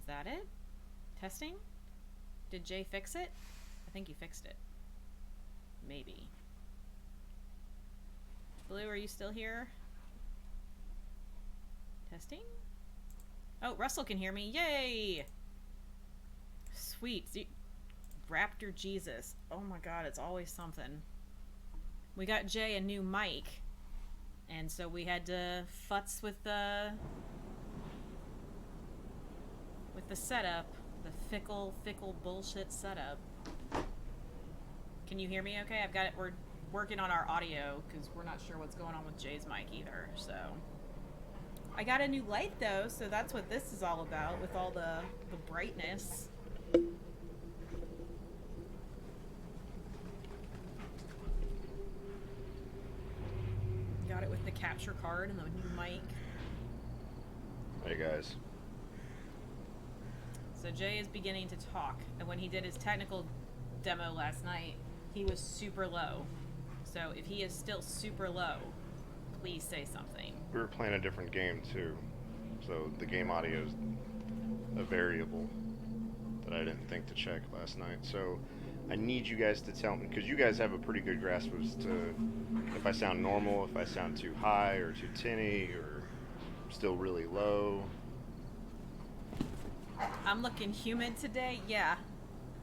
that it? Testing? Did Jay fix it? I think he fixed it. Maybe. Blue, are you still here? Testing? Oh, Russell can hear me. Yay! Sweet. Raptor Jesus. Oh my god, it's always something. We got Jay a new mic. And so we had to futz with the setup. The fickle bullshit setup. Can you hear me okay? I've got it. We're working on our audio because we're not sure what's going on with Jay's mic either, so. I got a new light though, so that's what this is all about with all the brightness. Got it with the capture card and the new mic. Hey guys. So Jay is beginning to talk, and when he did his technical demo last night, he was super low. So if he is still super low, please say something. We were playing a different game too, so the game audio is a variable that I didn't think to check last night. So I need you guys to tell me, because you guys have a pretty good grasp as to if I sound normal, if I sound too high or too tinny or still really low. I'm looking humid today. Yeah,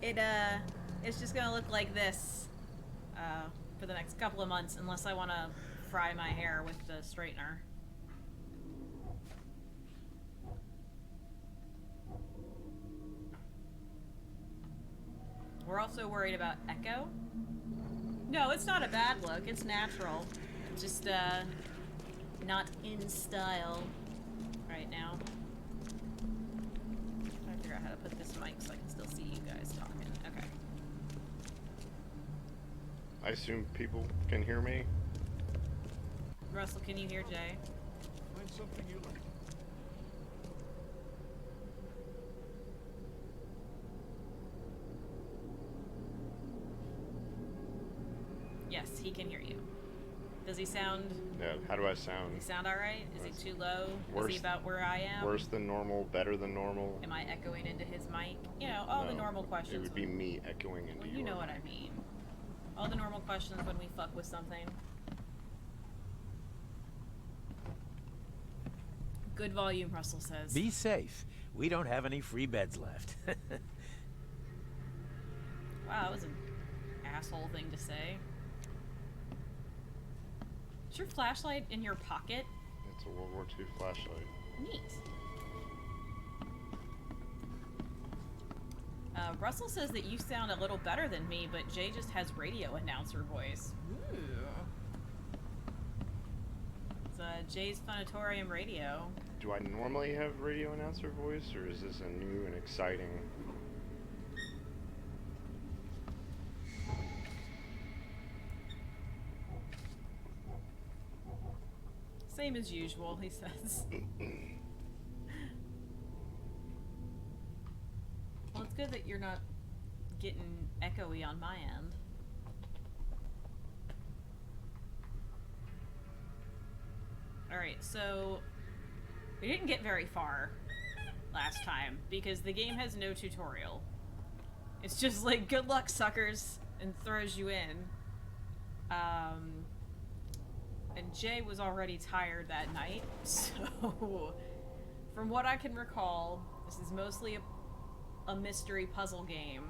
it's just gonna look like this for the next couple of months, unless I want to fry my hair with the straightener. We're also worried about echo. No, it's not a bad look. It's natural. Just not in style right now. Trying to figure out how to put this mic so I can still see you guys talking. Okay. I assume people can hear me. Russell, can you hear Jay? Find something you like. Yes, he can hear you. Does he sound... Yeah, how do I sound? Does he sound alright? Is he too low? Worse, Is he about where I am? Worse than normal, better than normal? Am I echoing into his mic? You know, all the normal questions. It would be me echoing into you know what I mean. All the normal questions when we fuck with something. Good volume, Russell says. Be safe. We don't have any free beds left. Wow, that was an asshole thing to say. Is your flashlight in your pocket? It's a World War II flashlight. Neat. Russell says that you sound a little better than me, but Jay just has radio announcer voice. Ooh. It's Jay's Funatorium Radio. Do I normally have radio announcer voice, or is this a new and exciting... Same as usual, he says. Well, it's good that you're not getting echoey on my end. Alright, so we didn't get very far last time because the game has no tutorial. It's just like, good luck, suckers, and throws you in. And Jay was already tired that night, so from what I can recall, this is mostly a mystery puzzle game,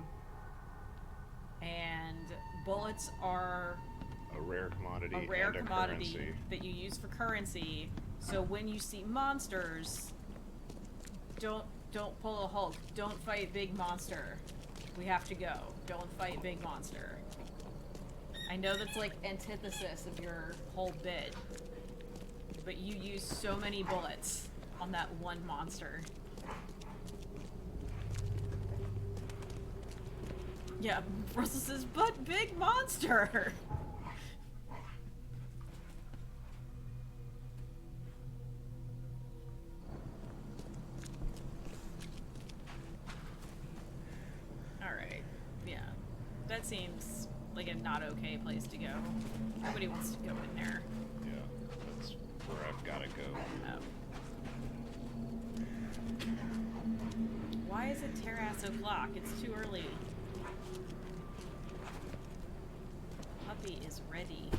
and bullets are A rare commodity a rare and a commodity currency. that you use for currency. So when you see monsters, don't pull a Hulk. Don't fight big monster. We have to go. Don't fight big monster. I know that's like antithesis of your whole bit, but you use so many bullets on that one monster. Yeah, Russell says, but big monster! Alright, yeah. That seems like a not okay place to go. Nobody wants to go in there. Yeah, that's where I've gotta go. Oh. Why is it Terrace o'clock? It's too early. Puppy is ready.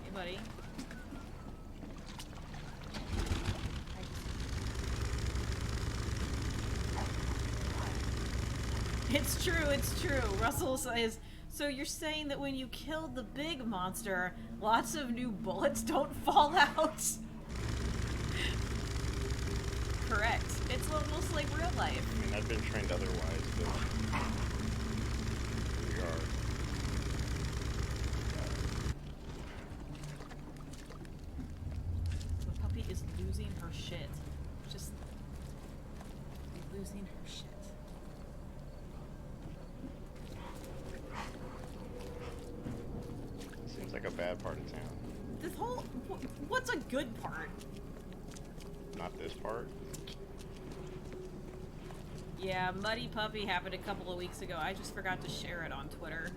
Hey, buddy. It's true, it's true. Russell says, so you're saying that when you killed the big monster, lots of new bullets don't fall out? Correct. It's almost like real life. I mean, I've been trained otherwise, but here we are. The puppy is losing her shit. Just losing her shit. Seems like a bad part of town. This whole... What's a good part? Not this part. Yeah, Muddy Puppy happened a couple of weeks ago. I just forgot to share it on Twitter.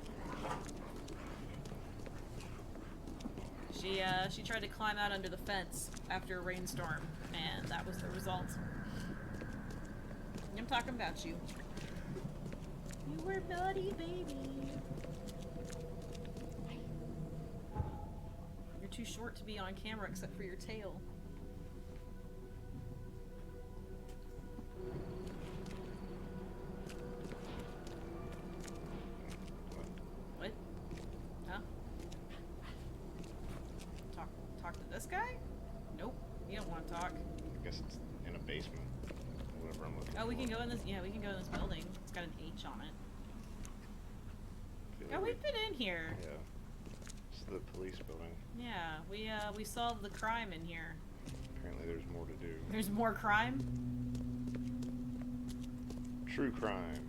She tried to climb out under the fence after a rainstorm, and that was the result. I'm talking about you. You were naughty, baby. You're too short to be on camera except for your tail. What? Huh? Talk to this guy? Nope. You don't want to talk. I guess it's in a basement. Whatever I'm looking Oh, we for. can go in this. Yeah, we can go in this building. It's got an H on it. Okay, Oh, we've been in here. Yeah. This is the police building. Yeah, we solved the crime in here. Apparently there's more to do. There's more crime? True crime.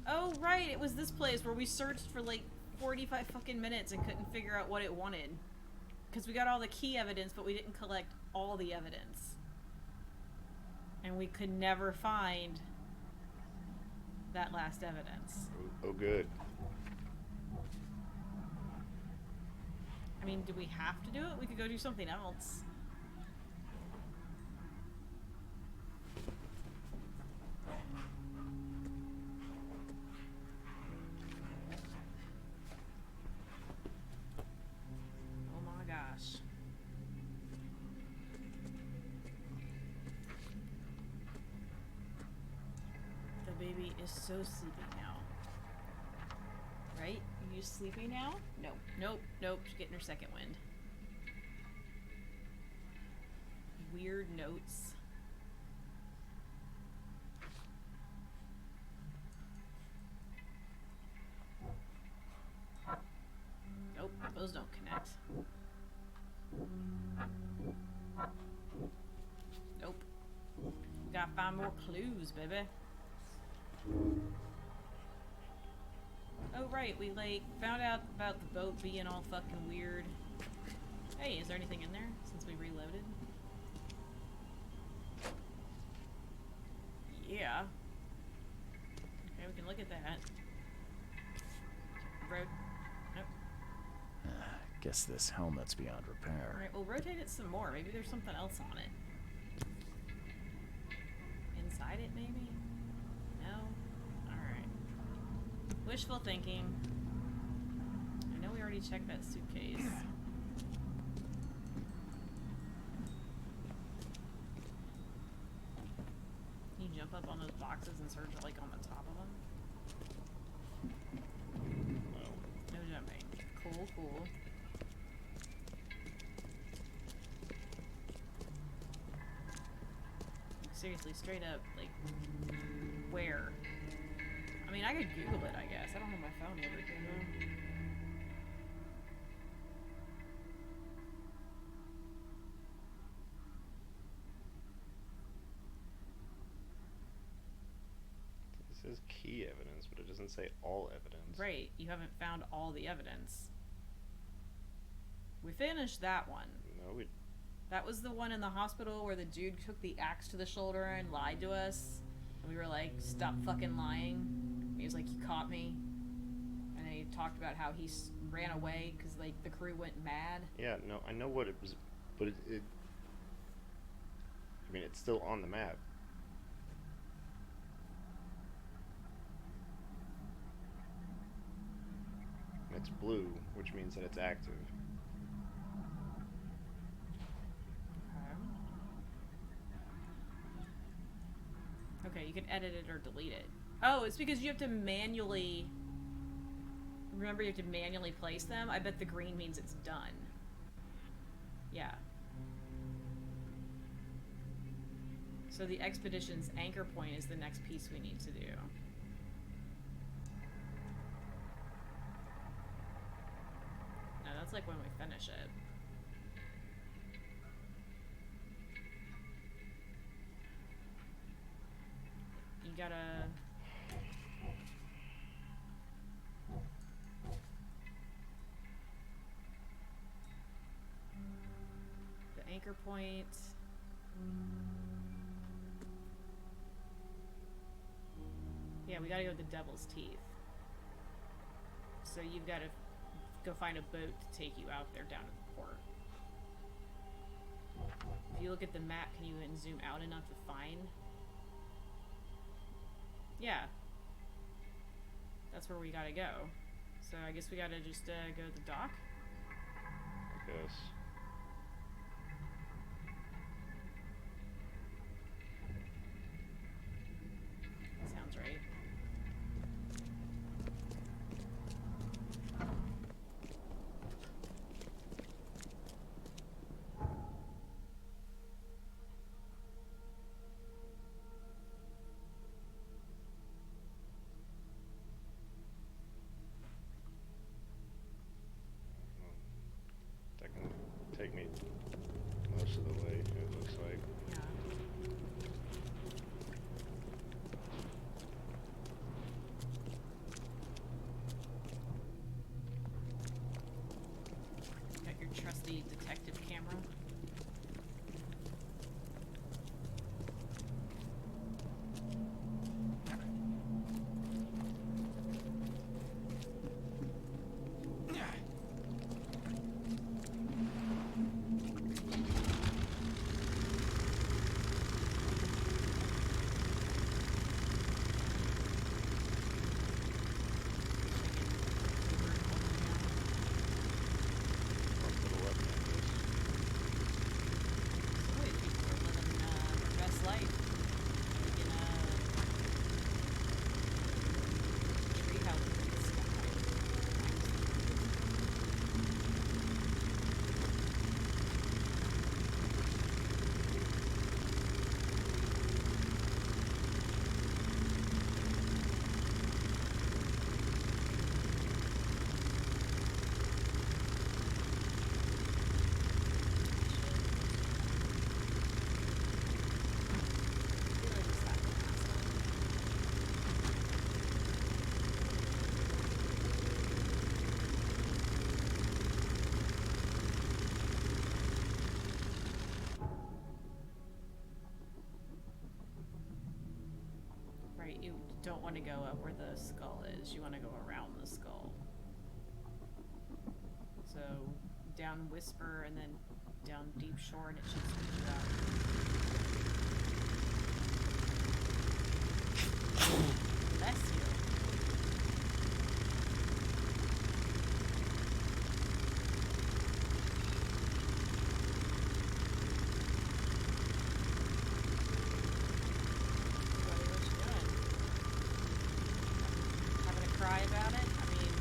Oh, right. It was this place where we searched for like 45 fucking minutes and couldn't figure out what it wanted. Because we got all the key evidence, but we didn't collect all the evidence. And we could never find that last evidence. Oh, good. I mean, do we have to do it? We could go do something else. Oh my gosh. The baby is so sleepy now. Right? Are you sleepy now? Nope. Nope. Nope. She's getting her second wind. Weird notes. Nope. Those don't connect. Nope. We gotta find more clues, baby. Oh right, we like found out about the boat being all fucking weird. Hey, is there anything in there since we reloaded? Yeah. Okay, we can look at that. Road. Nope. Guess this helmet's beyond repair. Alright, we'll rotate it some more. Maybe there's something else on it. Inside it, maybe? No? Alright. Wishful thinking. I know we already checked that suitcase. Can you jump up on those boxes and search like on the top of them? No. No jumping. Cool, cool. Seriously, straight up, like, where? I mean, I could Google it, I guess. I don't have my phone over here, though. It says key evidence, but it doesn't say all evidence. Right, you haven't found all the evidence. We finished that one. No, we. That was the one in the hospital where the dude took the axe to the shoulder and lied to us. And we were like, stop fucking lying. He was like, you caught me. And then he talked about how he ran away because like the crew went mad. Yeah, no, I know what it was, but mean, it's still on the map. And it's blue, which means that it's active. Okay, you can edit it or delete it. Oh, it's because you have to manually... Remember, you have to manually place them? I bet the green means it's done. Yeah. So the expedition's anchor point is the next piece we need to do. No, that's like when we finish it. You gotta... The anchor point... Yeah, we gotta go to the Devil's Teeth. So you've gotta go find a boat to take you out there down to the port. If you look at the map, can you even zoom out enough to find? Yeah. That's where we gotta go. So I guess we gotta just go to the dock? I guess. Sounds right. That can take me most of the way, it looks like. Yeah. Got your trusty detective camera. Up to the left hand is. So these people are living their best life. Like in a treehouse in the sky. I feel like it's not gonna last long. Right, you don't want to go up where the skull is. You want to go around the skull. So, down Whisper and then down Deep Shore, and it should switch you out. Bless you. Buddy, what you doing? Having a cry about it? I mean,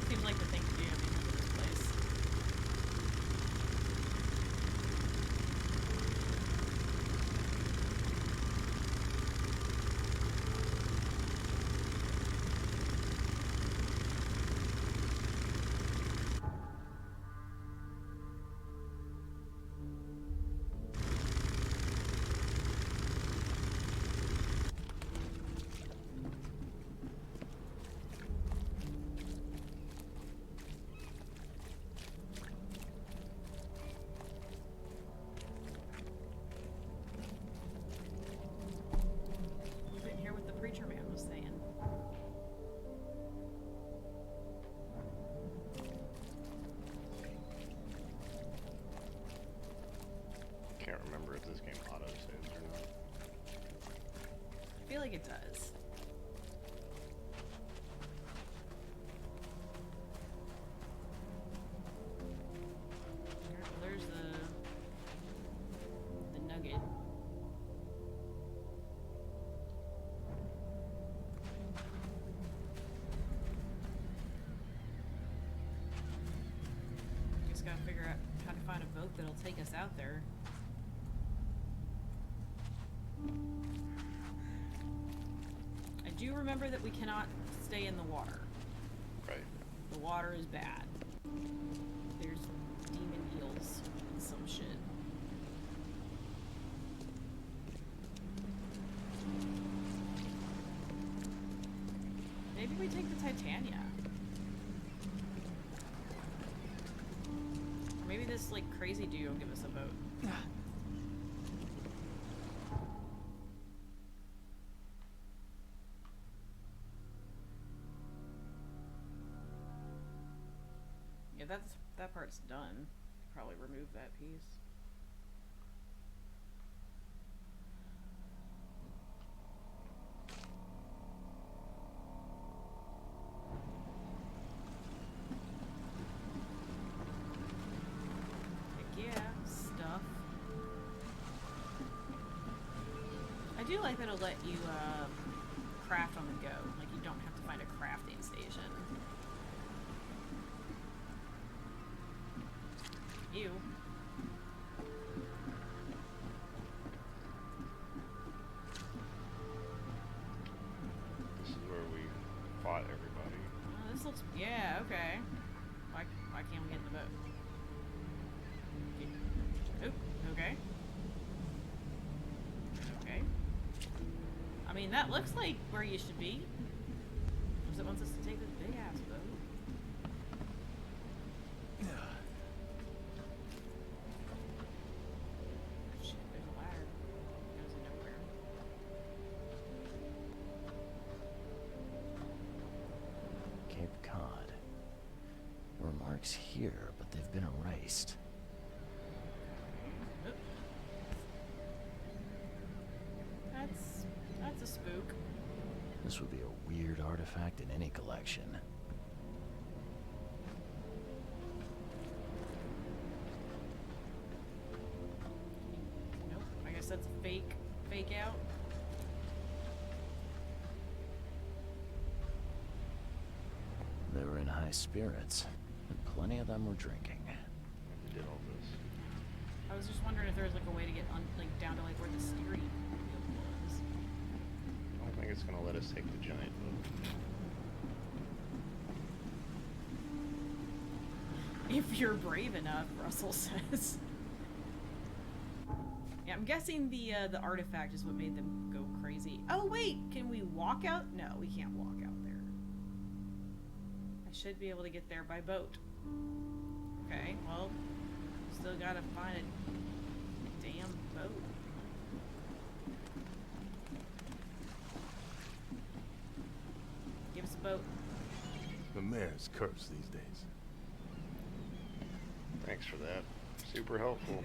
seems like the thing to do. I mean, look at this place. feel like it does. Alright, well, there's the nugget. Just gotta figure out how to find a boat that'll take us out there. I do remember that we cannot stay in the water. Right. The water is bad. There's demon eels and some shit. Maybe we take the Titania. Or maybe this like crazy dude will give us a boat. Yeah, that part's done. Probably remove that piece. Heck yeah, stuff. I do like that it'll let you craft on the go. Like you don't have to find a crafting station. Ew. This is where we fought everybody. This looks... Yeah, okay. Why can't we get in the boat? Oop, okay. Okay. I mean, that looks like where you should be. Unless it wants us to take this big-ass boat. Shit, there's a ladder. It goes nowhere. Cape Cod. There were marks here, but they've been erased. Oop. That's a spook. This would be a weird artifact in any collection. Nope. I guess that's a fake out. They were in high spirits, and plenty of them were drinking. We did all this. I was just wondering if there was like a way to get down to like where the steering wheel was. I don't think it's gonna let us take the giant boat. If you're brave enough, Russell says. Yeah, I'm guessing the artifact is what made them go crazy. Oh wait, can we walk out? No, we can't walk out there. I should be able to get there by boat. Okay, well, still gotta find a damn boat. Give us a boat. The mayor's cursed these days. Thanks for that. Super helpful.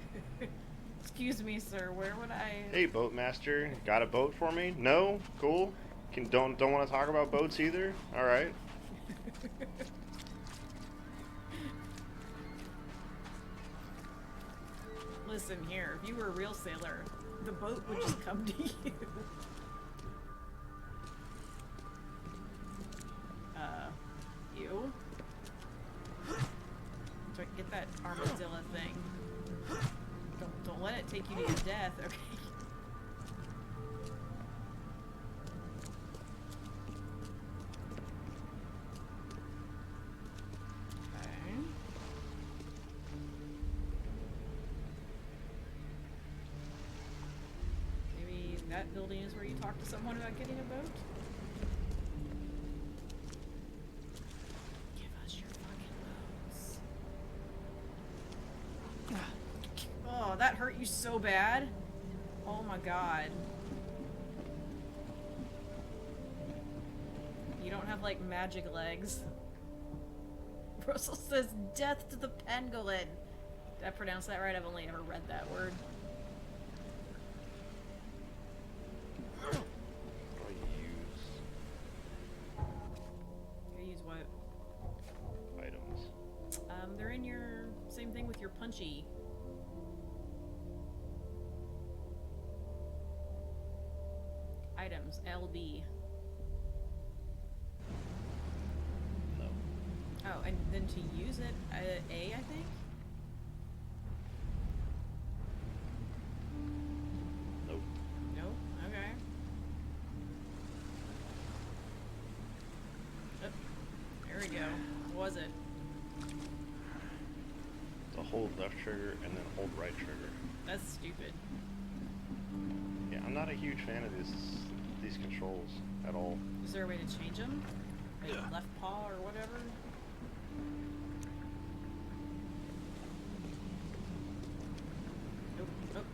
Excuse me, sir. Where would I? Hey, boatmaster, got a boat for me? No? Cool. Don't want to talk about boats either. All right. Listen here. If you were a real sailor, the boat would just come to you. You? So I can get that armadillo thing. Don't let it take you to your death, okay? Okay. Maybe that building is where you talk to someone about getting a boat? Give us your fucking boats. Oh, that hurt you so bad. Oh my god. You don't have like magic legs. Russell says death to the pangolin. Did I pronounce that right? I've only ever read that word. Oh, punchy. Items, LB. No. Oh, and then to use it, A, I think? Nope. Nope, okay. Oh, there we go. What was it? To hold left trigger and then hold right trigger. That's stupid. Yeah, I'm not a huge fan of these controls at all. Is there a way to change them? Like Yeah. left paw or whatever? Nope, nope.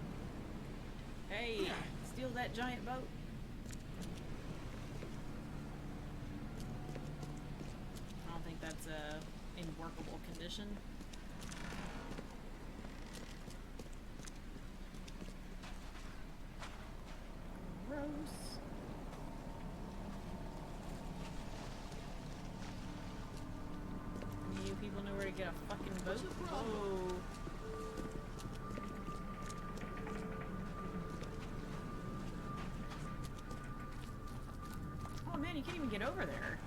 Hey, steal that giant boat. I don't think that's in workable condition. Gross. You people know where to get a fucking boat? Whoa. Oh man, you can't even get over there.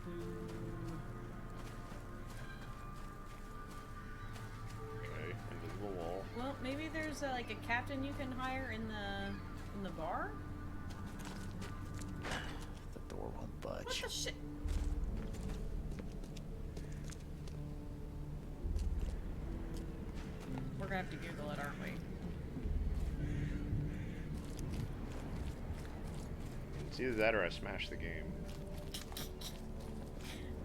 Boo. Okay, invisible wall. Well, maybe there's like a captain you can hire in the bar? The door won't What budge. the shit? We're gonna have to Google it, aren't we? It's either that or I smash the game.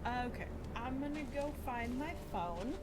Okay, I'm gonna go find my phone.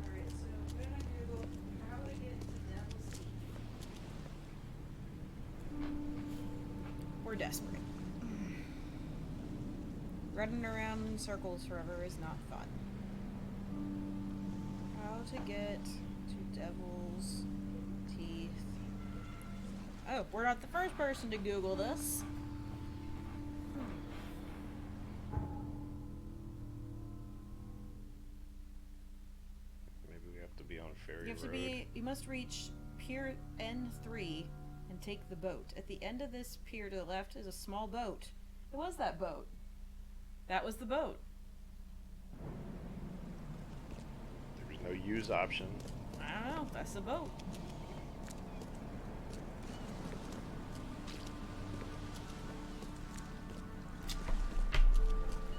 Alright, so I'm gonna Google how to get to Devil's Teeth. We're desperate. Running around in circles forever is not fun. How to get to Devil's Teeth. Oh, we're not the first person to Google this. Maybe we have to be on Ferry You have to Road. be. You must reach Pier N3 and take the boat. At the end of this pier to the left is a small boat. It was that boat. That was the boat. There's no use option. I don't know. That's the boat.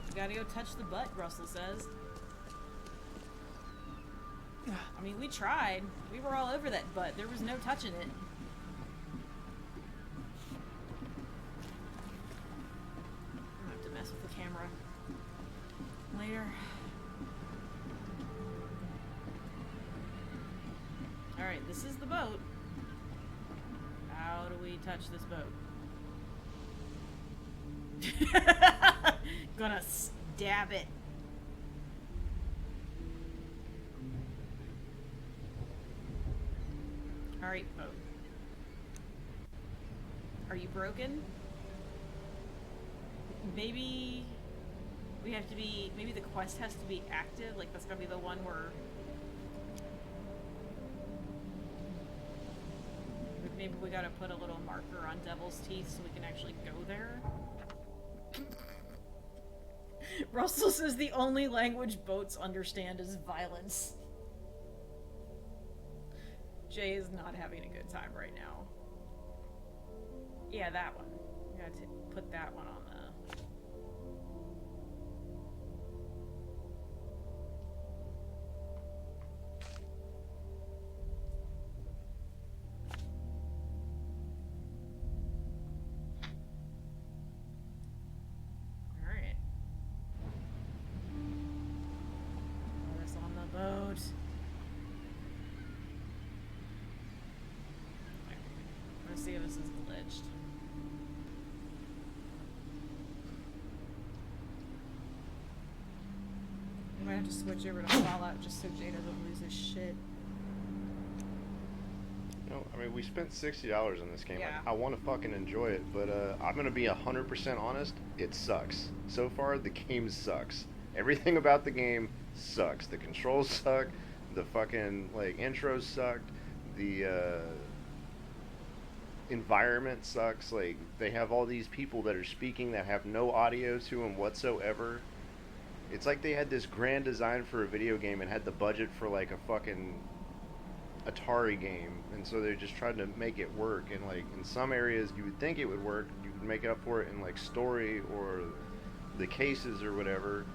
You gotta go touch the butt, Russell says. I mean, we tried. We were all over that butt. There was no touching it. I'm gonna have to mess with the camera later. Alright, this is the boat. How do we touch this boat? Gonna stab it. Alright, boat. Are you broken? Maybe we have to be, maybe the quest has to be active, like that's gonna be the one where maybe we gotta put a little marker on Devil's Teeth so we can actually go there. Russell says the only language boats understand is violence. Jay is not having a good time right now. Yeah, that one. We gotta put that one on to switch over to Fallout just so Jay doesn't lose his shit. No, I mean, we spent $60 on this game. Yeah. I want to fucking enjoy it, but I'm gonna be 100% honest. It sucks. So far, the game sucks. Everything about the game sucks. The controls suck. The fucking like intros sucked. The environment sucks. Like, they have all these people that are speaking that have no audio to them whatsoever. It's like they had this grand design for a video game and had the budget for like a fucking Atari game, and so they just tried to make it work. And like in some areas you would think it would work, you could make up for it in like story or the cases or whatever,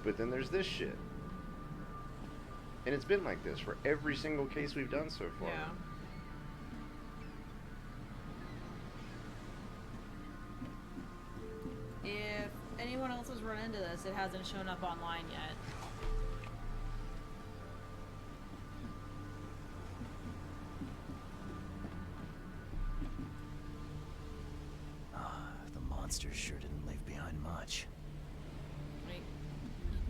but then there's this shit. And it's been like this for every single case we've done so far. Yeah. If anyone else has run into this, it hasn't shown up online yet. The monster sure didn't leave behind much. Like,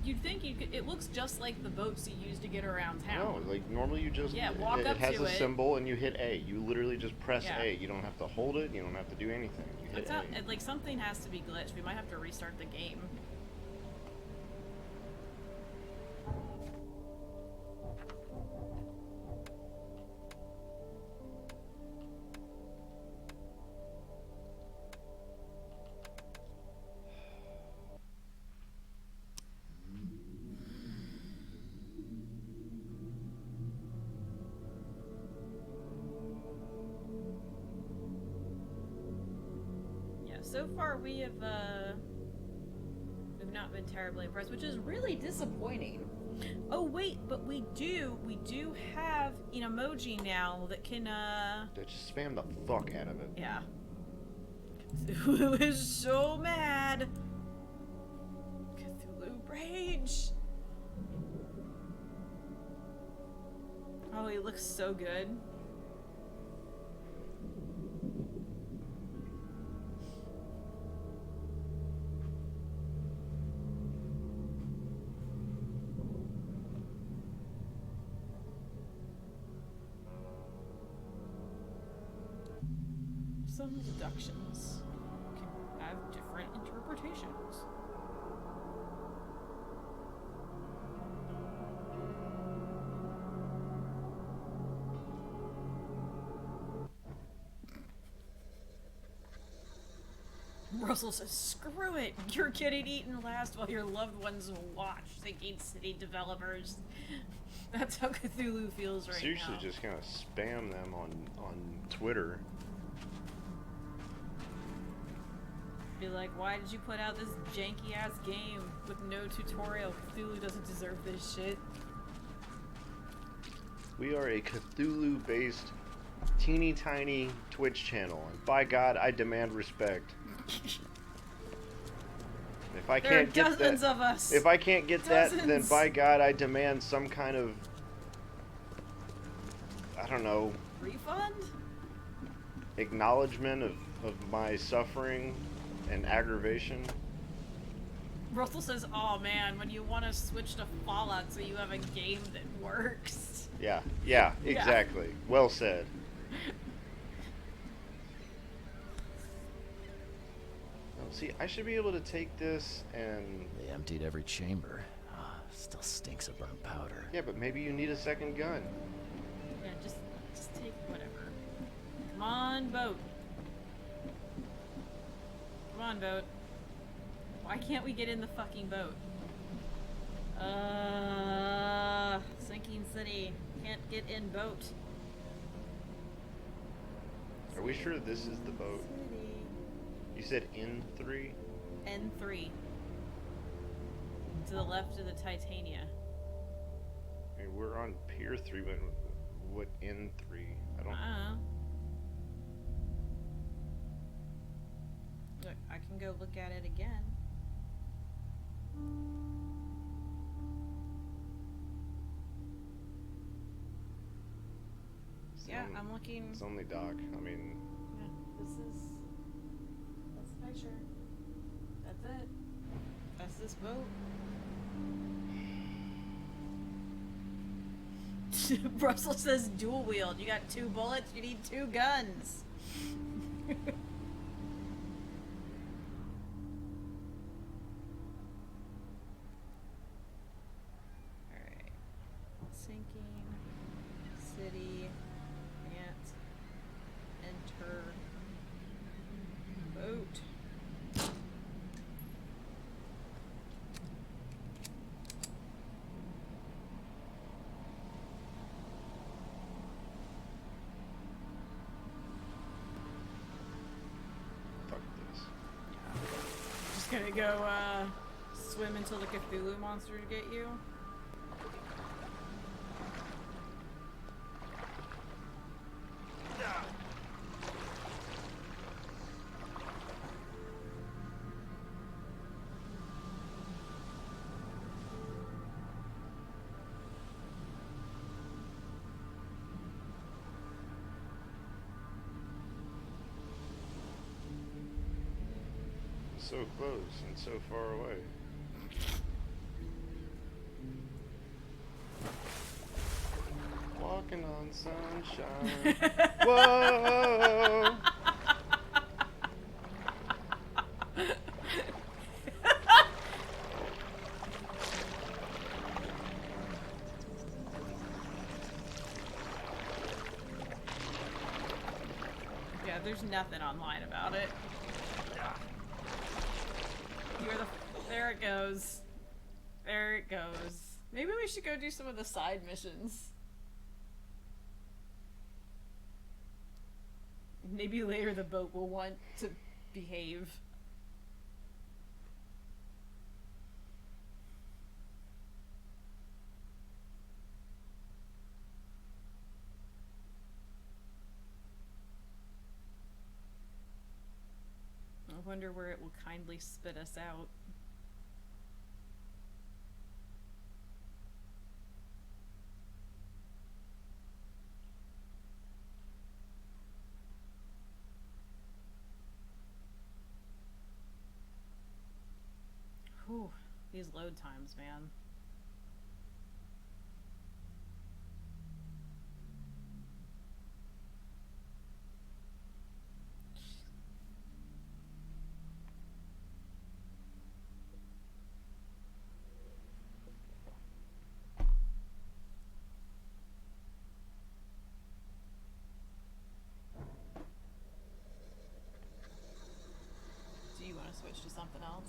you'd think you could. It looks just like the boats you use to get around town. No, like normally you just walk it up has to a it. symbol and you hit A. You literally just press Yeah. A. You don't have to hold it. You don't have to do anything. You hit It's A. not, like something has to be glitched. We might have to restart the game. So far we have we've not been terribly impressed, which is really disappointing. Oh wait, but we do have an emoji now that can Just spam the fuck out of it. yeah. Cthulhu is so mad. Cthulhu rage. Oh, he looks so good. Some deductions can have different interpretations. Russell says, screw it, you're getting eaten last while your loved ones watch, thinking city developers. That's how Cthulhu feels right Seriously, now. just kind of spam them on Twitter. Be like, why did you put out this janky ass game with no tutorial? Cthulhu doesn't deserve this shit. We are a Cthulhu-based, teeny tiny Twitch channel, and by God, I demand respect. If I There are can't get dozens that, of us. if I can't get that, then Dozens. by God, I demand some kind of, I don't know, Refund? acknowledgement of my suffering and aggravation. Russell says, oh man, when you want to switch to Fallout so you have a game that works. Yeah, Yeah. exactly. Well said. Oh, see, I should be able to take this and... They emptied every chamber. Still stinks of burnt powder. Yeah, but maybe you need a second gun. Yeah, just take whatever. Come on, boat. Come on, boat. Why can't we get in the fucking boat? Sinking city. Can't get in boat. Are we sure this is the boat? City. You said N3? N3. To the left of the Titania. I mean, we're on Pier 3, but what N3? I don't... Look, I can go look at it again. It's Yeah, on- I'm looking. It's only dock. I mean... Yeah, that's the picture. That's it. That's this boat. Brussels says dual wield. You got 2 bullets, you need 2 guns. Alright. Sinking. City. Can't enter. Boat. Fuck this. Just gonna go, swim until the Cthulhu monster to get you. So close and so far away. Walking on sunshine. Whoa! Yeah, there's nothing online about it. There it goes. There it goes. Maybe we should go do some of the side missions. Maybe later the boat will want to behave. I wonder where it will kindly spit us out. Whew, these load times, man. Do you want to switch to something else?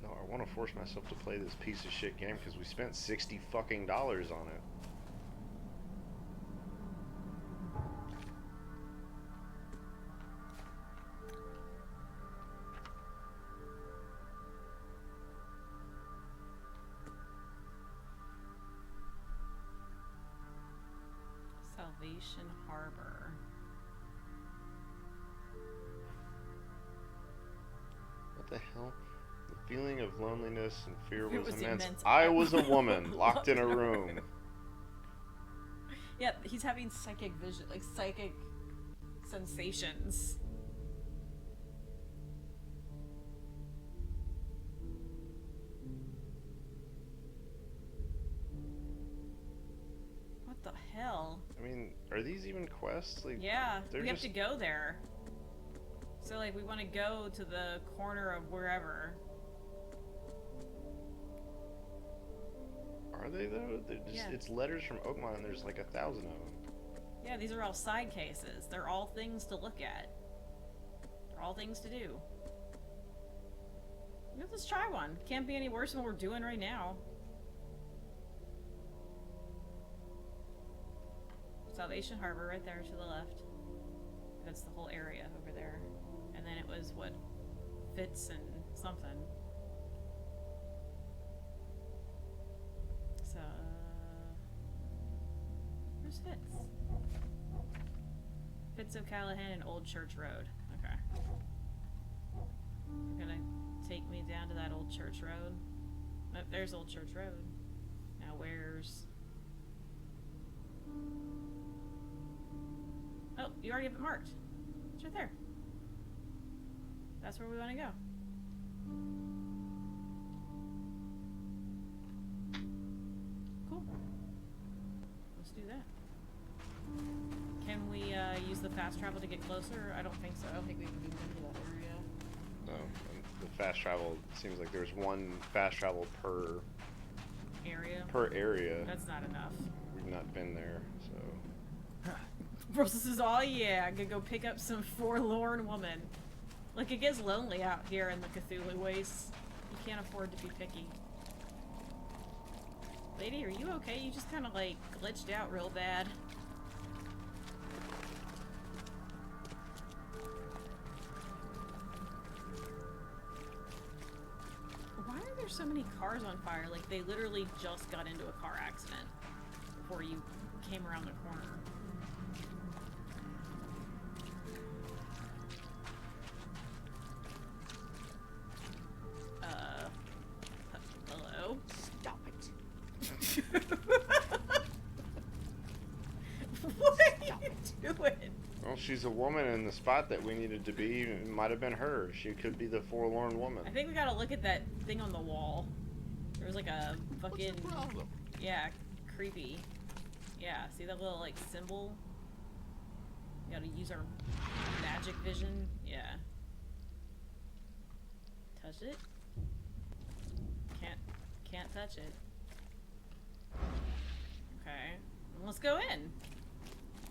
No, I want to force myself to play this piece of shit game because we spent $60 fucking on it. Salvation Harbor. What the hell? The feeling of loneliness and fear It was was immense. immense. I was a woman locked in a room. Yeah, he's having psychic vision, like psychic sensations. What the hell? I mean, are these even quests? Like, Yeah, they're we have just- to go there. So, like, we want to go to the corner of wherever. Are they though? They're just, Yeah. It's letters from Oakmont, and there's like 1,000 of them. Yeah, these are all side cases. They're all things to look at. They're all things to do. Let's try one. Can't be any worse than what we're doing right now. Salvation Harbor right there to the left. That's the whole area over there. And then it was, what, Fitz and something. So, where's Fitz? Fitz O'Callahan and Old Church Road. Okay. You're gonna take me down to that Old Church Road? Oh, there's Old Church Road. Now where's... Oh, you already have it marked. It's right there. That's where we want to go. do that. Can we use the fast travel to get closer? I don't think so. I don't think we can move into that area. No, the fast travel seems like there's one fast travel per area. That's not enough. We've not been there, so. Rosa says, "Oh yeah, I'm gonna go pick up some forlorn woman." Like, it gets lonely out here in the Cthulhu wastes. You can't afford to be picky. Lady, are you okay? You just kind of like glitched out real bad. Why are there so many cars on fire? Like, they literally just got into a car accident before you came around the corner. Hello? Stop it. What are you doing? Well, she's a woman in the spot that we needed to be. It might have been her. She could be the forlorn woman. I think we gotta look at that thing on the wall. There was like a fucking... What's the problem? Yeah, creepy. Yeah, see that little like symbol? We gotta use our magic vision. Yeah. Touch it? Can't touch it. Okay. Let's go in.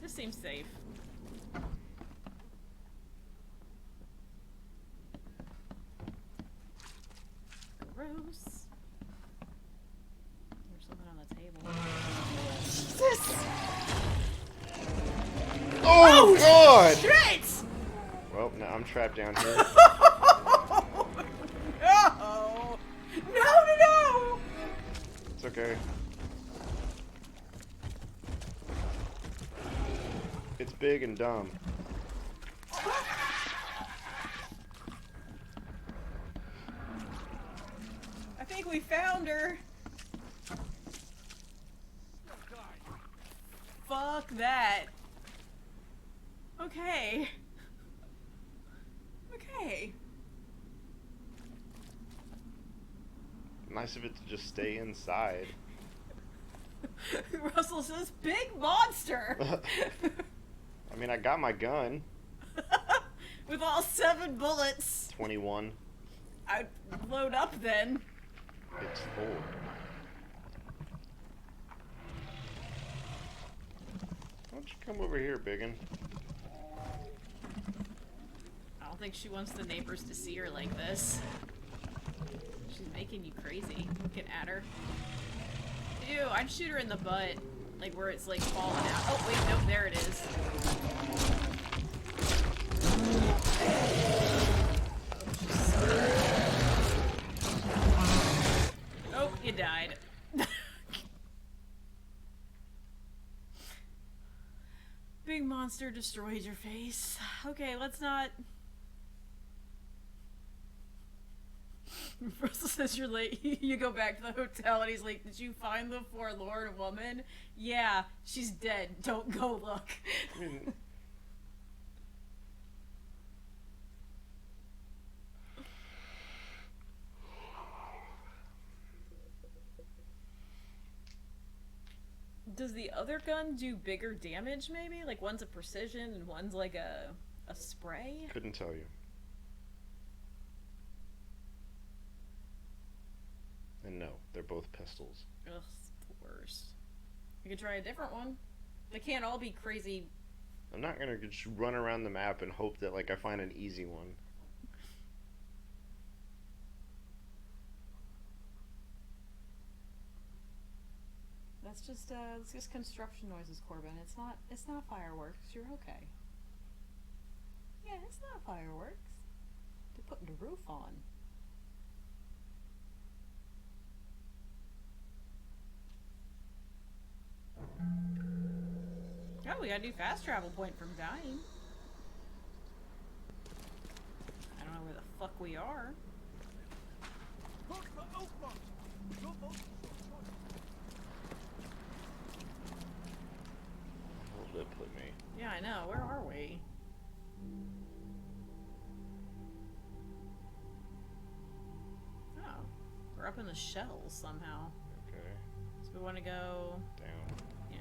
This seems safe. Gross. There's something on the table. Jesus! Oh, God! Shit! Well, now I'm trapped down here. No! No! It's okay. It's big and dumb. I think we found her. Fuck that. Okay. Okay. Nice of it to just stay inside. Russell says, "Big monster." I mean, I got my gun. With all 7 bullets. 21. I'd load up then. It's full. Why don't you come over here, biggin? I don't think she wants the neighbors to see her like this. She's making you crazy. Looking at her. Ew, I'd shoot her in the butt. Like where it's like falling out. Oh wait, nope, there it is. Oh, you died. Big monster destroyed your face. Okay, let's not... Russell says you're late. You go back to the hotel and he's like, "Did you find the forlorn woman?" "Yeah, she's dead. Don't go look." I mean, Does the other gun do bigger damage maybe? Like one's a precision and one's like a spray? couldn't tell you. And no, they're both pistols. Ugh, it's the worst. You could try a different one. They can't all be crazy. I'm not gonna just run around the map and hope that like I find an easy one. That's just it's just construction noises, Corbin. It's not fireworks. You're okay. Yeah, it's not fireworks. They're putting the roof on. Oh, we got a new fast travel point from dying. I don't know where the fuck we are. Where did it put me? Yeah, I know. Where are we? Oh, we're up in the shells somehow. Okay, So we want to go... down. Yeah.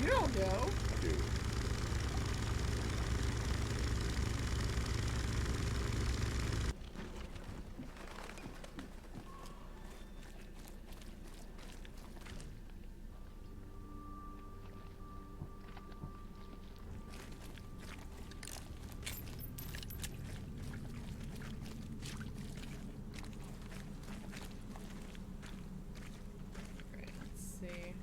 You don't know. I do. Right, let's see.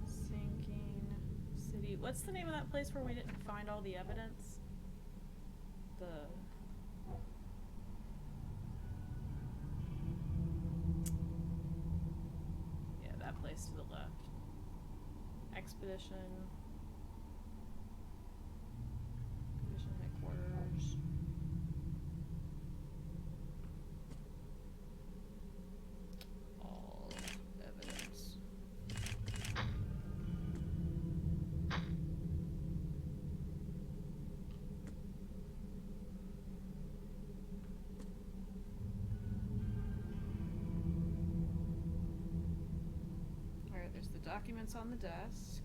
Sinking City. What's the name of that place where we didn't find all the evidence? The... Yeah, that place to the left. Expedition. Expedition headquarters. All evidence. Alright, there's the documents on the desk.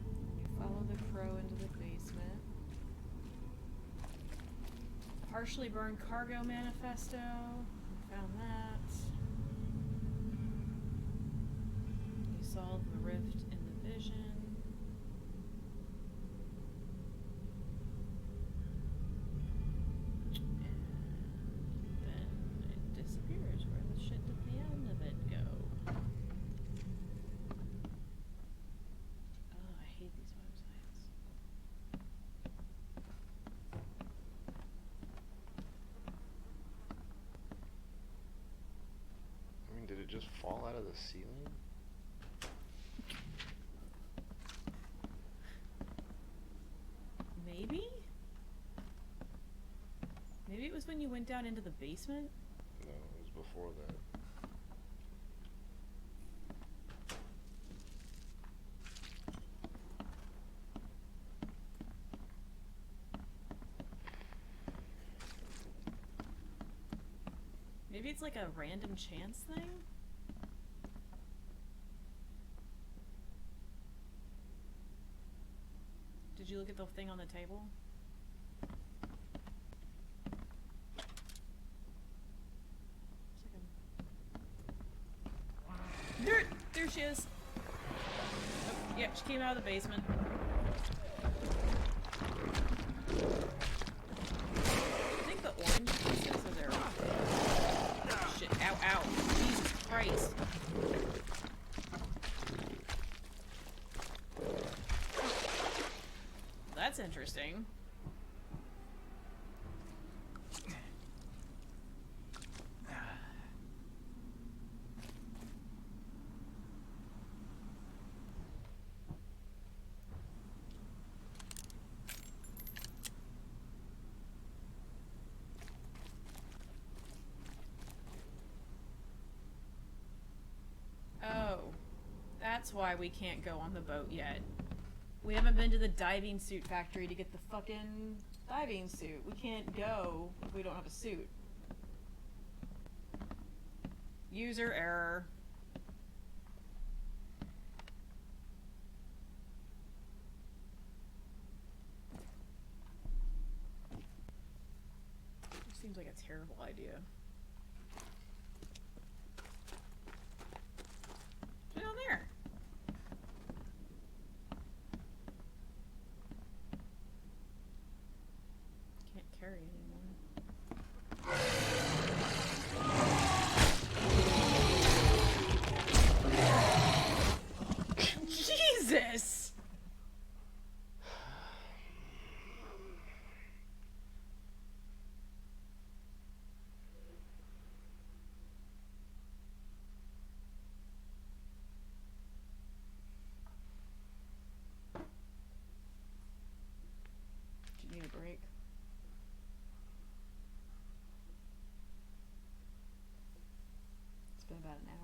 You follow the crow into the basement. Partially burned cargo manifesto. Found that. You solved the rift in the vision. And then it disappears. Where the shit did the end of it go? Oh, I hate these websites. I mean, did it just fall out of the ceiling? Maybe? Maybe it was when you went down into the basement? No, it was before that. Maybe it's like a random chance thing? Did you look at the thing on the table? There she is! Oh, yep, she came out of the basement. I think the orange pieces are there. Oh, shit, ow, ow. Jesus Christ. That's interesting. Oh, that's why we can't go on the boat yet. We haven't been to the diving suit factory to get the fucking diving suit. We can't go if we don't have a suit. User error. This seems like a terrible idea. Put it on there. Can't carry anymore. Jesus! Do you need a break? It's been about an hour.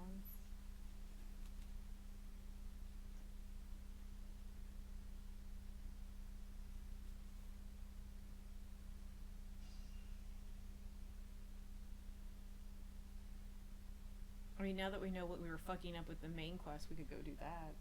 I mean, now that we know what we were fucking up with the main quest, we could go do that.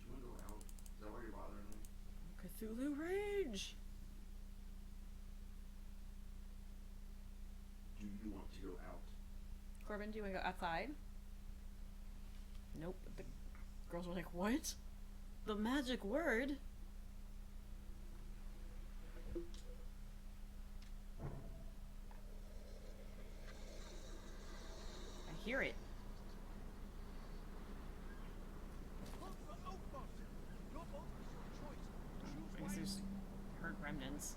Do you want to go out? Is that why you're bothering me? Cthulhu Rage! Do you want to go out? Corbin, do you want to go outside? Nope. The girls were like, what? The magic word? I hear it. I guess there's herd remnants.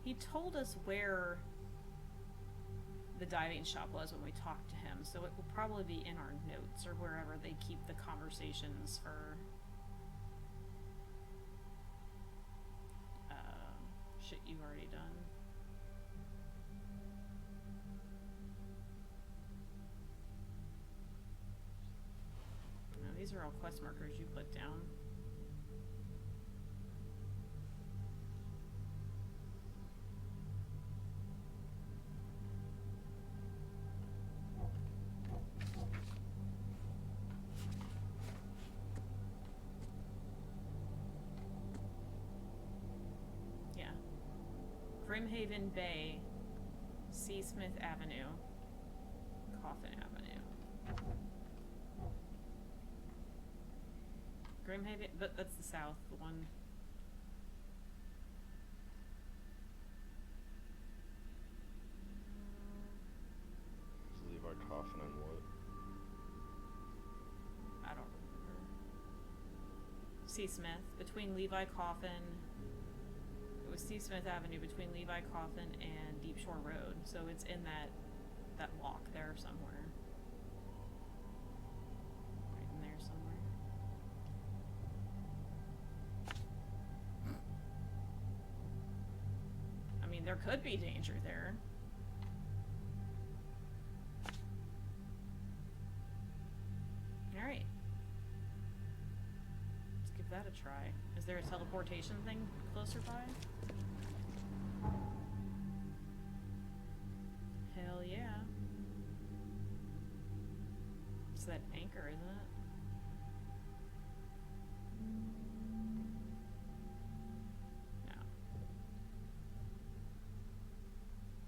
He told us where the diving shop was when we talked to him, so it will probably be in our notes or wherever they keep the conversations for shit you've already done. No, these are all quest markers you put down. Grimhaven Bay, Seasmith Avenue, Coffin Avenue. Grimhaven, but that's the south, the one. Is Levi Coffin and what? I don't remember. Seasmith, between Levi Coffin. It was Seasmith Avenue between Levi Coffin and Deep Shore Road, so it's in that walk there somewhere. Right in there somewhere. I mean, there could be danger there. Alright. Let's give that a try. Is there a teleportation thing closer by? Hell yeah. It's that anchor, isn't it? No.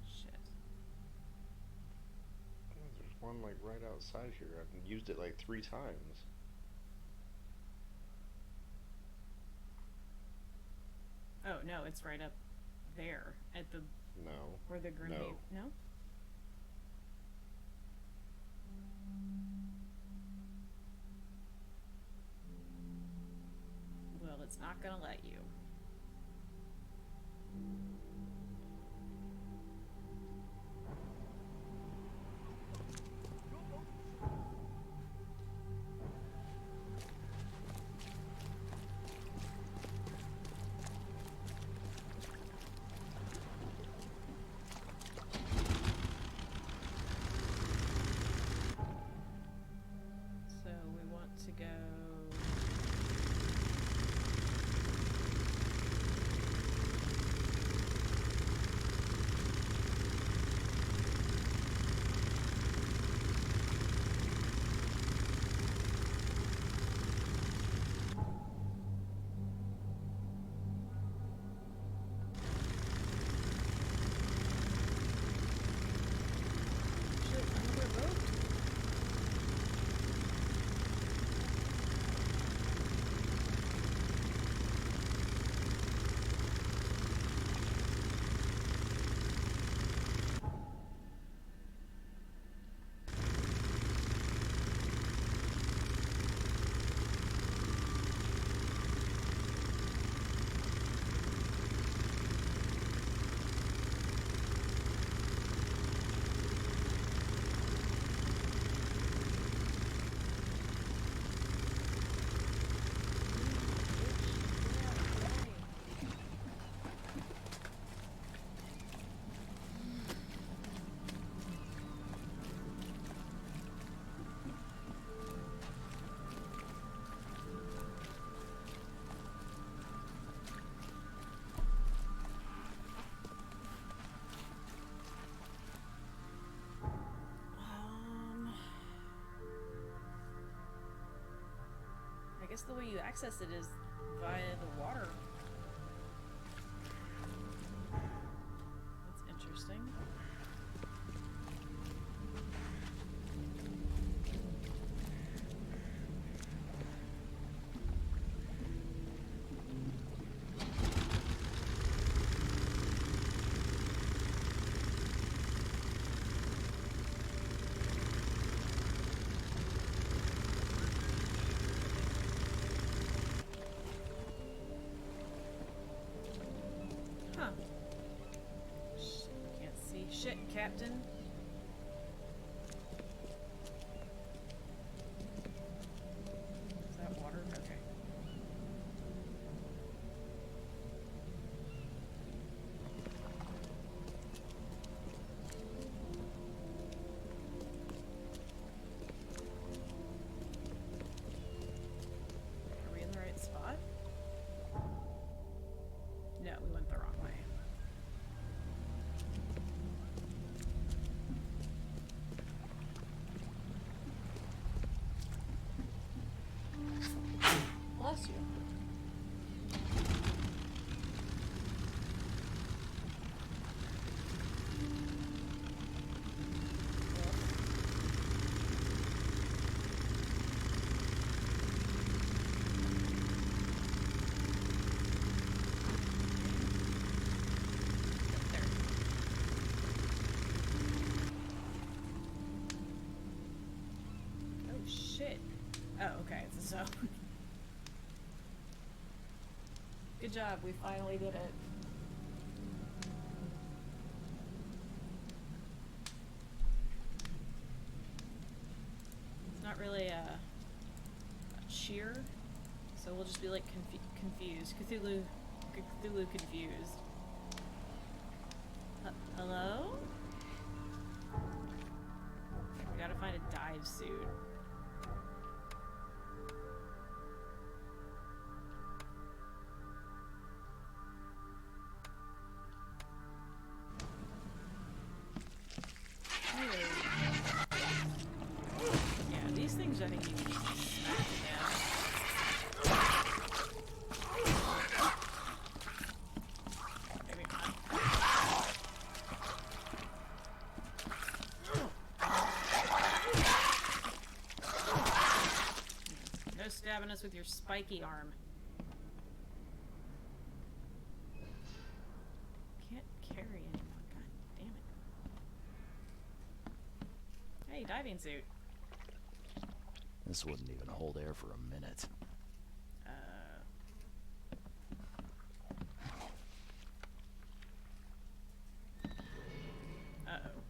Shit. There's one like right outside here. I've used it like 3 times. Oh, no, it's right up there at the No. where the grenade. No. Well, it's not gonna let you. So we want to go. guess the way you access it is via the water. That's interesting. Huh. Shit, can't see shit, Captain. Is that water? Okay. Are we in the right spot? No, we went the wrong way. Bless you. There. Oh shit. Oh, okay, it's a zone. Good job, we finally did it. It's not really a cheer, so we'll just be like confused. Cthulhu confused. Hello? We gotta find a dive suit. Yeah, these things I think you can smack again. Maybe not. No stabbing us with your spiky arm. Can't carry anymore. God damn it. Hey, diving suit. This wouldn't even hold air for a minute. Uh-oh.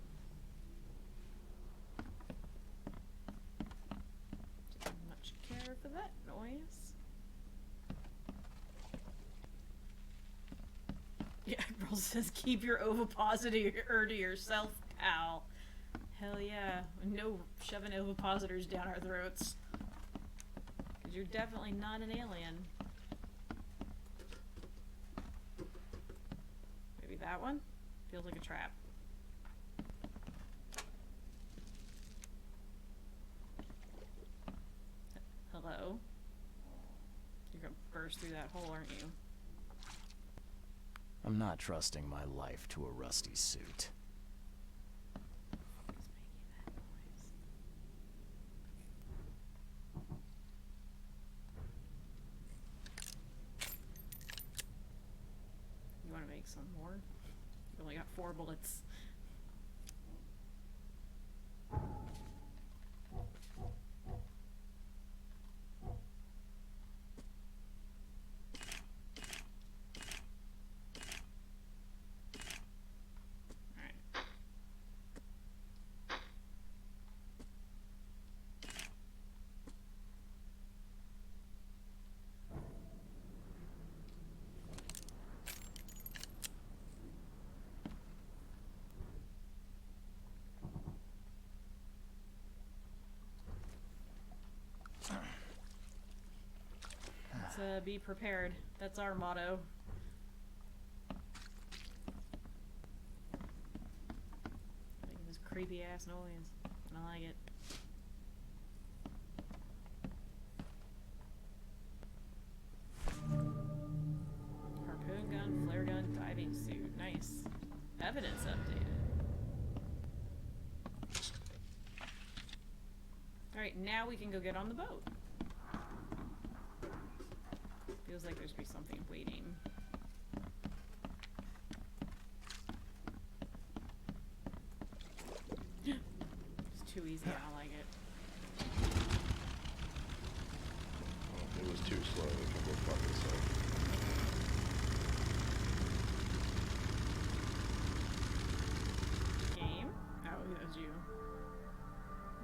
Didn't much care for that noise. Yeah, Earl says keep your ovipositor to yourself, pal. Hell yeah. No shoving ovipositors down our throats. Because you're definitely not an alien. Maybe that one? Feels like a trap. Hello? You're gonna burst through that hole, aren't you? I'm not trusting my life to a rusty suit. Who's making that noise? You want to make some more? You only got 4 bullets. Alright. Let's be prepared. That's our motto. Making this creepy ass noise. I like it. evidence updated. Alright, now we can go get on the boat. Feels like there's gonna be something waiting. It's too easy, I don't like it. Oh, it was too slow. It can go fuck itself. Game? Oh, that was you.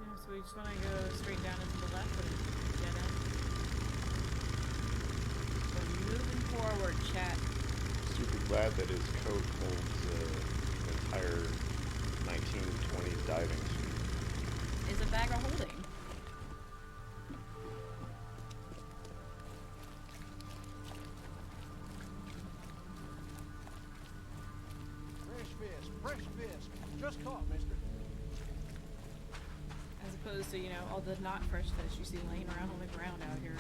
Yeah, so we just want to go straight down and to the left and get in. We're moving forward, chat. Super glad that his coat holds the entire 1920 diving suit. Is a bag of holding. Fresh fish. Just caught, mister. As opposed to, you know, all the not fresh fish you see laying around on the ground out here.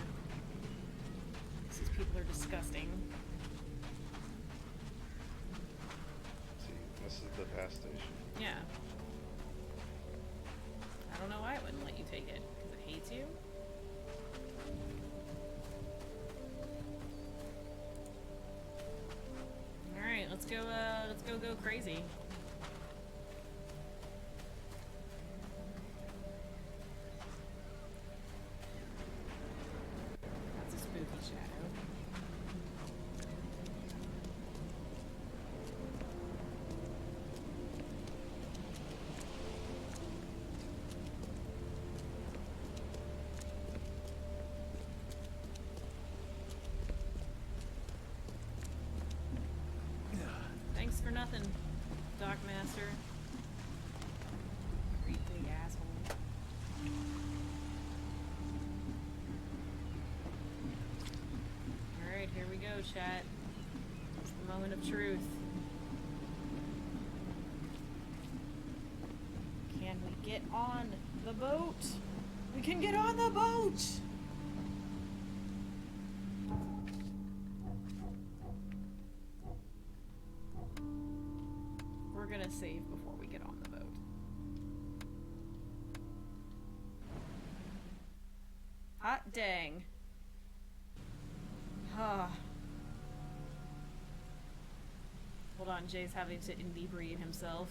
These people are disgusting. See, this is the pass station. Yeah. I don't know why it wouldn't let you take it. Because it hates you? Alright, let's go crazy. That's a spooky shadow. Thanks for nothing, Doc Master. Great big asshole. Alright, here we go, chat. It's the moment of truth. Can we get on the boat? We can get on the boat! We're gonna save before we get on the boat. Hot dang. Hold on, Jay's having to inebriate himself.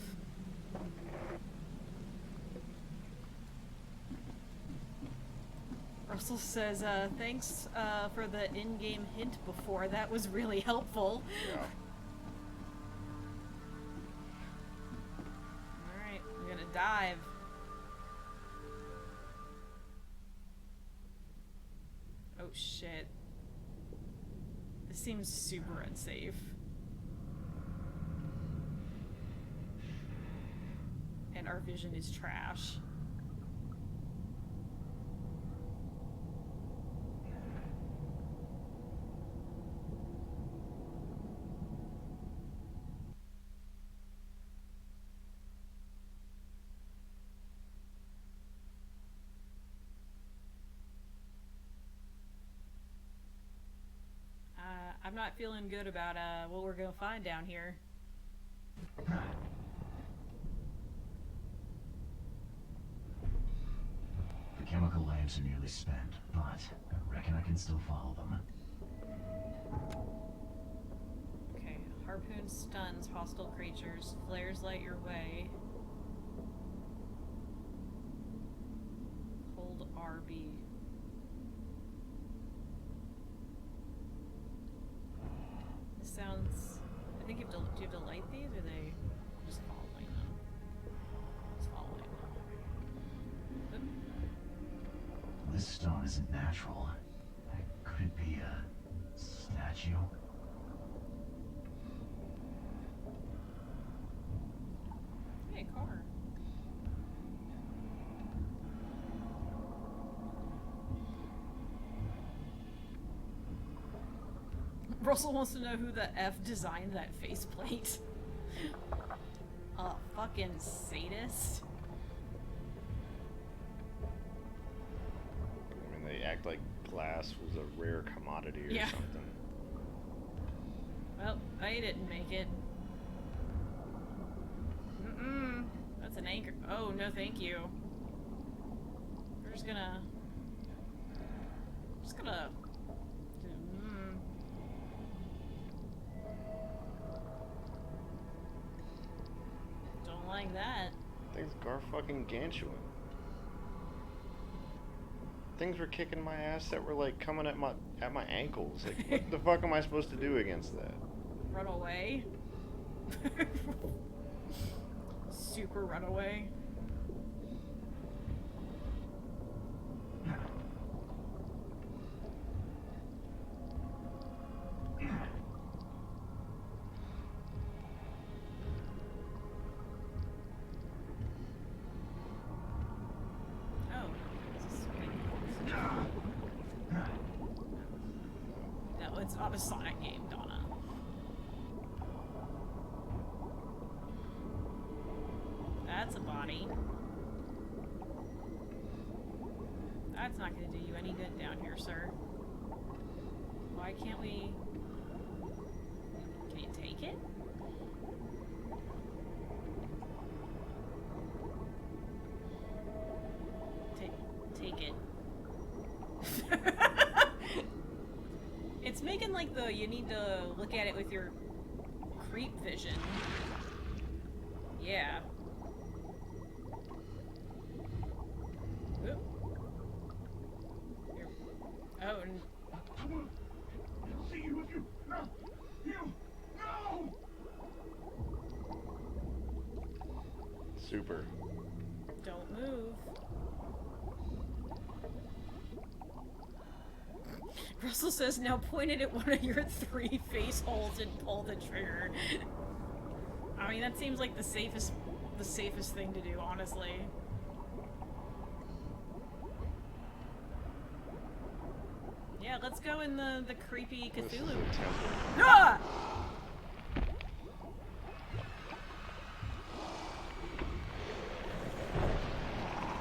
Russell says, thanks for the in-game hint before. That was really helpful. Yeah. Alright, we're gonna dive. Oh shit. This seems super unsafe. And our vision is trash. I'm not feeling good about what we're gonna find down here. The chemical lamps are nearly spent, but I reckon I can still follow them. Okay, harpoon stuns hostile creatures, flares light your way. Hold RB. This sounds... I think you have to... Do you have to light these, or are they just following them? Just following them. Oop. This stone isn't natural. Could it be a statue? Hey, car. Russell wants to know who the F designed that faceplate. A fucking sadist. I mean, they act like glass was a rare commodity or Yeah. something. Well, I didn't make it. Oh, no thank you. We're just gonna... Don't like that. Things garfucking-gantuan. Things were kicking my ass that were like coming at my ankles. Like, what the fuck am I supposed to do against that? Run away. Super run away. Oh. No, it's not a Sonic game, Donna. That's a body. That's not going to do you any good down here, sir. Why can't we... Can you take it? Take it. It's making like the... You need to look at it with your creep vision. Yeah. Oop. Here. Oh, See you with you. No. You. No. Super. don't move. Russell says, now point it at one of your 3 face holes and pull the trigger. I mean, that seems like the safest thing to do, honestly. Yeah, let's go in the creepy This is Cthulhu. a temple. Ah!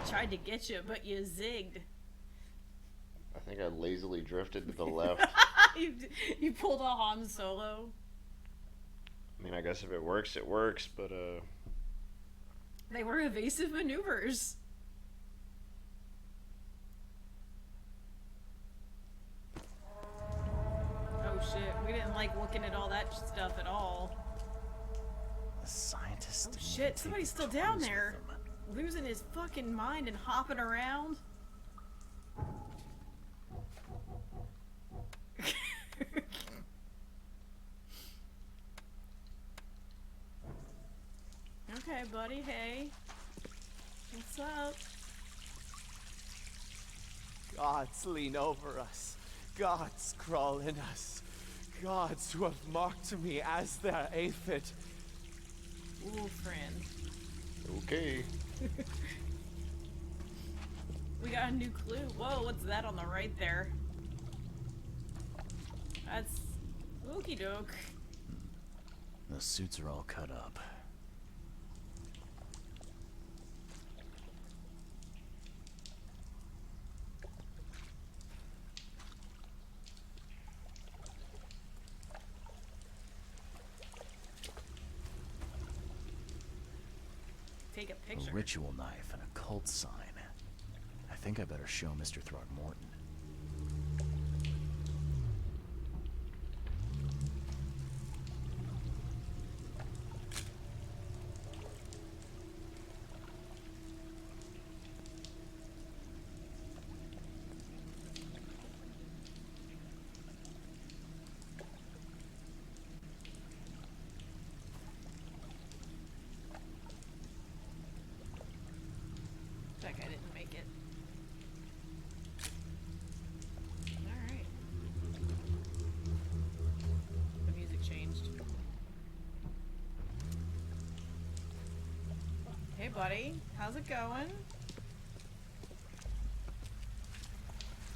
Tried to get you, but you zigged. I think I lazily drifted to the left. you pulled a Han Solo. I mean, I guess if it works, it works, but They were evasive maneuvers. Oh shit, we didn't like looking at all that stuff at all. The scientists. Oh didn't even shit, take somebody's the still down tools there. with them. Losing his fucking mind and hopping around. Okay, buddy, hey. What's up? Gods lean over us. Gods crawl in us. Gods who have marked me as their aphid. Ooh, friend. okay. We got a new clue. Whoa, what's that on the right there? That's okie doke. The suits are all cut up. Take a A picture. ritual knife and a cult sign. I think I better show Mr. Throgmorton. That guy didn't make it. Alright. The music changed. Hey buddy, how's it going?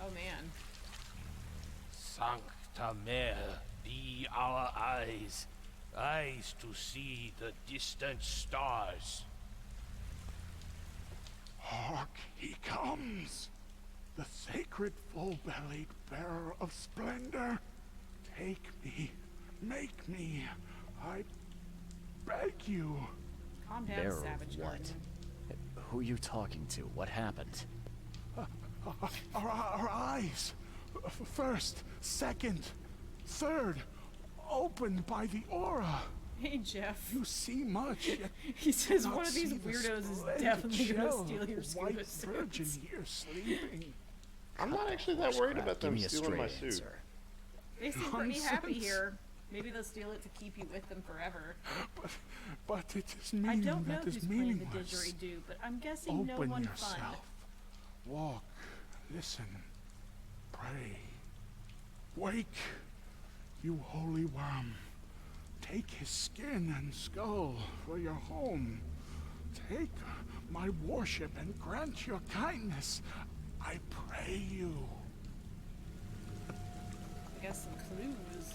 Oh man. Sancta Mare, be our eyes, eyes to see the distant stars. Hark, he comes! The sacred full-bellied bearer of splendor. Take me, make me, I beg you. Calm down, Bearer of Savage what? Garden. Who are you talking to? What happened? Our eyes. First, second, third, opened by the aura. Hey, Jeff. You see much, yet He says not one of these see the weirdos is splendid definitely gonna shell steal of your the scuba white virgin suits. here sleeping. I'm not actually that worried about Give them me a stealing my straight suit. answer. They seem pretty happy Nonsense. here. Maybe they'll steal it to keep you with them forever. But it is I meaning don't know that who's is playing the meaningless. didgeridoo, but I'm guessing no Open one yourself. fun. Walk, listen, pray. Wake, you holy worm. Take his skin and skull for your home. Take my worship and grant your kindness. I pray you. I guess some clues.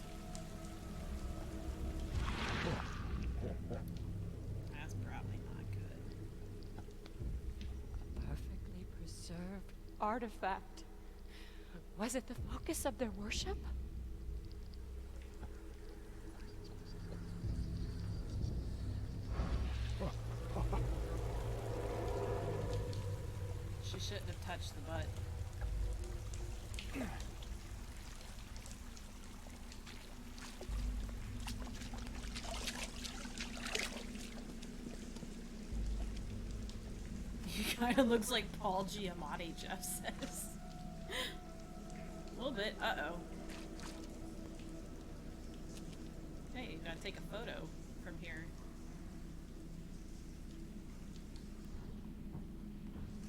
That's probably not good. Perfectly preserved artifact. Was it the focus of their worship? She shouldn't have touched the butt. He kind of looks like Paul Giamatti, Jeff says. A little bit. Uh-oh. Hey, you gotta take a photo from here.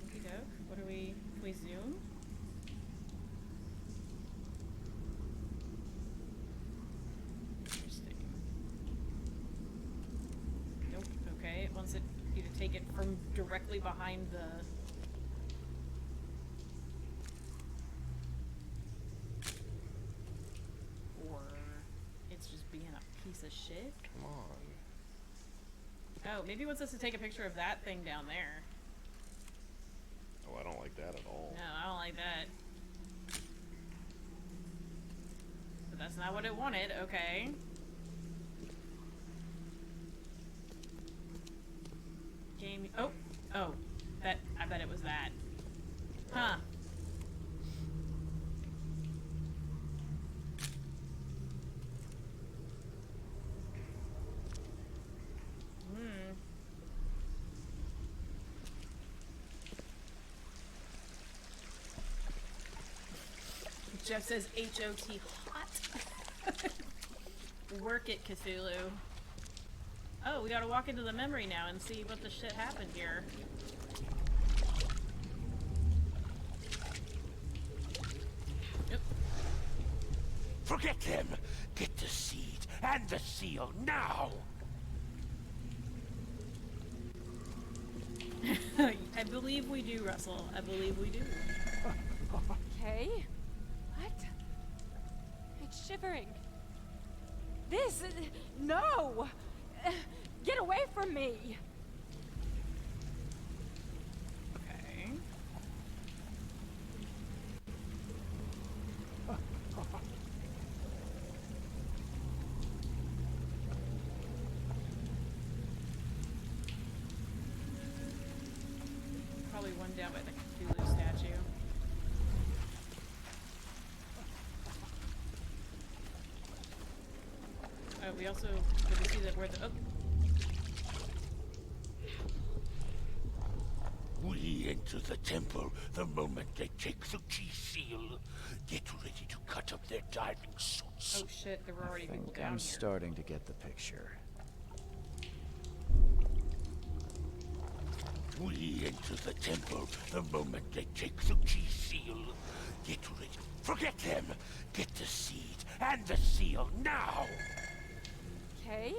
Okey-doke. What do we... Can we zoom? Interesting. Nope. Okay, it wants you to take it from directly behind the... Or it's just being a piece of shit? Come on. Oh, maybe it wants us to take a picture of that thing down there. Oh, I don't like that at all. No, I don't like that. But that's not what it wanted, okay. Game. Oh! Oh. I bet it was that. Huh. Hmm. Jeff says H-O-T hot. Work it, Cthulhu. Oh, we gotta walk into the memory now and see what the shit happened here. Yep. Forget them! Get the seed and the seal now! I believe we do, Russell. I believe we do. Okay. What? It's shivering. This... No! Get away from me! Okay. Probably one down by the Cthulhu statue. Oh, we also did we see that where the We enter the temple the moment they take the key seal. Get ready to cut up their diving suits. oh shit, there were already I people think down I'm here. starting to get the picture. We enter the temple the moment they take the key seal. Get ready. Forget them! Get the seed and the seal now! Okay.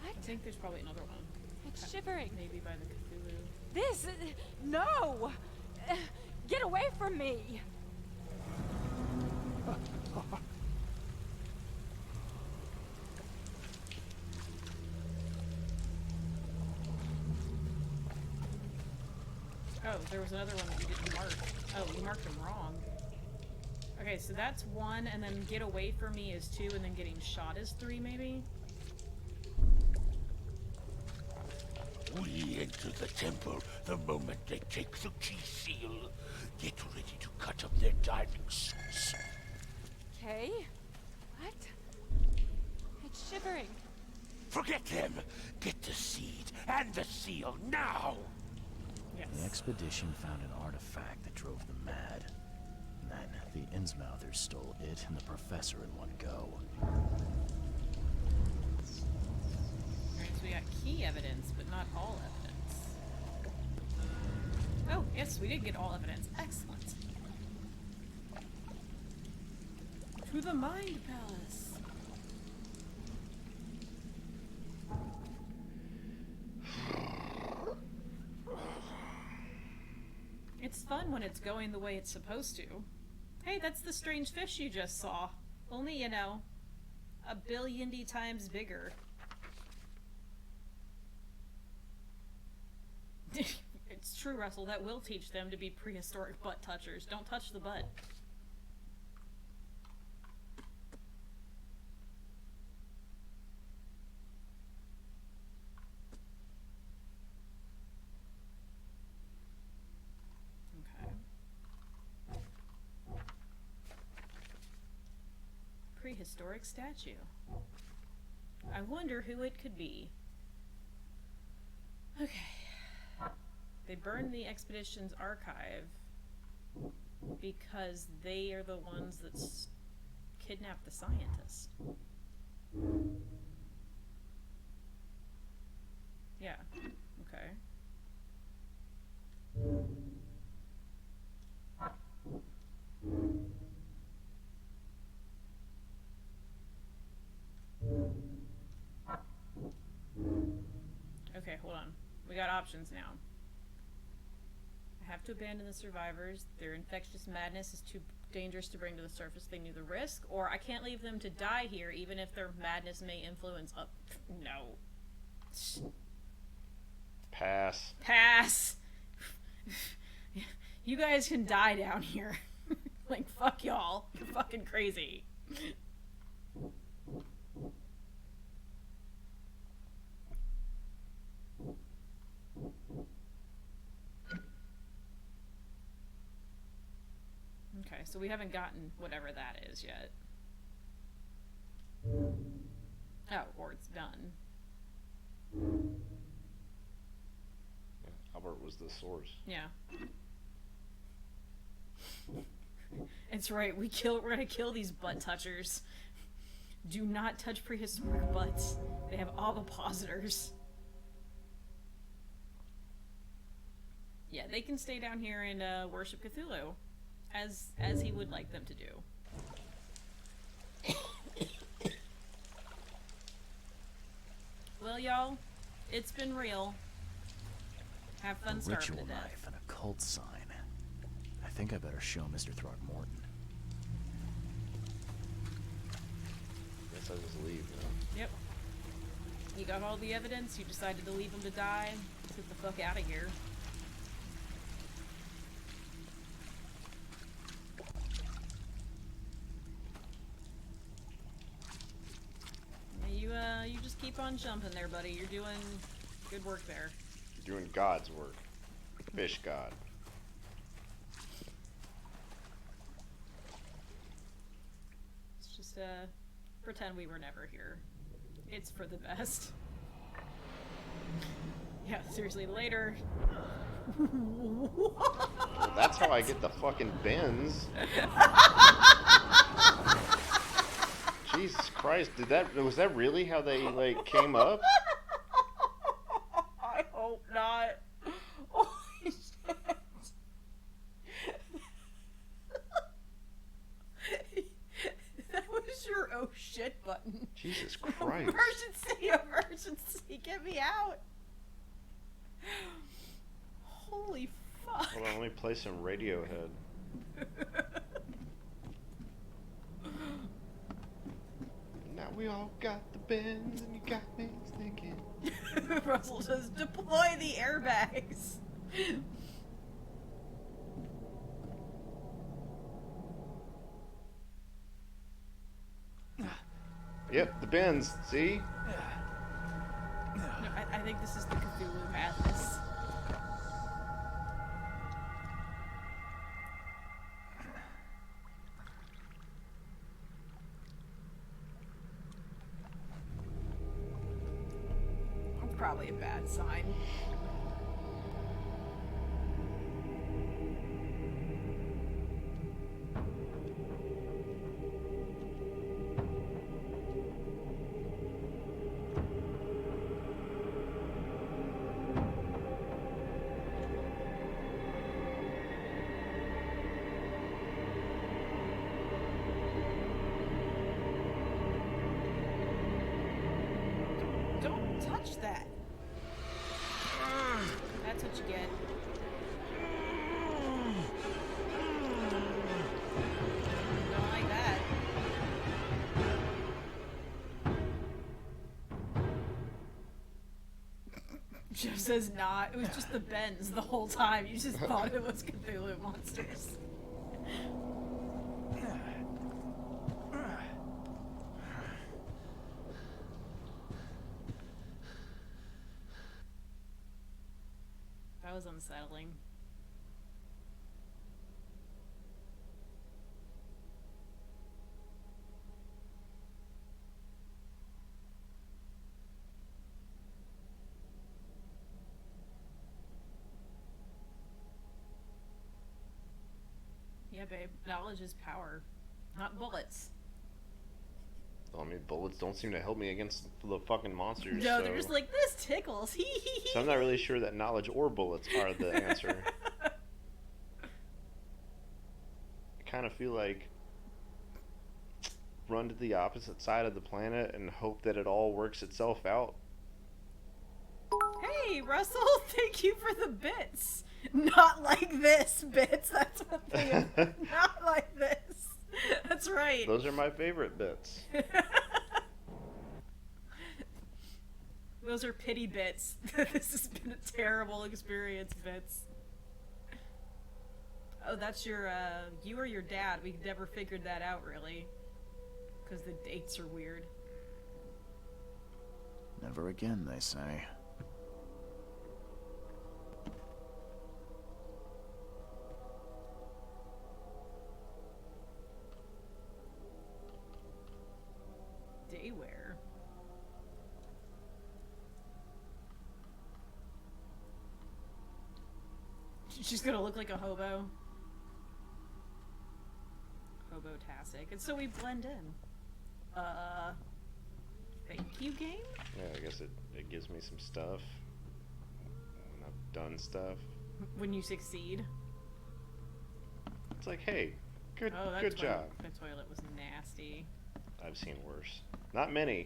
What? I think there's probably another one. It's shivering. Maybe by the Cthulhu. This... No! Get away from me! Oh, there was another one that you didn't mark. Oh, you marked them wrong. Okay, so that's 1, and then get away from me is 2, and then getting shot is 3, maybe? We enter the temple the moment they take the key seal. Get ready to cut up their diving suits. Okay. What? It's shivering. Forget them. Get the seed and the seal now. The expedition found an artifact that drove them mad. Then the Innsmouthers stole it and the professor in one go. Alright, so we got key evidence, but not all evidence. Oh, yes, we did get all evidence. Excellent. To the Mind Palace. It's fun when it's going the way it's supposed to. Hey, that's the strange fish you just saw. Only, you know, a billion-y times bigger. It's true, Russell. That will teach them to be prehistoric butt touchers. Don't touch the butt. Prehistoric statue. I wonder who it could be. Okay. They burned the expedition's archive because they are the ones that kidnapped the scientist. Yeah. Okay. Okay, hold on. We got options now. I have to abandon the survivors. Their infectious madness is too dangerous to bring to the surface. They knew the risk. Or I can't leave them to die here, even if their madness may influence up. No. Pass. Pass. You guys can die down here. Like, fuck y'all. You're fucking crazy. Okay, so we haven't gotten whatever that is yet. Oh, or it's done. Albert was the source. Yeah. It's right, we're gonna kill these butt touchers. Do not touch prehistoric butts. They have ovipositors. Yeah, they can stay down here and worship Cthulhu. As he would like them to do. Well, y'all, it's been real. Have fun A starving ritual to death. knife and a cult sign. I think I better show Mr. Throckmorton. Guess I'll just leave now. Yep. You got all the evidence, you decided to leave him to die. Let's get the fuck out of here. You just keep on jumping there, buddy. You're doing good work there. You're doing God's work. Fish God. Let's just pretend we were never here. It's for the best. Yeah, seriously, later. Well, that's how I get the fucking bends. Jesus Christ, was that really how they, like, came up? I hope not. Holy shit. That was your oh shit button. Jesus Christ. Emergency, emergency, get me out. Holy fuck. Hold on, let me play some Radiohead. Now we all got the bends and you got me thinking. Russell says, deploy the airbags. Yep, the bends, see? No, I think this is the Cthulhu madness. Probably a bad sign. Don't touch that. That's what you get. Don't like that. Jeff says not. It was just the bends the whole time. You just thought it was Cthulhu monsters. That was unsettling. Yeah, babe. Knowledge is power, not bullets. I mean, bullets don't seem to help me against the fucking monsters. No, so... they're just like, this tickles. So I'm not really sure that knowledge or bullets are the answer. I kind of feel like run to the opposite side of the planet and hope that it all works itself out. Hey, Russell, thank you for the bits. Not like this, bits. That's what they not like this. That's right. Those are my favorite bits. Those are pity bits. This has been a terrible experience, bits. Oh, that's your, you or your dad. We never figured that out, really. Because the dates are weird. Never again, they say. Daywear. She's gonna look like a hobo. Hobo-tastic. And so we blend in. Thank you, game? Yeah, I guess it gives me some stuff. And I've done stuff. When you succeed. It's like, hey, good job. The toilet was nasty. I've seen worse. Not many.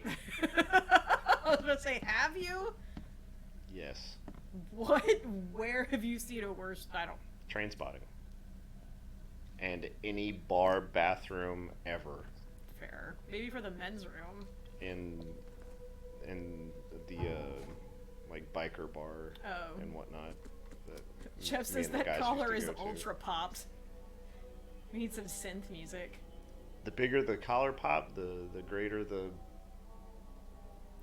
I was gonna say, have you? Yes. What? Where have you seen a worse? I don't. Trainspotting. And any bar bathroom ever. Fair. Maybe for the men's room. In the like biker bar and whatnot. Jeff says that collar is ultra popped. We need some synth music. The bigger the collar pop, the greater the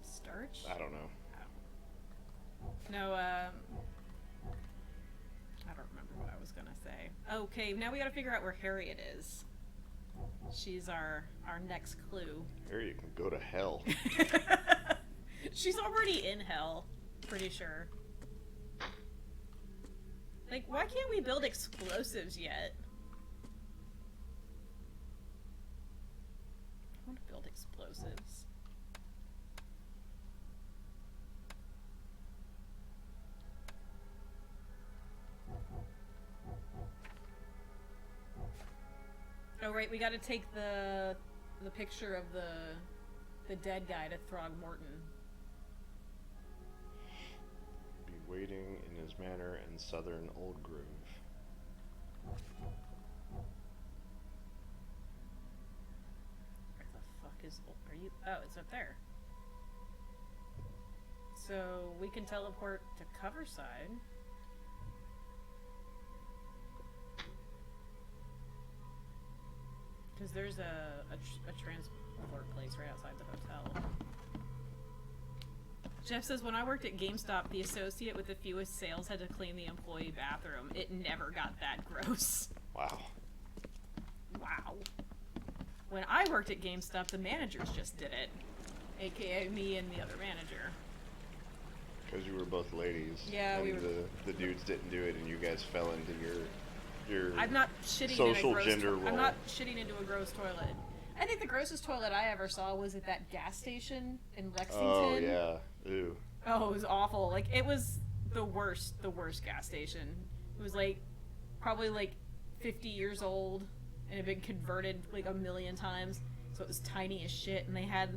starch. I don't know. No, I don't remember what I was gonna say. Okay, now we gotta figure out where Harriet is. She's our next clue. Harriet can go to hell. She's already in hell, pretty sure. Like, why can't we build explosives yet? I want to build explosives. Oh right, we got to take the picture of the dead guy to Throgmorton. Be waiting in his manor in southern Old Grove. Where the fuck is? Are you? Oh, it's up there. So we can teleport to Coverside. Because there's a transport place right outside the hotel. Jeff says, when I worked at GameStop, the associate with the fewest sales had to clean the employee bathroom. It never got that gross. Wow. Wow. When I worked at GameStop, the managers just did it. AKA me and the other manager. Because you were both ladies. Yeah, and we were. The dudes didn't do it, and you guys fell into your I'm not shitting social in a gross gender I'm role. not shitting into a gross toilet. I think the grossest toilet I ever saw was at that gas station in Lexington. Oh yeah. Ew. Oh, it was awful. Like, it was the worst gas station. It was like probably like 50 years old and had been converted like a million times. So it was tiny as shit, and they had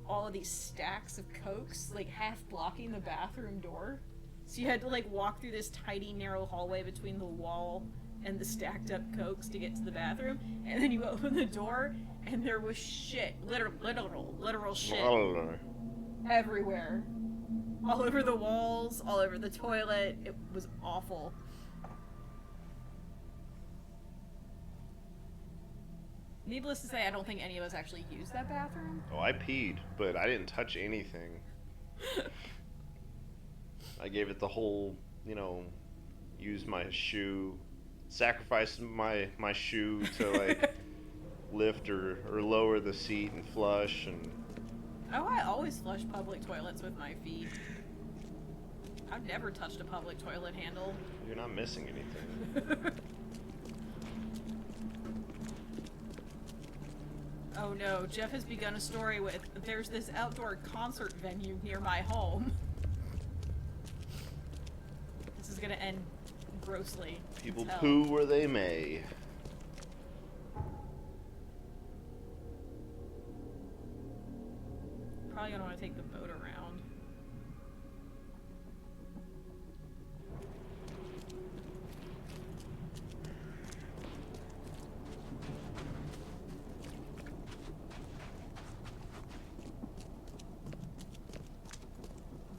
all of these stacks of Cokes like half blocking the bathroom door. So you had to like walk through this tiny narrow hallway between the wall and the stacked up Cokes to get to the bathroom, and then you open the door and there was shit, literal shit everywhere. All over the walls, all over the toilet. It was awful. Needless to say, I don't think any of us actually used that bathroom. Oh, I peed, but I didn't touch anything. I gave it the whole, use my shoe, sacrifice my shoe to like lift or lower the seat and flush and. Oh, I always flush public toilets with my feet. I've never touched a public toilet handle. You're not missing anything. Oh no, Jeff has begun a story with, there's this outdoor concert venue near my home. This is gonna end grossly. People Tell. poo where they may. Probably gonna want to take the boat around.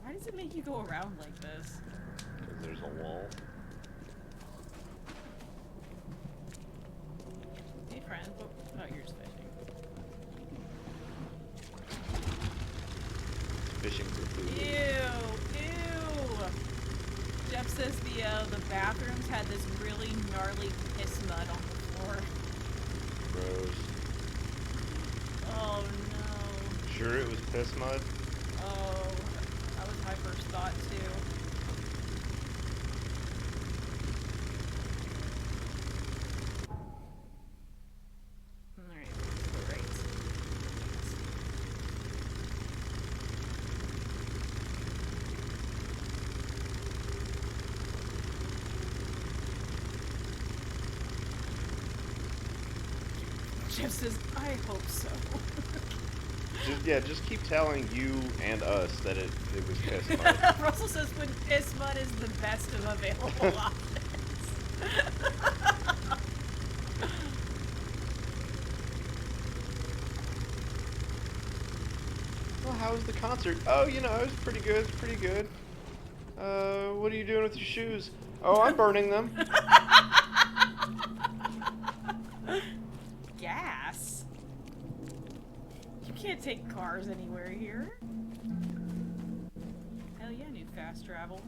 Why does it make you go around like this? Because there's a wall. Hey friend, oh, you're just fishing. Fishing for food. Ew, ew. Jeff says the bathrooms had this really gnarly piss mud on the floor. Gross. Oh no. Sure it was piss mud? Oh, that was my first thought too. Alright, great. Jeff says, I hope so. Just keep telling you and us that it was piss mud. Russell says when piss mud is the best of available options. Well, how was the concert? Oh, it was pretty good. It's pretty good. What are you doing with your shoes? Oh, I'm burning them. Gas? You can't take cars anywhere here. Hell yeah, new fast travel.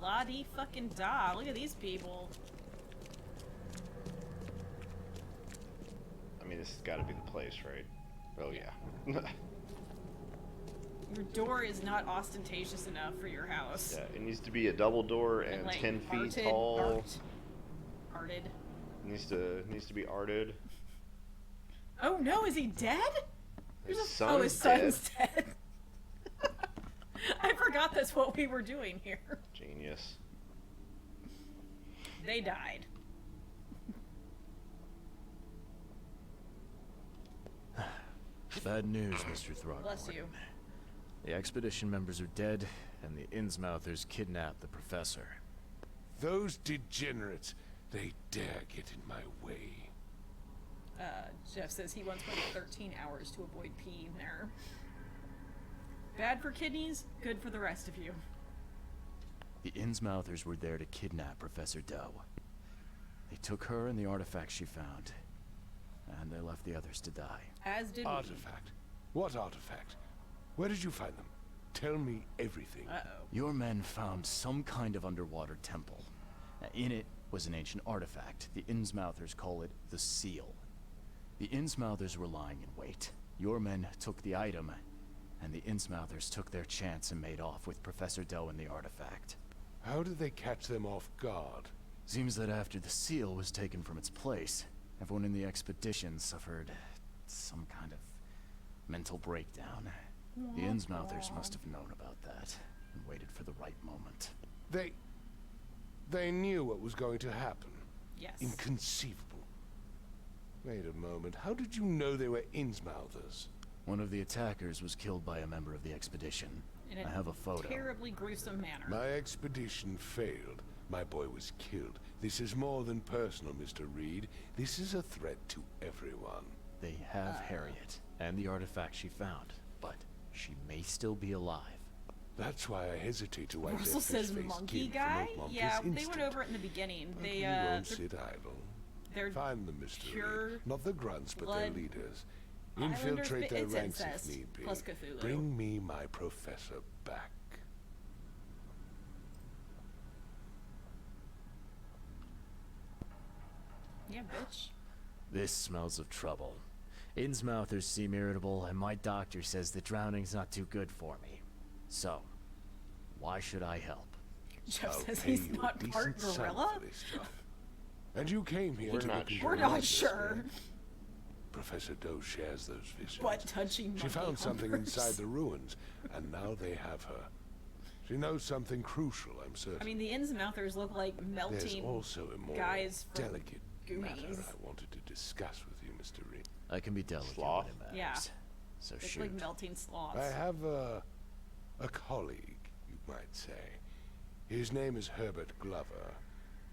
La-dee fucking da. Look at these people. I mean, this has got to be the place, right? Oh, yeah. Your door is not ostentatious enough for your house. Yeah, it needs to be a double door and like, 10 feet arted, tall. Arted. Needs to be arted. Oh no, is he dead? His Oh, son's his son's dead. I forgot that's what we were doing here. Genius. They died. Bad news, Mr. Throckmorton. Bless you. The expedition members are dead, and the Innsmouthers kidnapped the professor. Those degenerates, they dare get in my way. Jeff says he once went 13 hours to avoid peeing there. Bad for kidneys, good for the rest of you. The Innsmouthers were there to kidnap Professor Doe. They took her and the artifact she found, and they left the others to die. As did we. Artifact. What artifact? Where did you find them? Tell me everything. Uh-oh. Your men found some kind of underwater temple. In it was an ancient artifact. The Innsmouthers call it the Seal. The Innsmouthers were lying in wait. Your men took the item, and the Innsmouthers took their chance and made off with Professor Doe and the artifact. How did they catch them off guard? Seems that after the seal was taken from its place, everyone in the expedition suffered some kind of mental breakdown. The Innsmouthers must have known about that and waited for the right moment. They knew what was going to happen. Yes. Inconceivable. Wait a moment. How did you know they were Innsmouthers? One of the attackers was killed by a member of the expedition. In a I have a photo. terribly gruesome manner. My expedition failed. My boy was killed. This is more than personal, Mr. Reed. This is a threat to everyone. They have Harriet and the artifact she found, but she may still be alive. That's why I hesitate to wipe Russell their says fresh-faced monkey skin guy? from Oak Monk Yeah, this they went instant. over it in the beginning. But They, we won't sit idle. they're Find them, Mr. pure Reed. Not the grunts, but their blood leaders. Islanders, Infiltrate but their it's ranks incest, if need be. plus Cthulhu. Bring me my professor back. Yeah, bitch. This smells of trouble. Innsmouthers seem irritable, and my doctor says that drowning's not too good for me. So, why should I help? Jeff I'll says pay he's you a not part decent sum gorilla? for this job. And you came here We're to not look into sure. We're the not monsters, sure. right? Professor Doe shares those visions. Butt touching She monkey found something humpers. inside the ruins, and now they have her. She knows something crucial, I'm certain. I mean, the Innsmouthers look like There's melting also a more guys from delicate matter Goonies. I wanted to discuss with you, Mr. Reed. I can be delicate Sloth? when it matters. Yeah. So Look shoot. like melting sloths. I have a colleague, you might say. His name is Herbert Glover.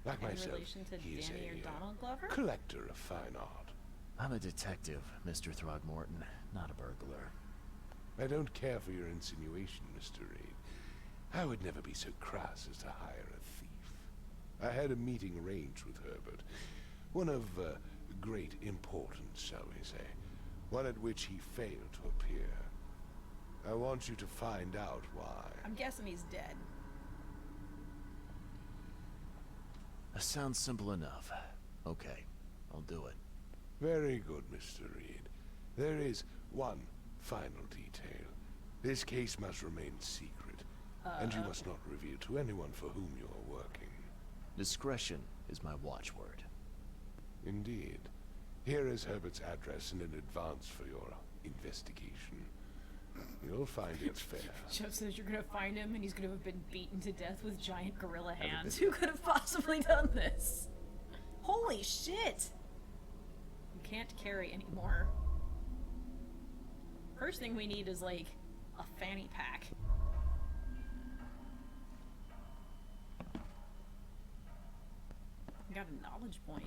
Like In myself, relation to he is Danny or a Donald Glover? collector of fine art. I'm a detective, Mr. Throgmorton, not a burglar. I don't care for your insinuation, Mr. Reed. I would never be so crass as to hire a thief. I had a meeting arranged with Herbert. One of great importance, shall we say. One at which he failed to appear. I want you to find out why. I'm guessing he's dead. That sounds simple enough. Okay, I'll do it. Very good, Mr. Reed. There is one final detail. This case must remain secret, and you must not reveal to anyone for whom you are working. Discretion is my watchword. Indeed. Here is Herbert's address and an advance for your investigation. You'll find it's fair. Jeff says you're gonna find him and he's gonna have been beaten to death with giant gorilla hands. Who could have possibly done this? Holy shit! You can't carry anymore. First thing we need is like a fanny pack. Got a knowledge point.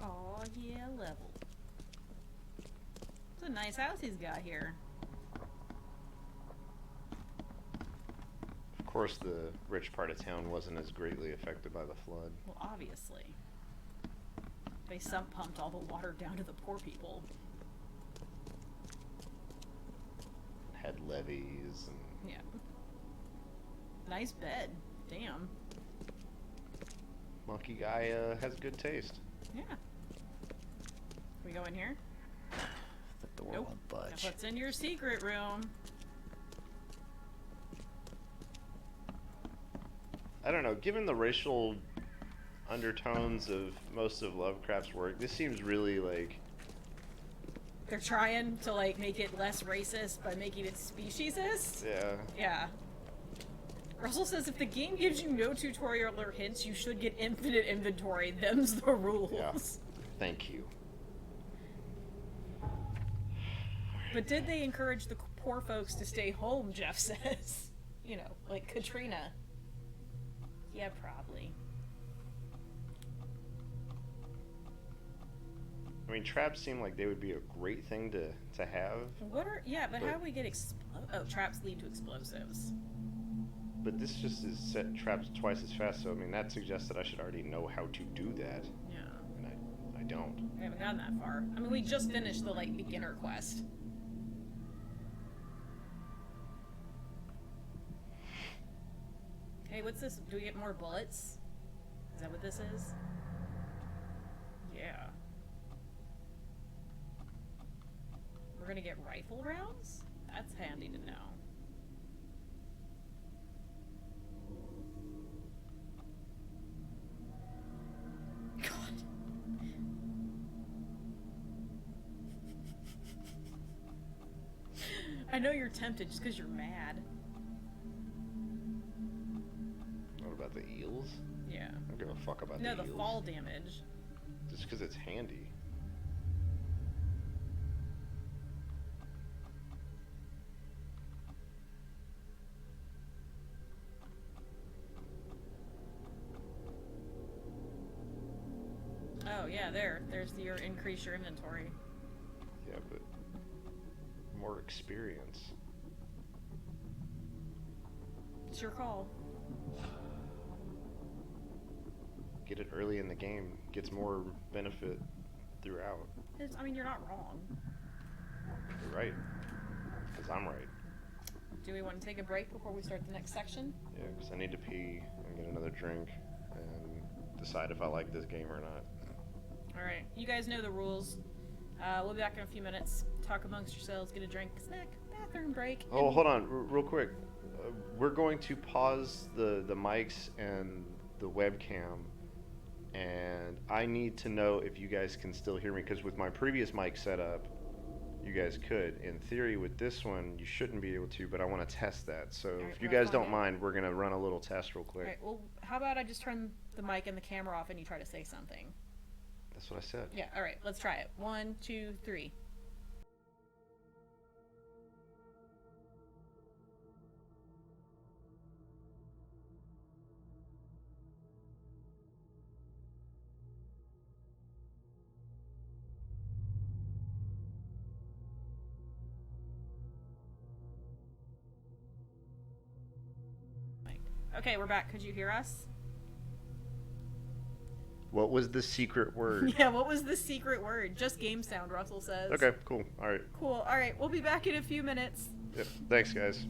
Oh yeah, level. It's a nice house he's got here. Of course, the rich part of town wasn't as greatly affected by the flood. Well, obviously. They sump pumped all the water down to the poor people. Had levees and Yeah. Nice bed. Damn. monkey guy has good taste. Yeah. Can we go in here? The door Nope. won't budge. What's in your secret room? I don't know, given the racial undertones of most of Lovecraft's work, this seems really like... They're trying to like make it less racist by making it speciesist. Yeah. Yeah. Russell says if the game gives you no tutorial or hints, you should get infinite inventory. Them's the rules. Yeah. Thank you. But did they encourage the poor folks to stay home, Jeff says? You know, like Katrina. Yeah, probably. I mean, traps seem like they would be a great thing to have, What are... Yeah, but how But- do we get Oh, traps lead to explosives. but this just is set traps twice as fast, so I mean, that suggests that I should already know how to do that. Yeah. And I don't. We haven't gotten that far. I mean, we just finished the, like, beginner quest. Hey, what's this? Do we get more bullets? Is that what this is? Yeah. We're gonna get rifle rounds? That's handy to know. God. I know you're tempted just because you're mad. What about the eels? Yeah. I don't give a fuck about the No, eels. the fall damage. Just because it's handy. Oh, yeah, there's your increase your inventory. Yeah, but more experience. It's your call. Get it early in the game. Gets more benefit throughout. I mean, you're not wrong. You're right. Because I'm right. Do we want to take a break before we start the next section? Yeah, because I need to pee and get another drink and decide if I like this game or not. Alright, you guys know the rules. We'll be back in a few minutes. Talk amongst yourselves, get a drink, snack, bathroom break. Oh, hold on, real quick. We're going to pause the mics and the webcam, and I need to know if you guys can still hear me, because with my previous mic setup, you guys could. In theory, with this one, you shouldn't be able to, but I want to test that. So Alright, if you well, guys don't fine. mind, we're going to run a little test real quick. Alright, well, how about I just turn the mic and the camera off and you try to say something? That's what I said. Yeah, alright, let's try it. 1, 2, 3. Okay, we're back. Could you hear us? What was the secret word? Yeah, what was the secret word? Just game sound, Russell says. Okay, cool. All right. Cool. Alright, we'll be back in a few minutes. Yep. Thanks, guys.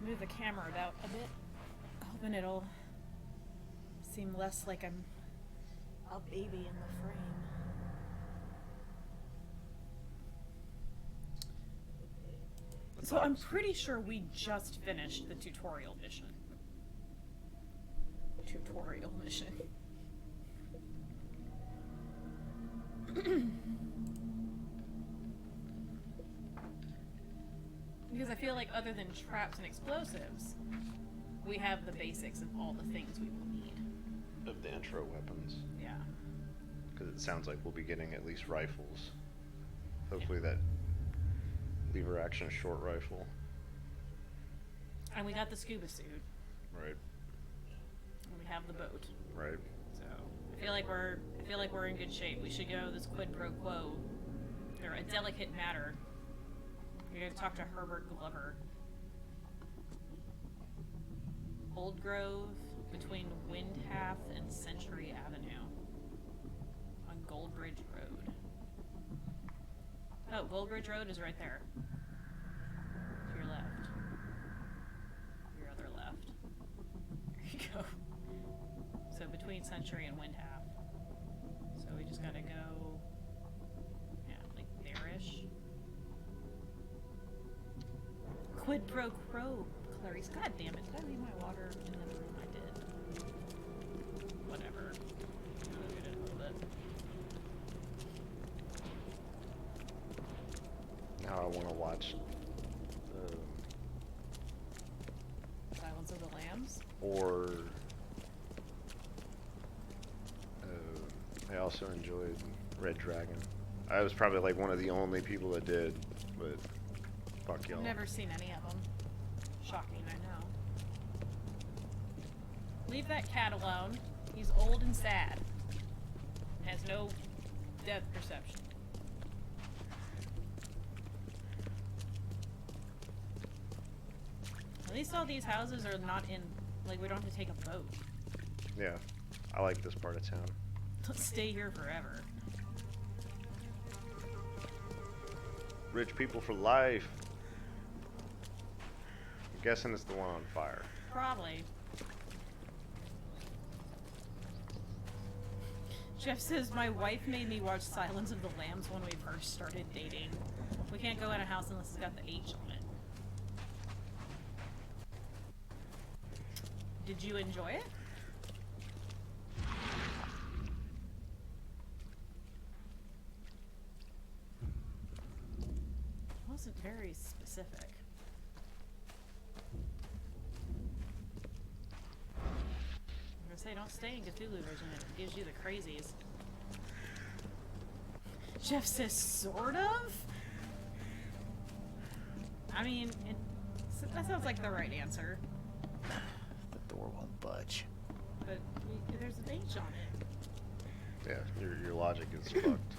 move the camera about a bit, hoping it'll seem less like I'm a baby in the frame. So I'm pretty sure we just finished the tutorial mission. Because I feel like other than traps and explosives, we have the basics of all the things we will need. Of the intro weapons. Yeah. Because it sounds like we'll be getting at least rifles. Hopefully that lever action short rifle. And we got the scuba suit. Right. And we have the boat. Right. So I feel like we're in good shape. We should go this quid pro quo, or a delicate matter. We're gonna talk to Herbert Glover. Old Grove between Windhalf and Century Avenue on Goldbridge Road. Oh, Goldbridge Road is right there. To your left. Your other left. There you go. So between Century and Windhalf. So we just gotta go, yeah, like there-ish. Quid pro quo, Clarice. God damn it, did I leave my water in the room? I did. Whatever. I'll get it a little bit. Now I want to watch Silence of the Lambs? or I also enjoyed Red Dragon. I was probably like one of the only people that did, but fuck y'all. I've never seen any of them. Shocking, I know. Leave that cat alone. He's old and sad. Has no depth perception. At least all these houses are not in, like, we don't have to take a boat. Yeah, I like this part of town. Let's stay here forever. Rich people for life. I'm guessing it's the one on fire. Probably. Jeff says, my wife made me watch Silence of the Lambs when we first started dating. We can't go in a house unless it's got the H on it. Did you enjoy it? Wasn't very specific. I'm gonna say, don't stay in Cthulhu Vision, it gives you the crazies. Jeff says, sort of? I mean, that sounds like the right answer. The door won't budge. But there's an H on it. Yeah, your logic is fucked.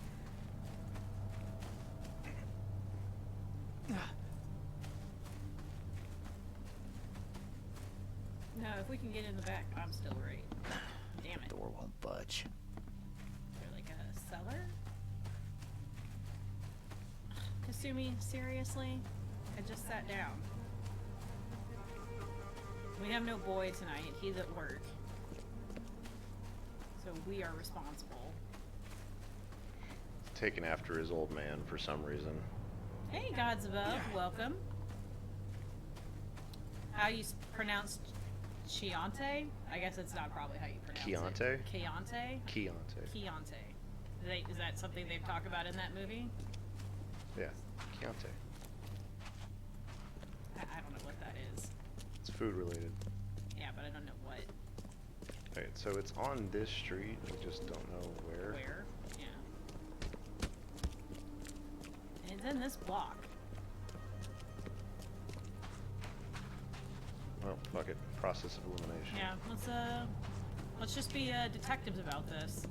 No, if we can get in the back, I'm still right. Damn it. Door won't budge. Is there like a cellar? Kasumi, seriously? I just sat down. We have no boy tonight. He's at work. So we are responsible. Taking after his old man for some reason. Hey, gods above, welcome. How you pronounce Chiante? I guess it's not probably how you pronounce Chiante? it. Chiante? Chiante. Chiante. Is that something they've talked about in that movie? Yeah, Chiante. I don't know what that is. It's food related. Yeah, but I don't know what. Right, so it's on this street, we just don't know where. Where? Yeah. And it's in this block. Well, fuck it. Process of elimination. Yeah, let's just be detectives about this.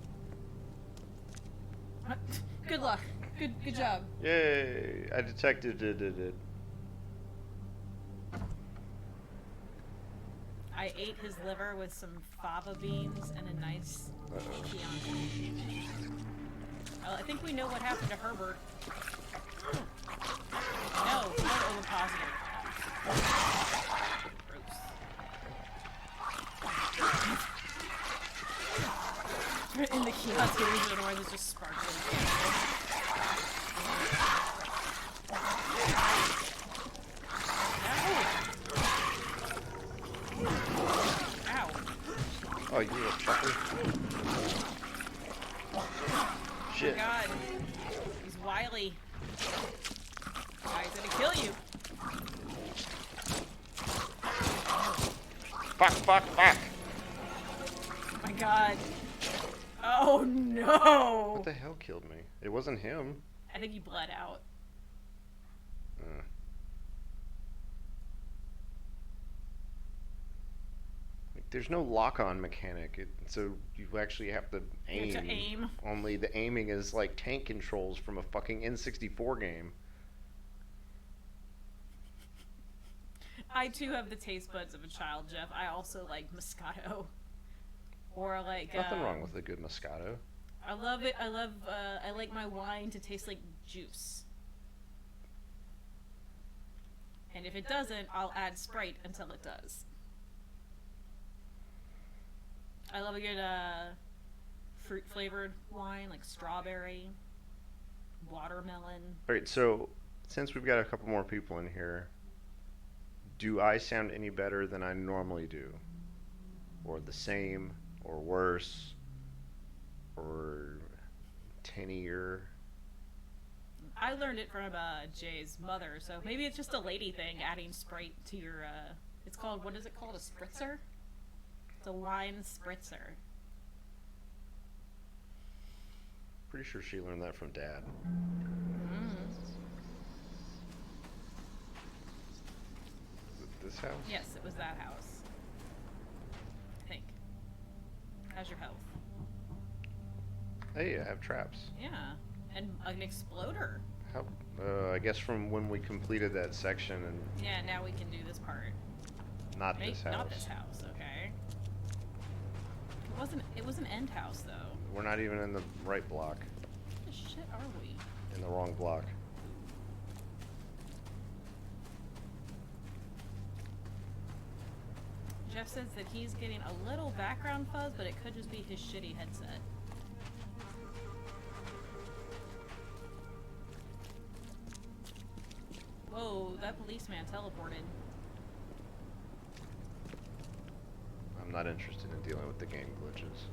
Good luck. Good job. Yay! I detected it. I ate his liver with some fava beans and a nice Chianti. Well, I think we know what happened to Herbert. No, we're over positive. Yeah, dude, otherwise it's just sparkling. Ow! Oh, you a fucker. Shit. God. He's wily. He's gonna kill you. Fuck, fuck, fuck. Oh my god. Oh no! What the hell killed me? It wasn't him. I think he bled out. Like, there's no lock-on mechanic, so you actually have to aim. You have to aim. Only the aiming is like tank controls from a fucking N64 game. I too have the taste buds of a child, Jeff. I also like Moscato. Or like Nothing wrong with a good Moscato. I love it. I like my wine to taste like juice. And if it doesn't, I'll add Sprite until it does. I love a good fruit flavored wine like strawberry, watermelon. Alright, so since we've got a couple more people in here, do I sound any better than I normally do? Or the same? Or worse? Or tinnier? I learned it from Jay's mother, so maybe it's just a lady thing, adding Sprite to your, it's called, what is it called, a spritzer? It's a wine spritzer. Pretty sure she learned that from Dad. Is it this house? Yes, it was that house. I think. How's your health? Hey, I have traps. Yeah, and an exploder. How? I guess from when we completed that section and Yeah, now we can do this part. not this house. Not this house, okay. It was an end house though. We're not even in the right block. What the shit are we? In the wrong block. Jeff says that he's getting a little background fuzz, but it could just be his shitty headset. Whoa, that policeman teleported. I'm not interested in dealing with the game glitches.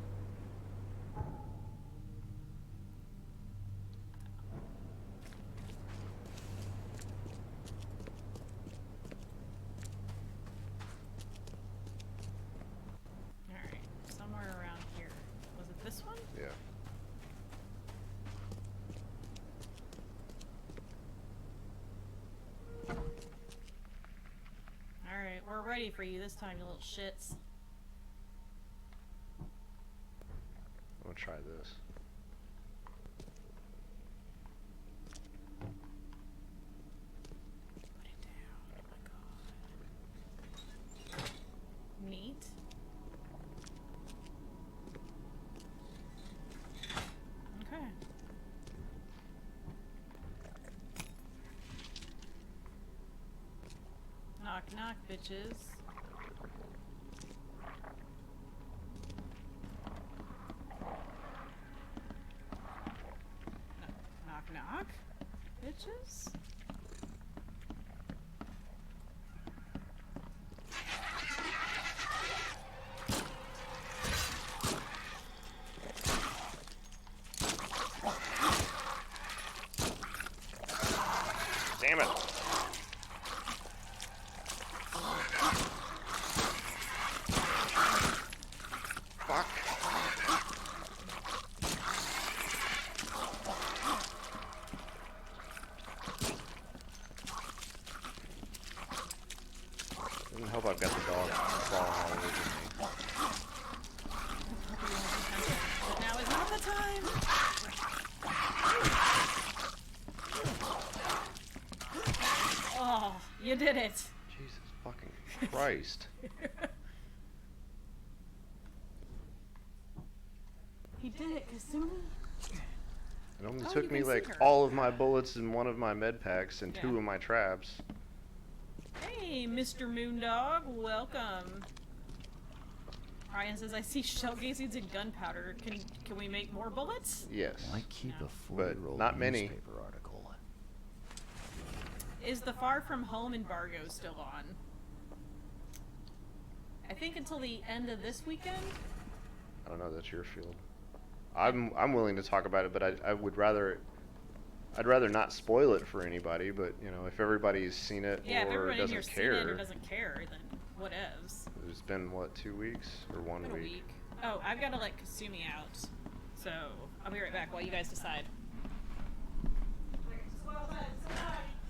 Alright, somewhere around here. Was it this one? Yeah. Alright, we're ready for you this time, you little shits. I'm gonna try this. Put it down. Oh my god. Neat. Okay. Knock knock, bitches. Knock knock, bitches. Damn it! Fuck. Doesn't help I've got the dog crawling all over me. But now is not the time. Oh, you did it. Jesus fucking Christ. He did it, Kasumi. It only Oh, took you me can see like her. all of my bullets and one of my med packs and Yeah. 2 of my traps. Hey, Mr. Moondog, welcome. Ryan says, I see shell casings and gunpowder. Can we make more bullets? Yes. Why keep No. a But 4-year-old not many. newspaper article? Is the Far From Home embargo still on? I think until the end of this weekend? I don't know, that's your field. I'm willing to talk about it, but I'd rather not spoil it for anybody, but you know, if everybody's seen it Yeah, if or everyone in doesn't here's seen it or care. doesn't care, then whatevs. It's been what, 2 weeks or 1 Been a week? week. Oh, I've got to let Kasumi out. So, I'll be right back while you guys decide.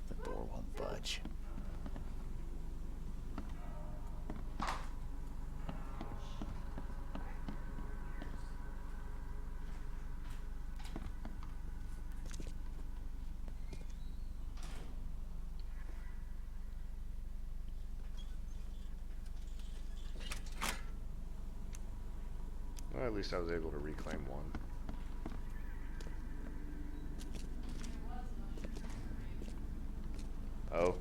The door won't budge. Well, at least I was able to reclaim one. Oh.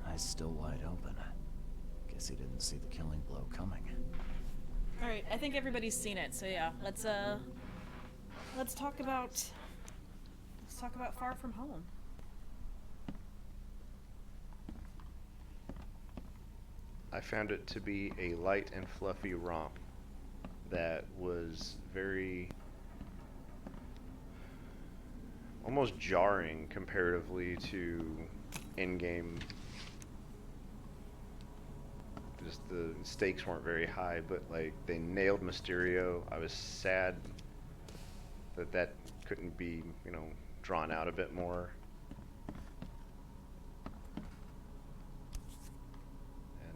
Eyes still wide open. Guess he didn't see the killing blow coming. Alright, I think everybody's seen it, so yeah, let's talk about Far From Home. I found it to be a light and fluffy romp that was very almost jarring comparatively to in-game. Just the stakes weren't very high, but like they nailed Mysterio. I was sad that couldn't be, you know, drawn out a bit more.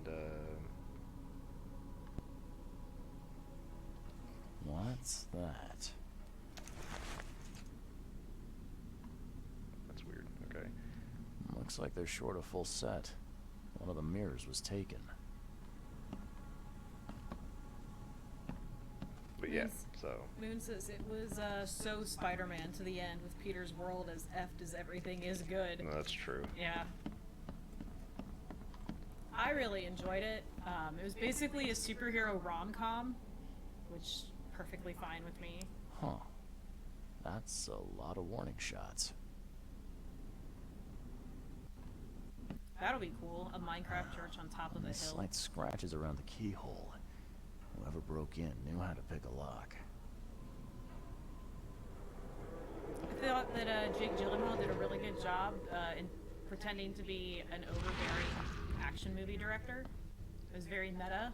And What's that? that's weird. Okay. Looks like they're short a full set. One of the mirrors was taken. But yeah, Yes. so Moon says it was so Spider-Man to the end with Peter's world as effed as everything is good. no, that's true. Yeah. I really enjoyed it. It was basically a superhero rom-com, which perfectly fine with me. Huh. That's a lot of warning shots. That'll be cool. A Minecraft church on top of a hill. Slight scratches around the keyhole. Whoever broke in knew how to pick a lock. I thought that Jake Gyllenhaal did a really good job in pretending to be an overbearing action movie director. It was very meta.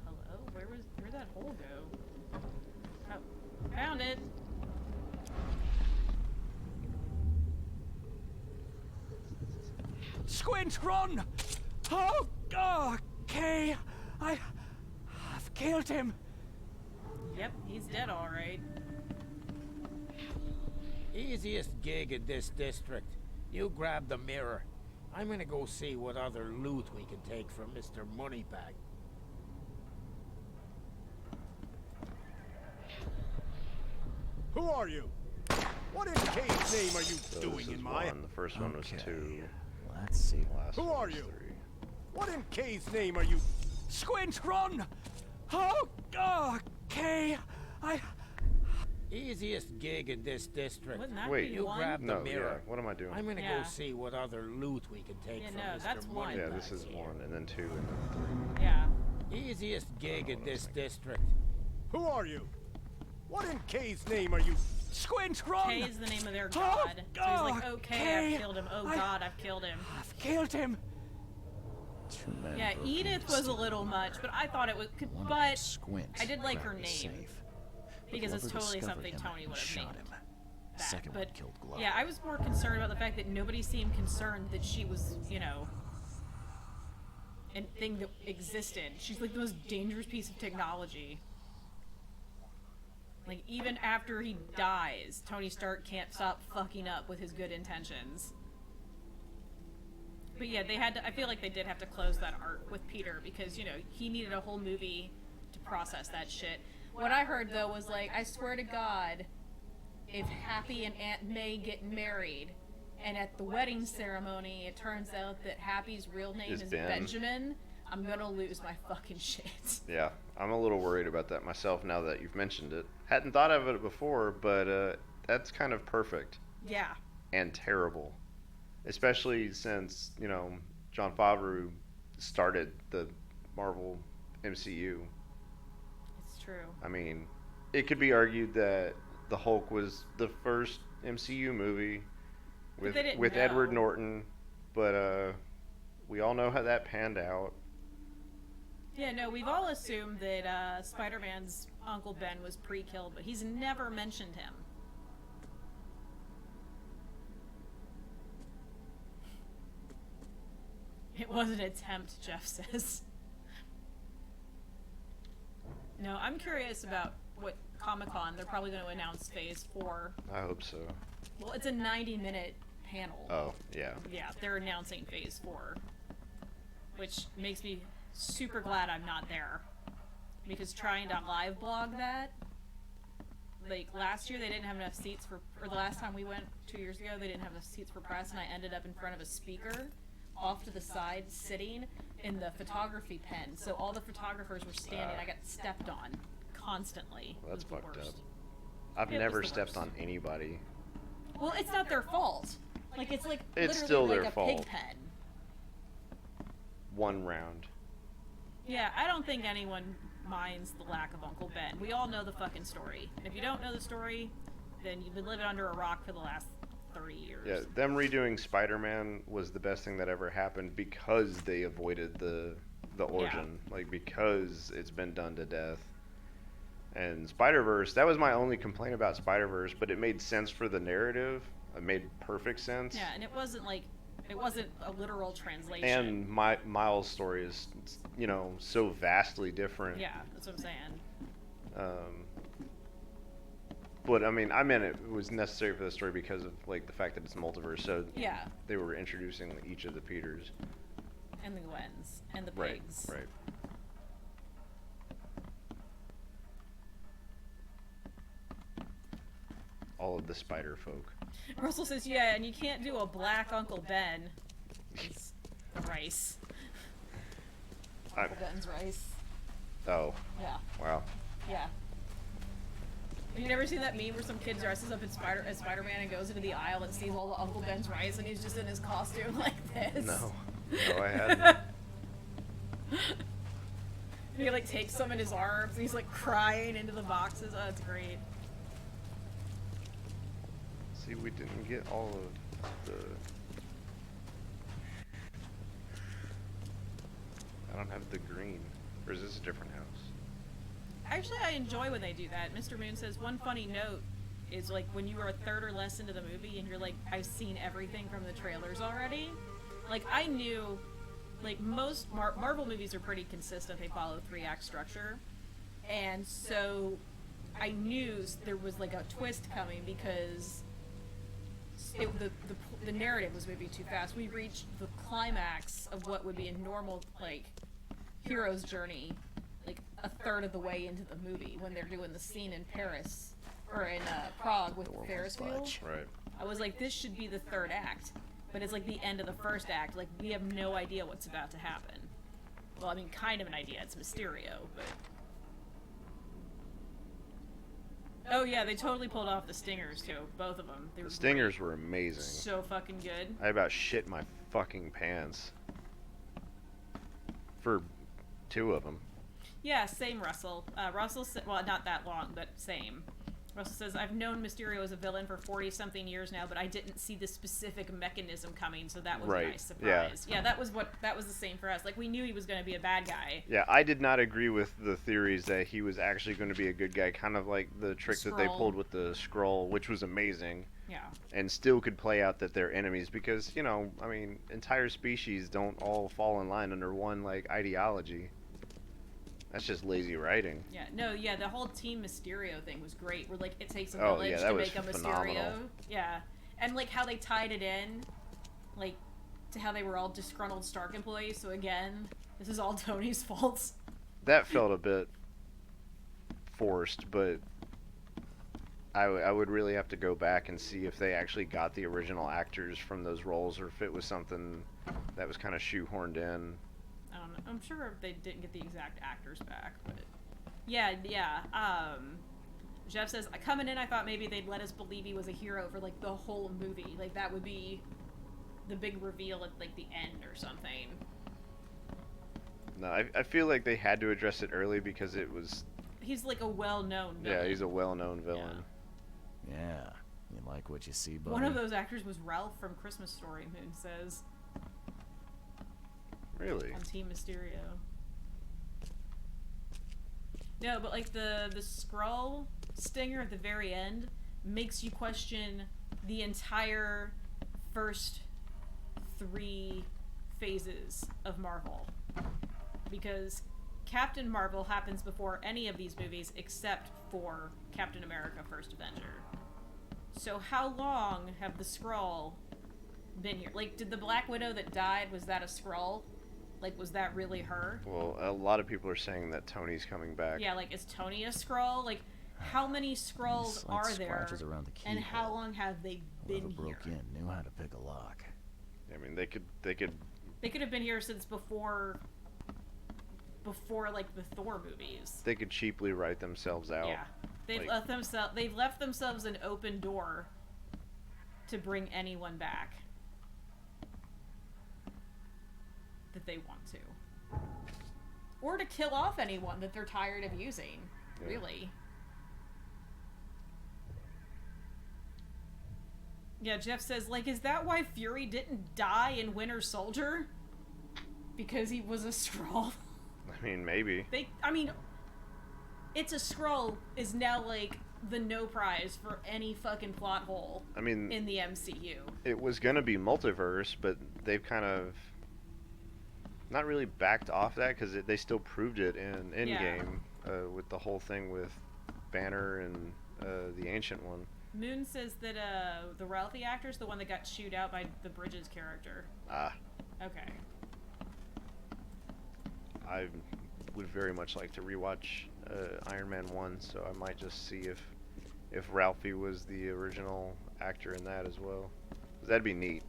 Hello? Where'd that hole go? Oh, found it. Squint, run! Oh, okay. I've killed him. Yep, he's dead all right. Easiest gig in this district. You grab the mirror. I'm gonna go see what other loot we can take from Mr. Moneybag. Who are you? What in Cade's name are you So this doing is in my... one. The first one was Okay. 2. Let's see. The last Who one are was you? 3. What in Cade's name are you... Squint, run! Oh, okay. Easiest gig in this district. Wouldn't that Wait, be You one? grab the No, mirror. yeah. What am I doing? I'm gonna Yeah. go see what other loot we can take Yeah, from no, Mr. that's one. Moneybag. Yeah, this is here. 1, and then 2, and then 3. Yeah. Easiest gig in what I was this thinking. district. Who are you? What in Cade's name are you... Squint, run! K is the name of their god. So he's like, okay, I've killed him. Oh god, I've killed him. I've killed him. 2 men Yeah, broke Edith into was a Steel little Room. much, but I thought it was. One of them, But Squint, I did like her grabbed the name, safe. because it's Whoever totally discovered something him Tony would have shot named. him. That. Second But one killed Glow. yeah, I was more concerned about the fact that nobody seemed concerned that she was, you know, a thing that existed. She's like the most dangerous piece of technology. Like, even after he dies, Tony Stark can't stop fucking up with his good intentions. But yeah, they had to, I feel like they did have to close that arc with Peter because, you know, he needed a whole movie to process that shit. What I heard, though, was like, I swear to God, if Happy and Aunt May get married and at the wedding ceremony, it turns out that Happy's real name Is is Ben. Benjamin, I'm gonna lose my fucking shit. Yeah, I'm a little worried about that myself now that you've mentioned it. Hadn't thought of it before, but that's kind of perfect Yeah. and terrible. Especially since, you know, Jon Favreau started the Marvel MCU. It's true. I mean, it could be argued that the Hulk was the first MCU movie But they didn't with know. Edward Norton, but we all know how that panned out. Yeah, no, we've all assumed that Spider-Man's Uncle Ben was pre-killed, but he's never mentioned him. It was an attempt, Jeff says. No, I'm curious about what Comic-Con, they're probably going to announce Phase 4. I hope so. Well, it's a 90-minute panel. Oh, yeah. Yeah, they're announcing Phase 4. Which makes me super glad I'm not there. Because trying to live blog that, like, last year they didn't have enough seats for, or the last time we went 2 years ago, they didn't have enough seats for press, and I ended up in front of a speaker off to the side, sitting in the photography pen. So all the photographers were standing. I got stepped on constantly. Well, that's It was the fucked up. worst. I've It never was the stepped worst. on anybody. Well, it's not their fault. Like, it's like It's literally still like their a fault. pig pen. One round. Yeah, I don't think anyone minds the lack of Uncle Ben. We all know the fucking story. And if you don't know the story, then you've been living under a rock for the last 30 years. Yeah, them redoing Spider-Man was the best thing that ever happened because they avoided the origin. Like, because it's been done to death. And Spider-Verse, that was my only complaint about Spider-Verse, but it made sense for the narrative. It made perfect sense. Yeah, and it wasn't like, it wasn't a literal translation. And Miles' story is, you know, so vastly different. Yeah, that's what I'm saying. But I mean, I meant it was necessary for the story because of like the fact that it's multiverse. So Yeah. they were introducing each of the Peters. And the Gwens. And the Right. pigs. Right. All of the spider folk. Russell says, yeah, and you can't do a black Uncle Ben. It's the rice. Uncle Ben's rice. Oh. Yeah. Wow. Yeah. Have you never seen that meme where some kid dresses up as Spider-Man and goes into the aisle and sees all the Uncle Ben's rice and he's just in his costume like this? No. No, I hadn't. He like takes some in his arms and he's like crying into the boxes. Oh, it's great. See, we didn't get all of the... I don't have the green. Or is this a different house? Actually, I enjoy when they do that. Mr. Moon says one funny note is like when you are a third or less into the movie and you're like, I've seen everything from the trailers already. Like, I knew, like, most Marvel movies are pretty consistent. They follow 3-act structure. And so I knew there was like a twist coming because the narrative was moving too fast. We reached the climax of what would be a normal, like, hero's journey, like, a third of the way into the movie when they're doing the scene in Paris, or in Prague with the Ferris wheel. Right. I was like, this should be the third act, but it's like the end of the first act. Like, we have no idea what's about to happen. Well, I mean, kind of an idea. It's Mysterio, but... Oh yeah, they totally pulled off the stingers too, both of them. They were The stingers were amazing. so fucking good. I about shit my fucking pants. For 2 of them. Yeah, same Russell. Russell said, well, not that long, but same. Russell says, I've known Mysterio as a villain for 40-something years now, but I didn't see the specific mechanism coming, so that was Right, a nice surprise. Yeah, that was the same for us. Like, we knew he was going to be a bad guy. Yeah, I did not agree with the theories that he was actually going to be a good guy, kind of like the trick that they Skrull. pulled with the Skrull, which was amazing. Yeah. And still could play out that they're enemies because, you know, I mean, entire species don't all fall in line under one, like, ideology. That's just lazy writing. Yeah, no, yeah, the whole Team Mysterio thing was great. Where, like, it takes a Oh, village yeah, that to was make a Mysterio. phenomenal. Yeah. And, like, how they tied it in, like, to how they were all disgruntled Stark employees. So, again, this is all Tony's fault. That felt a bit forced, but I would really have to go back and see if they actually got the original actors from those roles, or if it was something that was kind of shoehorned in. I don't know. I'm sure they didn't get the exact actors back, but yeah. Jeff says, coming in, I thought maybe they'd let us believe he was a hero for like the whole movie. Like that would be the big reveal at like the end or something. No, I feel like they had to address it early because it was. He's like a well-known villain. Yeah, he's a well-known villain. Yeah, you like what you see, buddy. One of those actors was Ralph from Christmas Story, Moon says. Really? On Team Mysterio. No, but like the Skrull stinger at the very end makes you question the entire first 3 phases of Marvel. Because Captain Marvel happens before any of these movies except for Captain America First Avenger. So how long have the Skrull been here? Like, did the Black Widow that died, was that a Skrull? Like, was that really her? Well, a lot of people are saying that Tony's coming back. Yeah, like, is Tony a Skrull? Like, how many Skrulls Like are there? around the And how keyhole. long have they Whoever been broke here? in knew how to pick a lock. I mean, they could. They could have been here since before like the Thor movies. They could cheaply write themselves out. Yeah, they've left themselves an open door to bring anyone back that they want to, or to kill off anyone that they're tired of using. Yeah. Really. Yeah, Jeff says, like, is that why Fury didn't die in Winter Soldier? Because he was a Skrull. I mean, maybe. It's a Skrull is now like the no prize for any fucking plot hole. I mean, in the MCU. It was gonna be multiverse, but they've kind of not really backed off that because they still proved it in Endgame with the whole thing with Banner and the Ancient One. Moon says that the Ralphie actor's the one that got chewed out by the Bridges character. Ah. Okay. I would very much like to rewatch Iron Man 1, so I might just see if Ralphie was the original actor in that as well. 'Cause that'd be neat.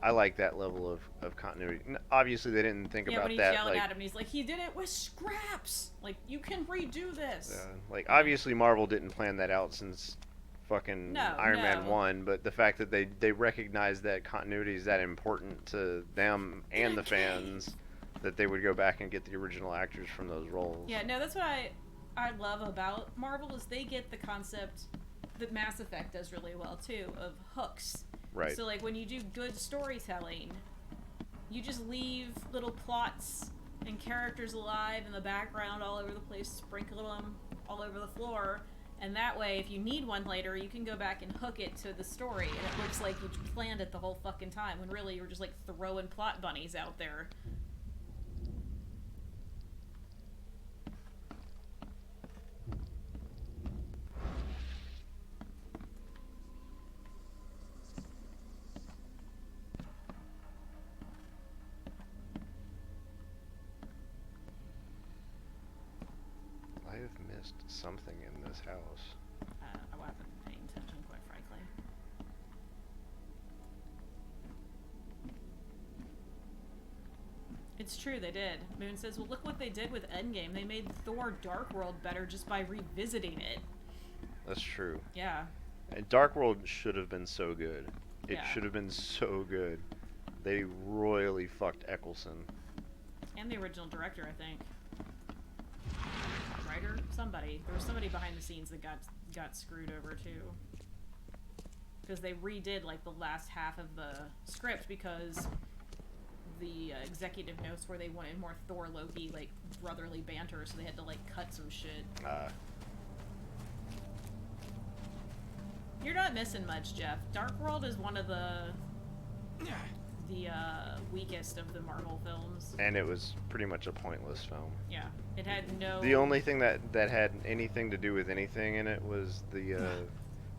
I like that level of continuity. Obviously, they didn't think about when he's that. yelling at him, he's like, he did it with scraps! Like, you can redo this! Like, obviously, Marvel didn't plan that out since fucking Iron Man 1, but the fact that they recognize that continuity is that important to them and the fans that they would go back and get the original actors from those roles. Yeah, no, that's what I love about Marvel is they get the concept that Mass Effect does really well too of hooks. Right. So like when you do good storytelling, you just leave little plots and characters alive in the background all over the place, sprinkle them all over the floor, and that way if you need one later, you can go back and hook it to the story, and it looks like you planned it the whole fucking time when really you were just like throwing plot bunnies out there. I have missed something in this house. I haven't been paying attention, quite frankly. It's true, they did. Moon says, well, look what they did with Endgame. They made Thor Dark World better just by revisiting it. That's true. Yeah. And Dark World should have been so good. It Yeah. should have been so good. They royally fucked Eccleston. And the original director, I think. Writer? Somebody. There was somebody behind the scenes that got screwed over, too. Because they redid, like, the last half of the script because the executive notes where they wanted more Thor Loki, like, brotherly banter, so they had to, like, cut some shit. You're not missing much, Jeff. Dark World is one of the weakest of the Marvel films. And it was pretty much a pointless film. Yeah, it had no... The only thing that had anything to do with anything in it was the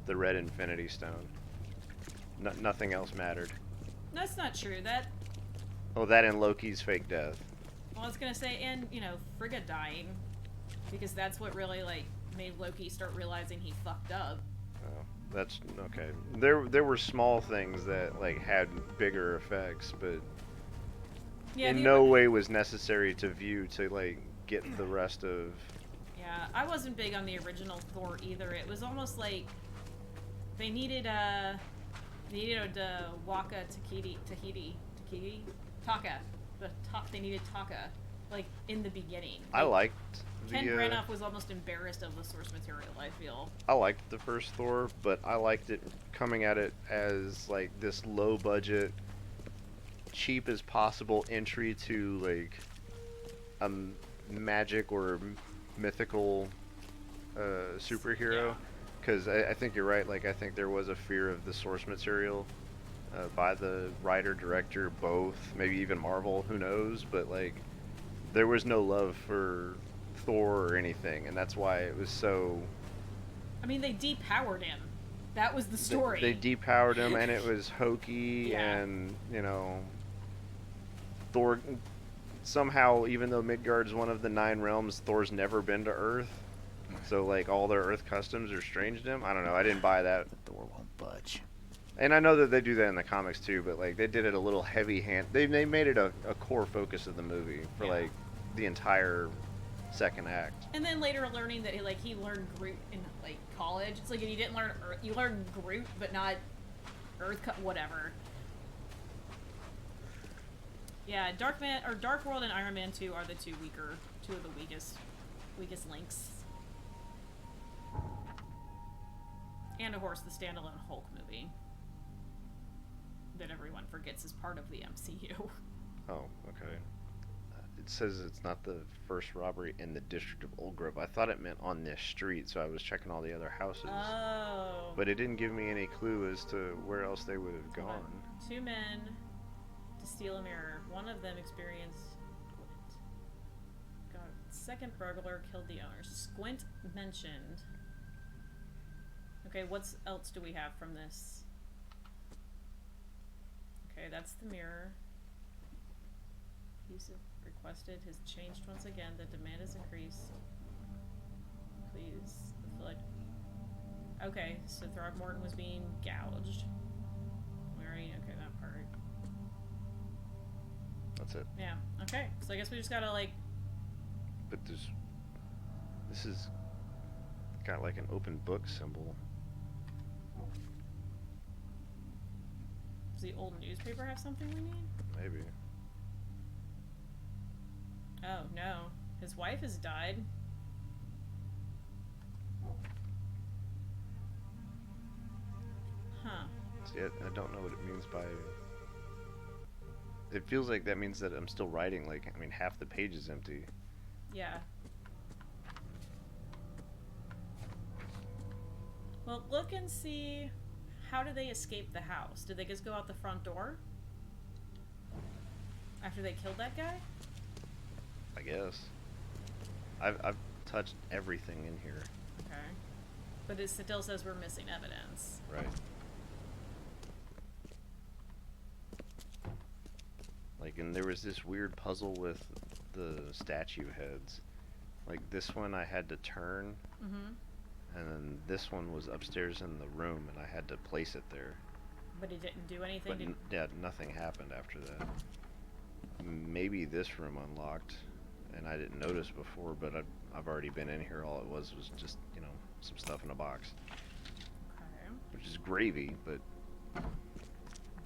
red Infinity Stone. Nothing else mattered. That's not true. That... Oh, that and Loki's fake death. Well, I was gonna say, and, you know, Frigga dying. Because that's what really, like, made Loki start realizing he fucked up. Oh, that's okay. There were small things that like had bigger effects, but Yeah, in the no ori- way was necessary to view to like get the rest of. Yeah, I wasn't big on the original Thor either. It was almost like they needed Waka Taka. They needed Taka, like in the beginning. I Like, liked Ken the. Branagh was almost embarrassed of the source material, I feel. I liked the first Thor, but I liked it coming at it as like this low budget, cheap as possible entry to like a magic or mythical superhero. Because I think you're right. Like I think there was a fear of the source material by the writer, director, both, maybe even Marvel. Who knows? But like there was no love for Thor or anything, and that's why it was so. I mean, they depowered him. That was the story. They depowered him, and it was hokey, Yeah. and you know, Thor. Somehow, even though Midgard's one of the 9 realms, Thor's never been to Earth. So like all their Earth customs are strange to him. I don't know. I didn't buy that. Thor won't budge. And I know that they do that in the comics too, but like they did it a little heavy hand. They made it a core focus of the movie for like the entire second act. And then later learning that he learned Groot in like college. It's like you didn't learn Earth, you learned Groot, but not whatever. Yeah, Dark World and Iron Man 2 are the two of the weakest links. And of course the standalone Hulk movie that everyone forgets is part of the MCU. Oh, okay. It says it's not the first robbery in the district of Old Grove. I thought it meant on this street, so I was checking all the other houses. Oh. But it didn't give me any clue as to where else they would have gone. 2 men to steal a mirror. One of them experienced Squint. God, second burglar killed the owner. Squint mentioned. Okay, what else do we have from this? Okay, that's the mirror. He's requested has changed once again. The demand is increased. Please, the flood. Okay, so Throgmorton was being gouged. We already okay that part. That's it. Yeah. Okay. So I guess we just gotta like. But this is got like an open book symbol. Does the old newspaper have something we need? Maybe. Oh no, his wife has died. Huh. See, I don't know what it means by. It feels like that means that I'm still writing. Like, I mean, half the page is empty. Yeah. Well, look and see. How did they escape the house? Did they just go out the front door? After they killed that guy? I guess. I've touched everything in here. Okay. But it still says we're missing evidence. Right. Like, and there was this weird puzzle with the statue heads. Like, this one I had to turn. Mm-hmm. And then this one was upstairs in the room, and I had to place it there. But it didn't do anything. But yeah, nothing happened after that. Maybe this room unlocked, and I didn't notice before, but I've already been in here. All it was just, you know, some stuff in a box. Okay. Which is gravy, but...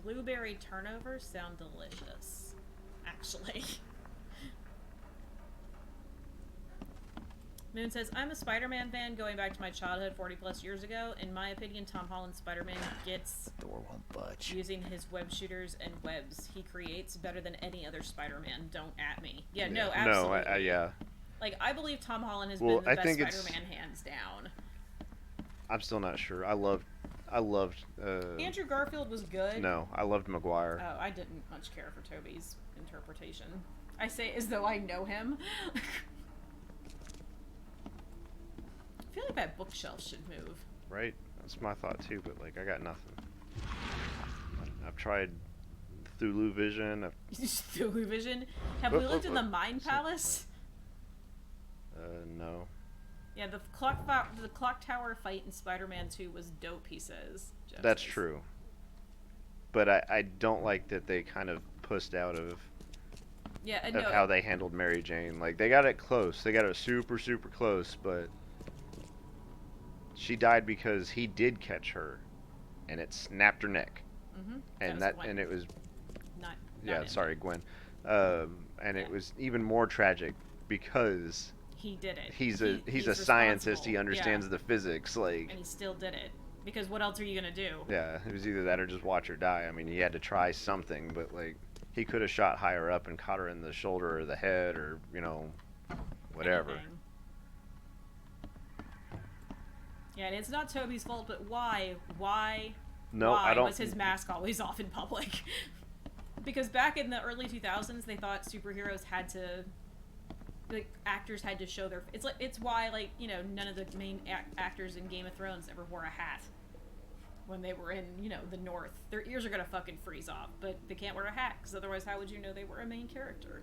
Blueberry turnovers sound delicious, actually. Moon says, I'm a Spider-Man fan going back to my childhood 40 plus years ago. In my opinion, Tom Holland's Spider-Man gets Thor won't budge. using his web shooters and webs he creates better than any other Spider-Man. Don't at me. Yeah, no, absolutely. No, yeah. Like, I believe Tom Holland has Well, been the I best think it's- Spider-Man hands down. I'm still not sure. I loved Andrew Garfield was good. No, I loved Maguire. Oh, I didn't much care for Tobey's interpretation. I say as though I know him. I feel like that bookshelf should move. Right? That's my thought too, but like I got nothing. I've tried Thulu Vision. Thulu Vision? Have we looked in the Mind Palace? No. Yeah, the clock tower fight in Spider-Man 2 was dope pieces. Jeff That's says. true. But I don't like that they kind of pussed out of Yeah, of no. how they handled Mary Jane. Like, they got it close. They got it super, super close, but she died because he did catch her, and it snapped her neck. Mm-hmm. And and it was not yeah, him. sorry, Gwen. And it was even more tragic because He did it. he's a He's scientist. He responsible. understands Yeah. the physics. Like, And he still did it. Because what else are you gonna do? yeah, it was either that or just watch her die. I mean, he had to try something, but like, he could have shot higher up and caught her in the shoulder or the head or, you know, whatever. Anything. Yeah, and it's not Toby's fault, but why? No, why I don't. was his mask always off in public? Because back in the early 2000s, they thought superheroes had to, like, actors had to show their. It's why, like, you know, none of the main actors in Game of Thrones ever wore a hat when they were in, you know, the North. Their ears are gonna fucking freeze off, but they can't wear a hat because otherwise, how would you know they were a main character?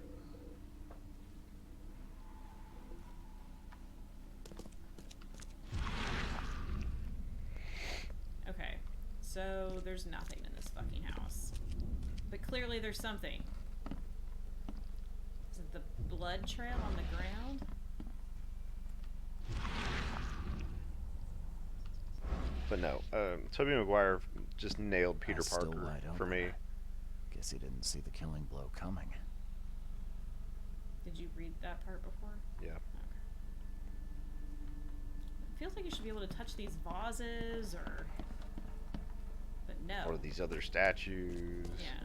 Okay, so there's nothing in this fucking house. But clearly there's something. Is it the blood trail on the ground? But no, Tobey Maguire just nailed Peter Eyes still Parker wide for me. open. Guess he didn't see the killing blow coming. Did you read that part before? Yeah. Okay. It feels like you should be able to touch these vases or... But no. Or these other statues. Yeah.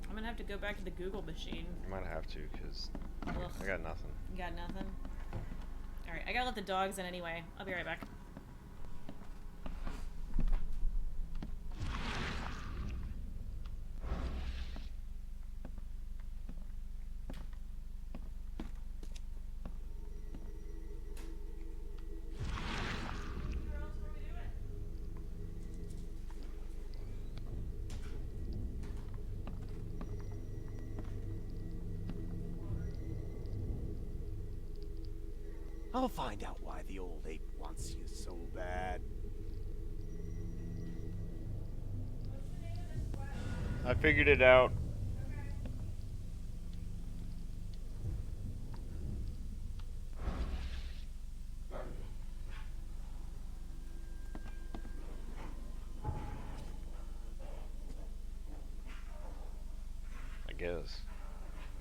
I'm gonna have to go back to the Google machine. You might have to, because Ugh. I got nothing. You got nothing? Alright, I gotta let the dogs in anyway. I'll be right back. I'll find out why the old ape wants you so bad. I figured it out. I guess.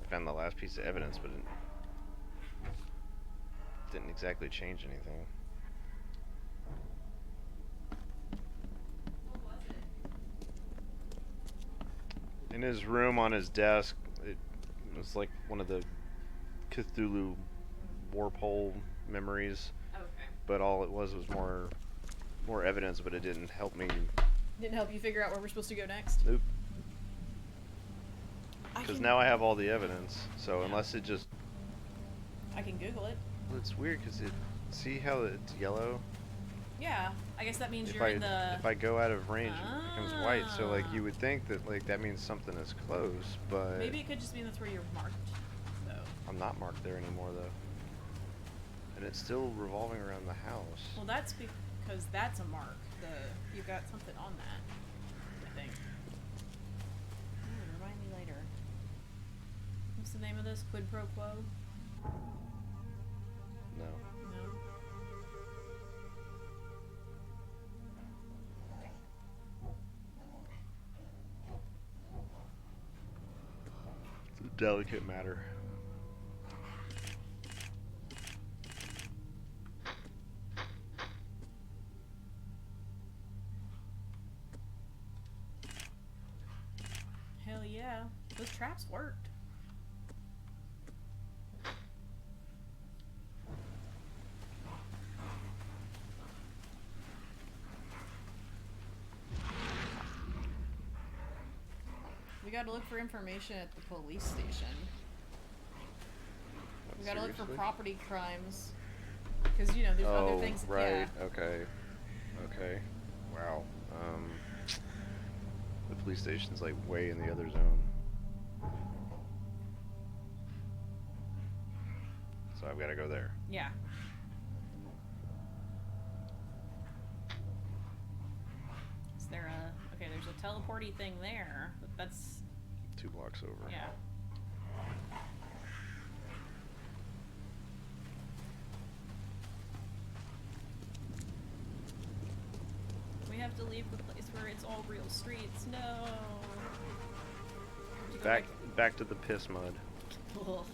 I found the last piece of evidence, but it didn't exactly change anything. In his room on his desk, it was like one of the Cthulhu warp hole memories. Okay. But all it was more evidence, but it didn't help me. Didn't help you figure out where we're supposed to go next? Nope. I Because can- now I have all the evidence. So unless it just, I can Google it. well, it's weird because it. See how it's yellow? Yeah, I guess that means If you're in the... if I go out of range, it becomes white. So like you would think that like that means something is close, but Maybe it could just mean that's where you're marked, though. I'm not marked there anymore though. And it's still revolving around the house. Well, that's because that's a mark. You got something on that, I think. Remind me later. What's the name of this? Quid pro quo? No. No. It's a delicate matter. Hell yeah. Those traps worked. We gotta look for information at the police station. We gotta look for Seriously? property crimes. Because, you know, there's other Oh, things. right. Yeah. Okay. Okay. Wow. The police station's like way in the other zone. So I've got to go there. Yeah. Is there a... Okay, there's a teleporty thing there, but that's... 2 blocks over. Yeah. We have to leave the place where it's all real streets. No. Back to the piss mud. Ugh.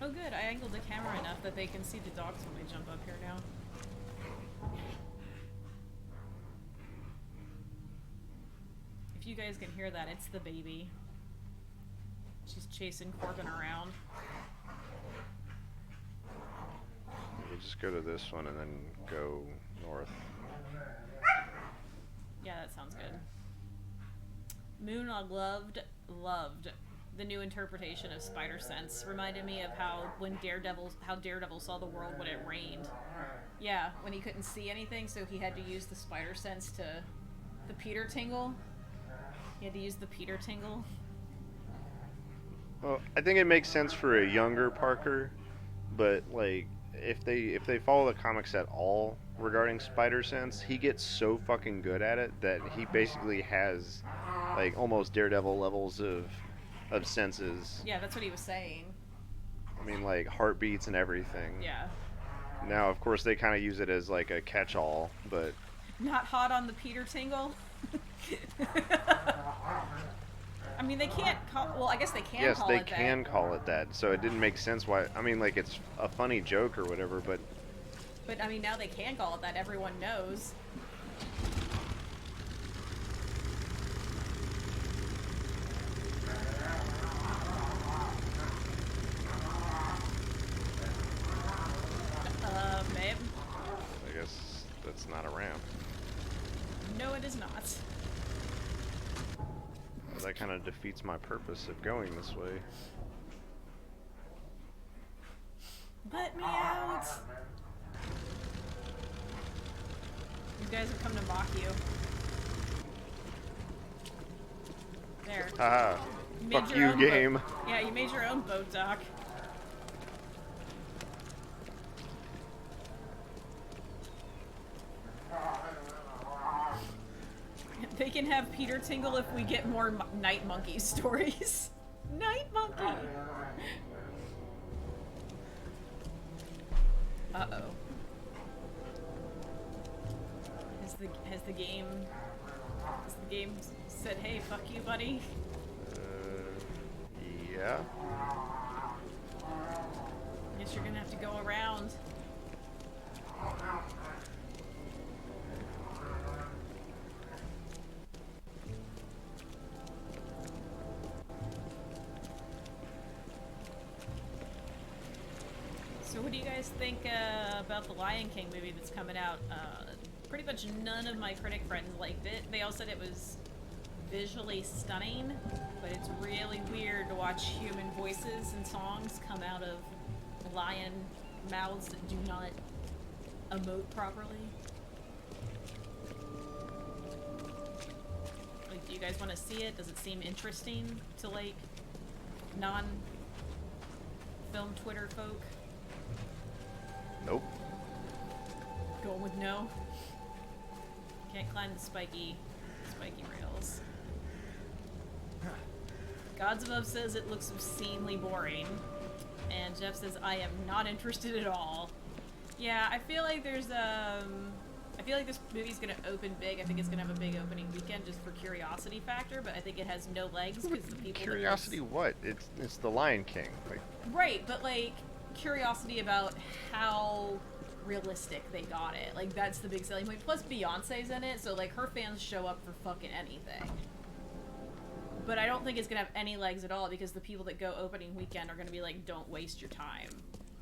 Oh good, I angled the camera enough that they can see the dogs when they jump up here now. If you guys can hear that, it's the baby. She's chasing Corbin around. You just go to this one and then go north. Yeah, that sounds good. Moonlog loved the new interpretation of spider sense. Reminded me of how Daredevil saw the world when it rained. Yeah, when he couldn't see anything, so he had to use the spider sense to the Peter tingle. He had to use the Peter tingle. Well, I think it makes sense for a younger Parker, but like if they follow the comics at all regarding spider sense, he gets so fucking good at it that he basically has like almost Daredevil levels of senses. Yeah, that's what he was saying. I mean, like heartbeats and everything. Yeah. Now, of course, they kind of use it as like a catch-all, but Not hot on the Peter tingle. I mean, they can't call... Well, I guess they can call it that. Yes, they can call it that. So it didn't make sense why... I mean, like, it's a funny joke or whatever, but... But, I mean, now they can call it that. Everyone knows. Babe? I guess that's not a ramp. No, it is not. That kind of defeats my purpose of going this way. Let me out! These guys have come to mock you. There. Haha. You made Fuck your you, own game. boat. Yeah, you made your own boat, Doc. They can have Peter tingle if we get more Night Monkey stories. Night Monkey! Uh-oh. Has the game said, hey, fuck you, buddy? Yeah. Guess you're gonna have to go around. So what do you guys think about the Lion King movie that's coming out? Pretty much none of my critic friends liked it. They all said it was visually stunning, but it's really weird to watch human voices and songs come out of lion mouths that do not emote properly. Like, do you guys want to see it? Does it seem interesting to, like, non-film Twitter folk? Nope. Going with no? Can't climb the spiky rails. Gods Above says it looks obscenely boring. And Jeff says, I am not interested at all. Yeah, I feel like there's, I feel like this movie's gonna open big. I think it's gonna have a big opening weekend just for curiosity factor, but I think it has no legs because the people Curiosity what? It's the Lion King. Like, right, but like curiosity about how realistic they got it. Like that's the big selling point. Plus Beyonce's in it, so like her fans show up for fucking anything. But I don't think it's gonna have any legs at all because the people that go opening weekend are gonna be like, don't waste your time.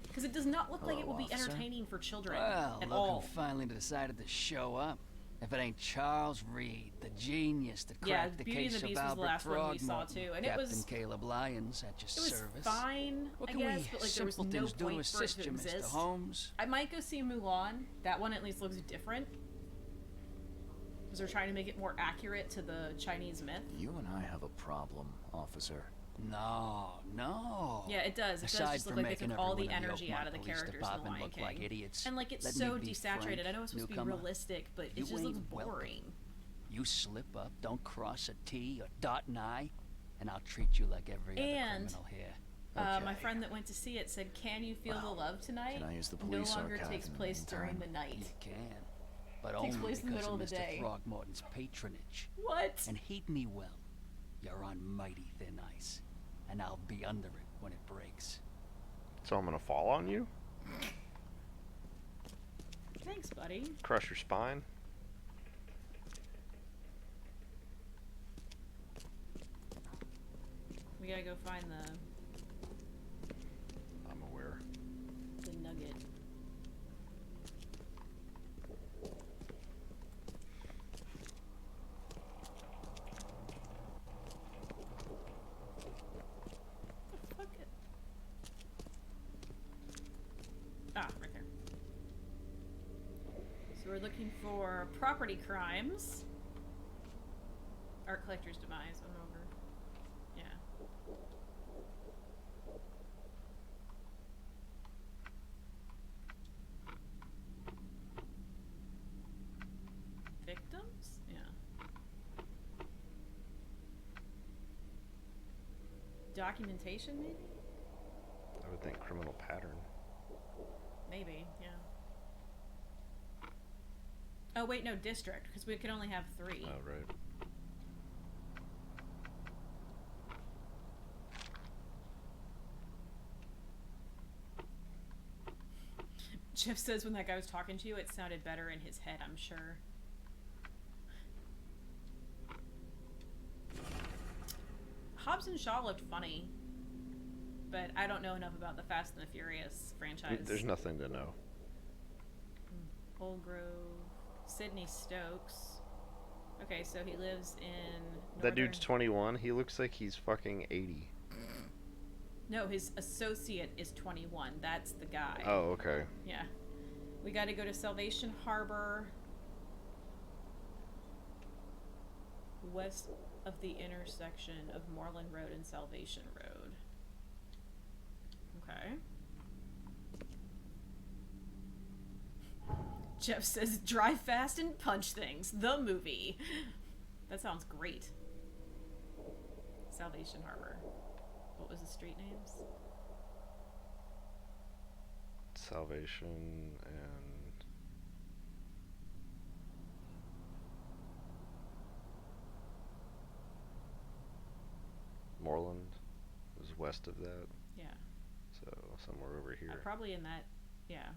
Because it does not look like it will be entertaining for children at all. Who finally decided to show up. If it ain't Charles Reed, the genius that cracked the Beauty and case the of Beast was the Albert last one we saw Throgmorton, too, and Captain it was Caleb Lyons at your service. It was fine, What I can guess, we but like there was no simpletons do to point for it assist to you, Mr. exist. Holmes? I might go see Mulan. That one at least looks different. Because they're trying to make it more accurate to the Chinese myth. You and I have a problem, officer. No. Yeah, it does. It does Aside just look from like they making took all the everyone in the energy out of the Oakmont Police characters in The Department Lion look King. like idiots. And like it's Let so me be desaturated. frank, I know it's supposed to be newcomer. realistic, but it You just looks ain't welcome. boring. You slip up, don't cross a T or dot an I, and I'll treat you like every other And criminal here. my friend that went to see it said, "Can you feel the love tonight?" can I use the No police longer archive takes in the place during meantime? the night. You can, but Takes only place in the because middle of of the Mr. day. Throgmorton's patronage. What? And heed me well. You're on mighty thin ice, and I'll be under it when it breaks. So I'm gonna fall on you? Thanks, buddy. Crush your spine? We gotta go find I'm aware. the nugget. Fuck it. Ah, right there. So we're looking for property crimes. Art collector's demise. I'm over. Yeah. Victims? Yeah. Documentation, maybe? I would think criminal pattern. Maybe, yeah. Oh, wait, no, district, because we can only have 3. Oh, right. Jeff says when that guy was talking to you, it sounded better in his head, I'm sure. Hobbs and Shaw looked funny, but I don't know enough about the Fast and the Furious franchise. There's nothing to know. Old Grove, Sydney Stokes. Okay, so he lives in That dude's northern- 21. He looks like he's fucking 80. No, his associate is 21. That's the guy. Oh, okay. Yeah. We got to go to Salvation Harbor. West of the intersection of Moreland Road and Salvation Road. Okay. Jeff says, drive fast and punch things. The movie. That sounds great. Salvation Harbor. What was the street names? Salvation and... Moreland is west of that. Yeah. So somewhere over here. Probably in that, yeah.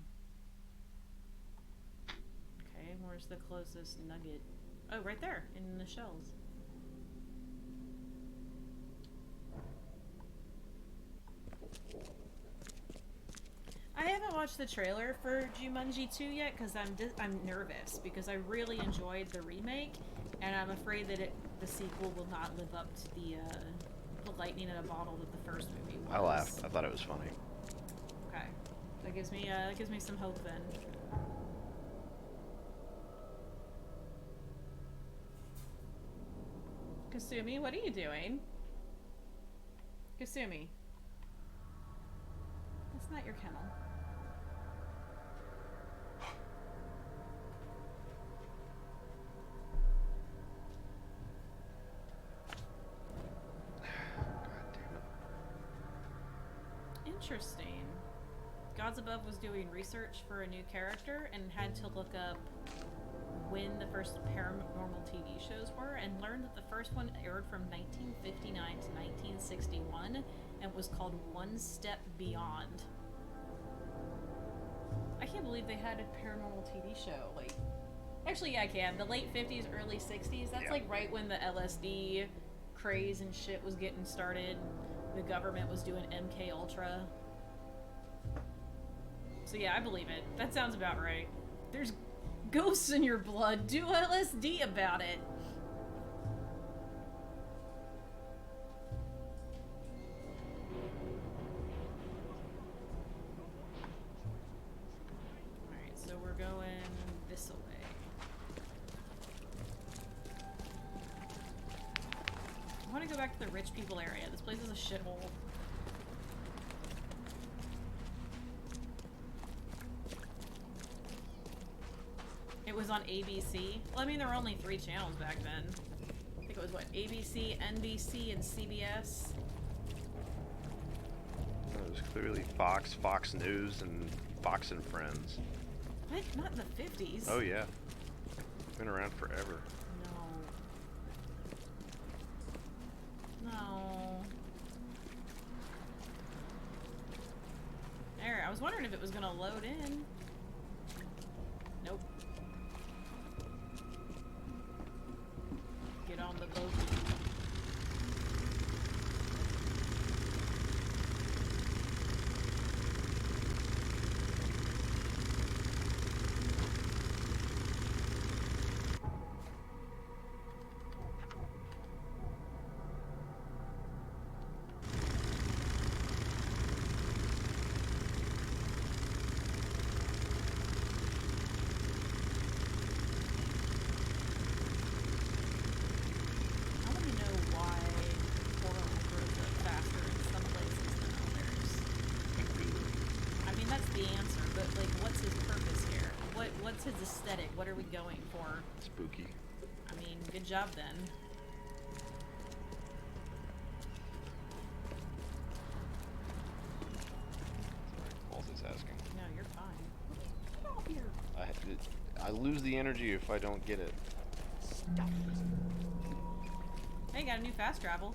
Okay, where's the closest nugget? Oh, right there, in the shells. I haven't watched the trailer for Jumanji 2 yet because I'm nervous because I really enjoyed the remake, and I'm afraid that the sequel will not live up to the lightning in a bottle that the first movie was. I laughed. I thought it was funny. Okay, that gives me some hope then. Kasumi, what are you doing? Kasumi. That's not your kennel. Interesting. Gods Above was doing research for a new character and had to look up when the first paranormal TV shows were, and learned that the first one aired from 1959 to 1961 and was called One Step Beyond. I can't believe they had a paranormal TV show. Like, actually, yeah, I can. The late 50s, early 60s, that's like right when the LSD craze and shit was getting started. The government was doing MK Ultra. So yeah, I believe it. That sounds about right. There's ghosts in your blood. Do LSD about it. Alright, so we're going this way. want to go back to the rich people area. This place is a shithole. It was on ABC. Well, I mean, there were only 3 channels back then. I think it was, what, ABC, NBC, and CBS? It was clearly Fox, Fox News, and Fox and Friends. What? Not in the 50s. Oh, yeah. Been around forever. No. There, I was wondering if it was gonna load in. Nope. Get on the boat. What's his aesthetic? What are we going for? Spooky. I mean, good job then. Multitasking. No, you're fine. Get off here. I lose the energy if I don't get it. Hey, got a new fast travel.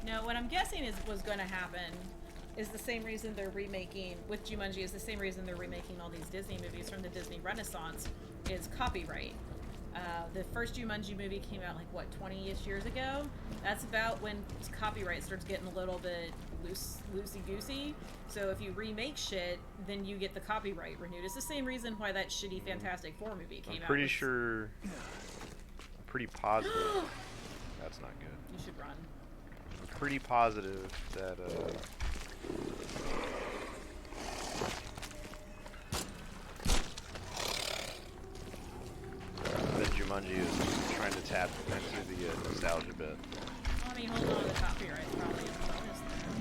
No, what I'm guessing was going to happen is the same reason they're remaking, with Jumanji, is the same reason they're remaking all these Disney movies from the Disney Renaissance, is copyright. The first Jumanji movie came out, like, what, 20-ish years ago? That's about when copyright starts getting a little bit loosey-goosey. So if you remake shit, then you get the copyright renewed. It's the same reason why that shitty Fantastic Four movie came out. I'm pretty sure... I'm pretty positive... That's not good. You should run. I'm pretty positive that, that Jumanji is trying to tap into the nostalgia bit. Well, I mean, hold on to the copyright probably is a bonus there.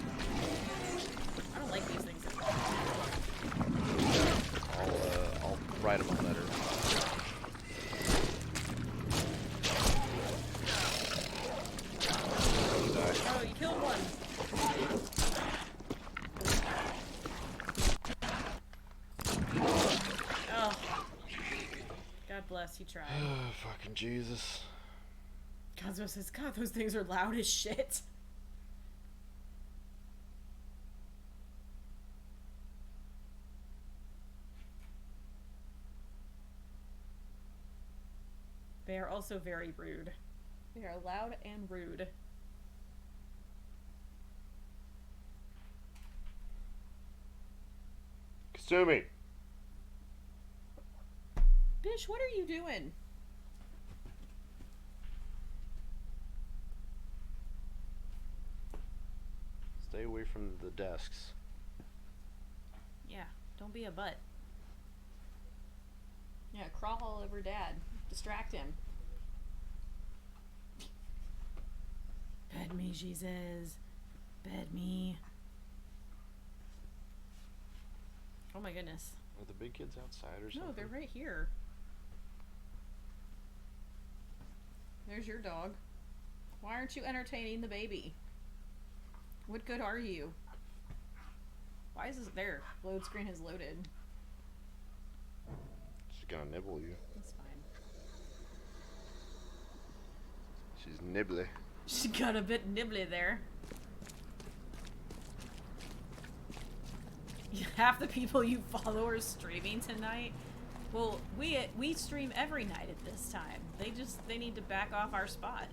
I don't like these things at all. I'll write him a letter. Oh, you killed one. Oh. God bless, he tried. Fucking Jesus. Cosmo says, God, those things are loud as shit. They are also very rude. They are loud and rude. Kasumi! Bish, what are you doing? Stay away from the desks. Yeah, don't be a butt. Yeah, crawl all over Dad. Distract him. Bed me, Jesus. Bed me. Oh my goodness. Are the big kids outside or something? No, they're right here. There's your dog. Why aren't you entertaining the baby? What good are you? Why is this there? Load screen has loaded. She's gonna nibble you. That's fine. She's nibbly. She got a bit nibbly there. Half the people you follow are streaming tonight. Well, we stream every night at this time. They need to back off our spot.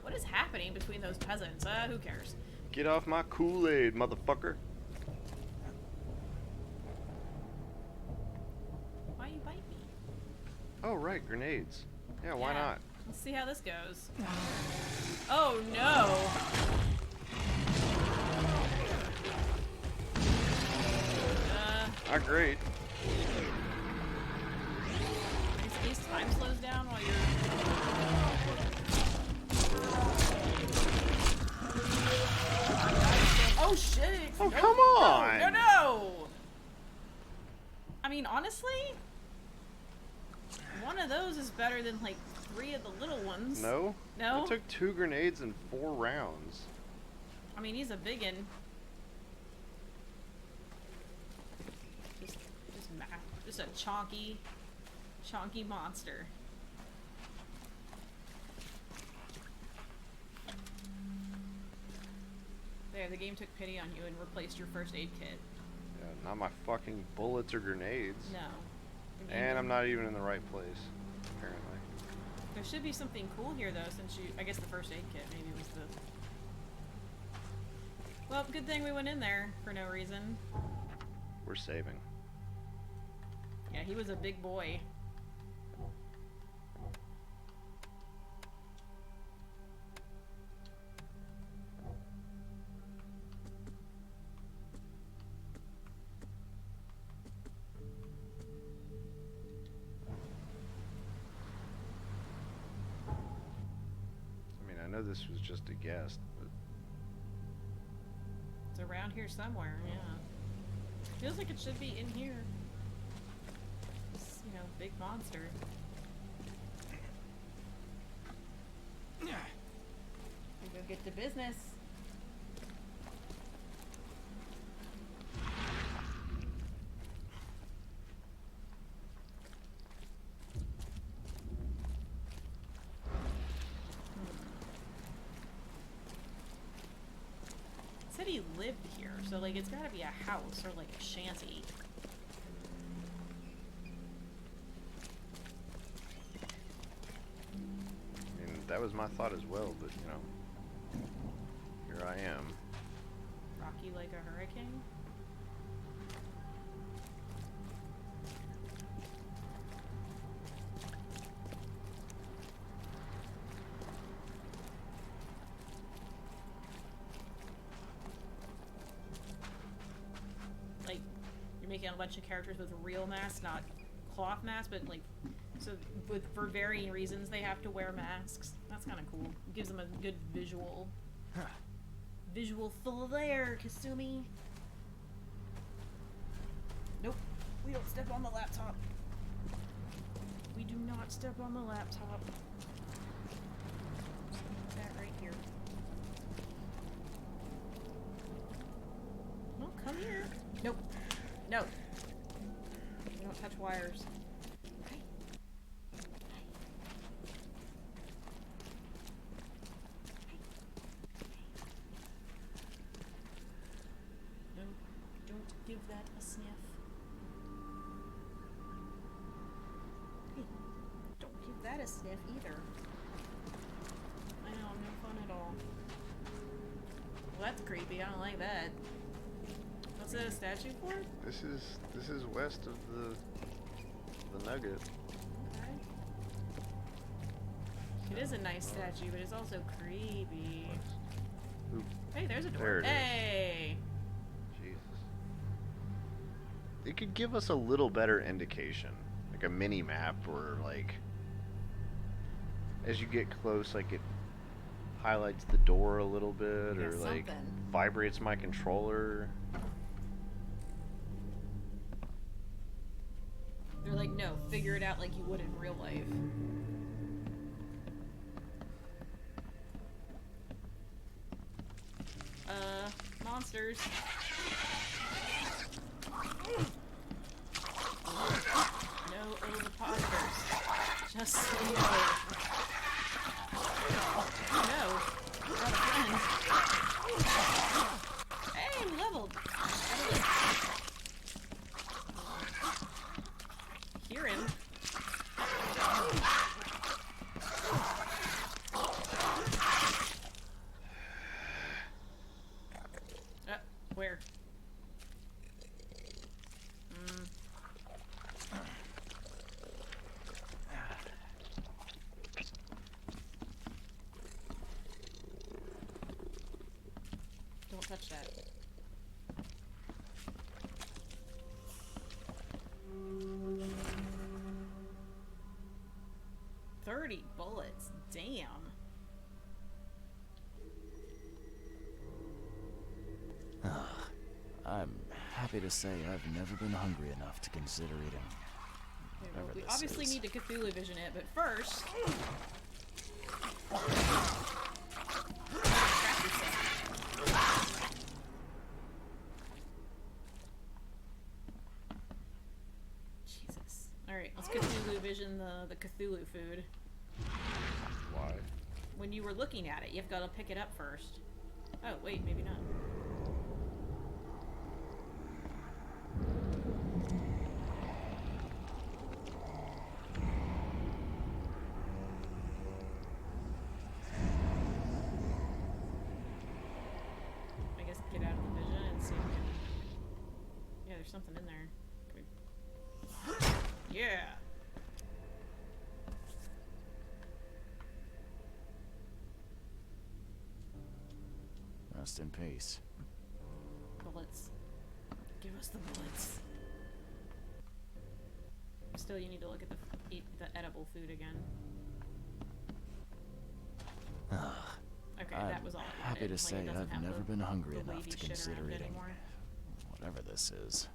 What is happening between those peasants? Who cares? Get off my Kool-Aid, motherfucker. Why you bite me? Oh, right, grenades. Yeah, why not? Let's see how this goes. Oh no! Not great. He's time slows down while you're... Oh shit! Oh, No, come on! No, no, no! I mean, honestly, one of those is better than like 3 of the little ones. No? No? It took 2 grenades and 4 rounds. I mean, he's a biggin. Just a chonky monster. There, the game took pity on you and replaced your first aid kit. Yeah, not my fucking bullets or grenades. No. And I'm not even in the right place, apparently. There should be something cool here, though, since I guess the first aid kit maybe was the... Well, good thing we went in there for no reason. We're saving. Yeah, he was a big boy. I mean, I know this was just a guess, but... It's around here somewhere, yeah. Feels like it should be in here. This, you know, big monster. We go get to business. It said he lived here, so like it's gotta be a house or like a shanty. I mean, that was my thought as well, but, you know, here I am. Rocky like a hurricane? Like, you're making a bunch of characters with real masks, not cloth masks, but like, so for varying reasons they have to wear masks. That's kind of cool. It gives them a good visual flair, Kasumi. Nope, we don't step on the laptop. We do not step on the laptop. Put that right here. Well, come here. Nope. No. You don't touch wires. No, don't give that a sniff. Hey, don't give that a sniff either. I know, no fun at all. Well, that's creepy. I don't like that. What's that a statue for? This is west of the Nugget. Okay. It is a nice statue, but it's also creepy. Oop. Hey, there's a door. There it is. Hey! Jesus. It could give us a little better indication, like a mini map, or like as you get close, like it highlights the door a little bit, or like vibrates my controller. They're like, no, figure it out like you would in real life. Monsters. No ovipositors. Just so you know. No. Got a friend. Hey, we leveled. Hear him. Where? Don't touch that. 30 bullets. Damn. I'm happy to say I've never been hungry enough to consider eating Okay, well, whatever we this obviously is. need to Cthulhu vision it, but first. Jesus. Alright, let's Cthulhu vision the Cthulhu food. Why? When you were looking at it, you've got to pick it up first. Oh, wait, maybe not. I guess get out of the vision and see if we can... Yeah, there's something in there. Yeah! Rest in peace. Bullets. Give us the bullets. Still, you need to look at the edible food again. Okay, that was all. I Happy wanted. to Like, say it doesn't I've have never the- been hungry the enough wavy to shit consider around it eating anymore. whatever this is.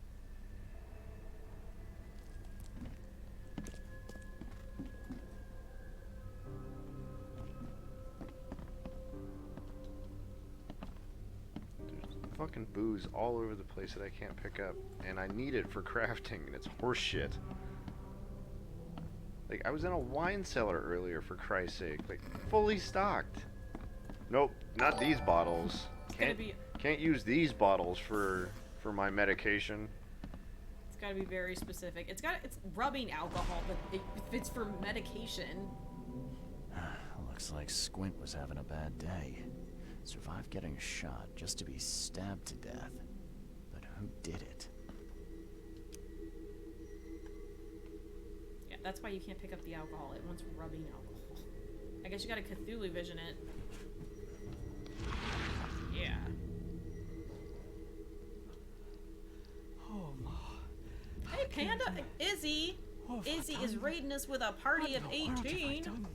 There's fucking booze all over the place that I can't pick up, and I need it for crafting, and it's horseshit. Like, I was in a wine cellar earlier, for Christ's sake. Like, fully stocked. Nope, not these bottles. Can't use these bottles for my medication. It's got to be very specific. It's rubbing alcohol, but if it's for medication. Looks like Squint was having a bad day. Survived getting shot just to be stabbed to death. But who did it? Yeah, that's why you can't pick up the alcohol. It wants rubbing alcohol. I guess you gotta Cthulhu vision it. Yeah. Oh, Ma. Hey, Panda! Izzy! Izzy is raiding us with a party of 18.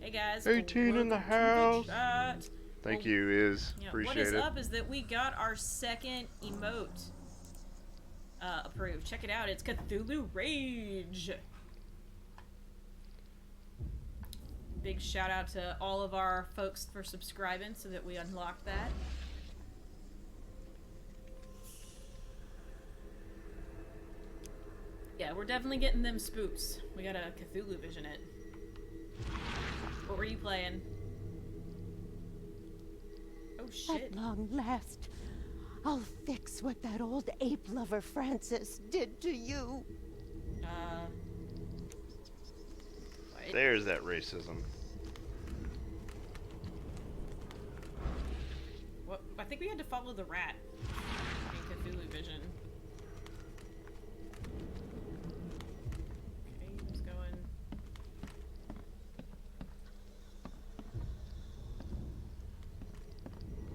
Hey, guys. 18 in the welcome to house. chat. Thank you, Iz. Yeah, Appreciate what is it. up is that we got our second emote approved. Check it out. It's Cthulhu Rage. Big shout out to all of our folks for subscribing so that we unlocked that. Yeah, we're definitely getting them spooks. We gotta Cthulhu vision it. What were you playing? Oh shit. At long last, I'll fix what that old ape lover Francis did to you. What? There's that racism. What? I think we had to follow the rat in Cthulhu vision. Okay, who's going?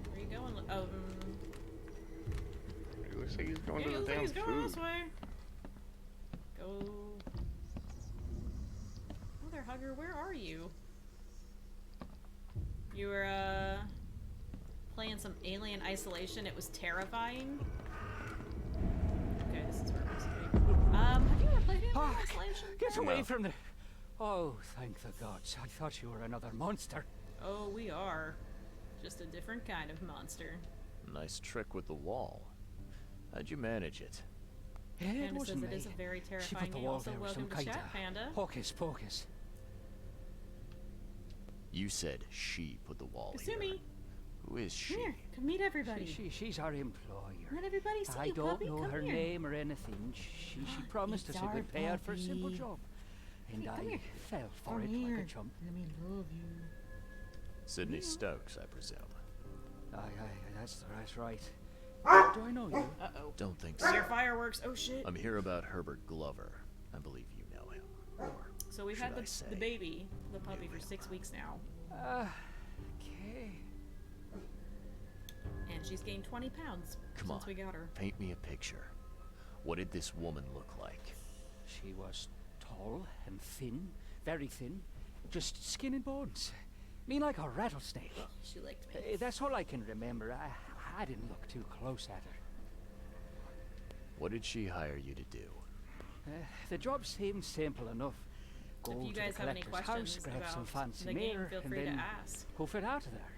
Where are you going? It looks like he's going Yeah, to the looks like damn he's going food. this way. Go. Mother hugger, where are you? You were, playing some Alien Isolation. It was terrifying. Okay, this is where we're supposed to be. Have you ever played Alien Isolation? Get No. away from the... Oh, thank the gods. I thought you were another monster. Oh, we are. Just a different kind of monster. Nice trick with the wall. How'd you manage it? It Panda wasn't says it me. is a very She terrifying put the game. wall Also, there with some welcome to kind chat, of Panda. hocus pocus. You said she put the wall here. Kasumi, Who is she? come here. Come meet everybody. She's our employer. Let everybody see I you, don't puppy. know Come her here. name or anything. She promised us It's a our good payout for a simple puppy. job. And Come I here. fell for Come it here. like a chump. Let me love you. Sydney Stokes, I presume. Aye, that's right. Do I know you? Uh-oh. Don't think Fire so. fireworks. Oh, shit. I'm here about Herbert Glover. I believe you know him. Or So we've should had I the say, baby, the puppy, for 6 weeks now. Okay. And she's gained 20 pounds Come since on, we got her. paint me a picture. What did this woman look like? She was tall and thin, very thin, Just skin and bones. Mean like a rattlesnake. She liked me. That's all I can remember. I didn't look too close at her. What did she hire you to do? The job seemed simple enough. Go If you to guys the have any collector's questions house, grab some about fancy the game, mirror, feel and free to then ask. hoof it out of there.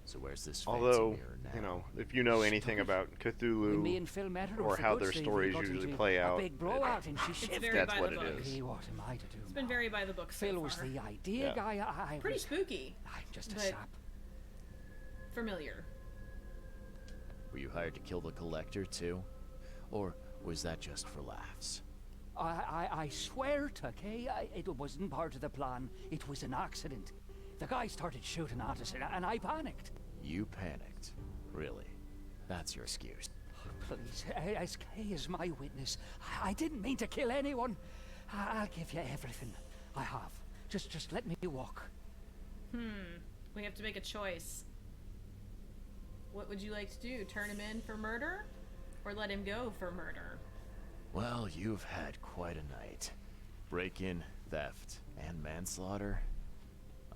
So where's this fancy Although, mirror now? you know, if you know anything about When me Cthulhu and Phil met her or for how good their sleeve, we stories got usually into play a out, big blowout and she It's shifted. very that's by what the it book. is. Hey, what am I to do? It's been very by the book so Phil was far. the idea Yeah. guy. I Pretty was spooky. I'm just a but sap. familiar. Were you hired to kill the collector too? Or was that just for laughs? I swear to Kay, it wasn't part of the plan. It was an accident. The guy started shooting at us and I panicked. You panicked. Really? That's your excuse. Please, as Kay is my witness, I didn't mean to kill anyone. I'll give you everything. I have. Just let me walk. We have to make a choice. What would you like to do? Turn him in for murder? Or let him go for murder? Well, you've had quite a night. Break-in, theft, and manslaughter.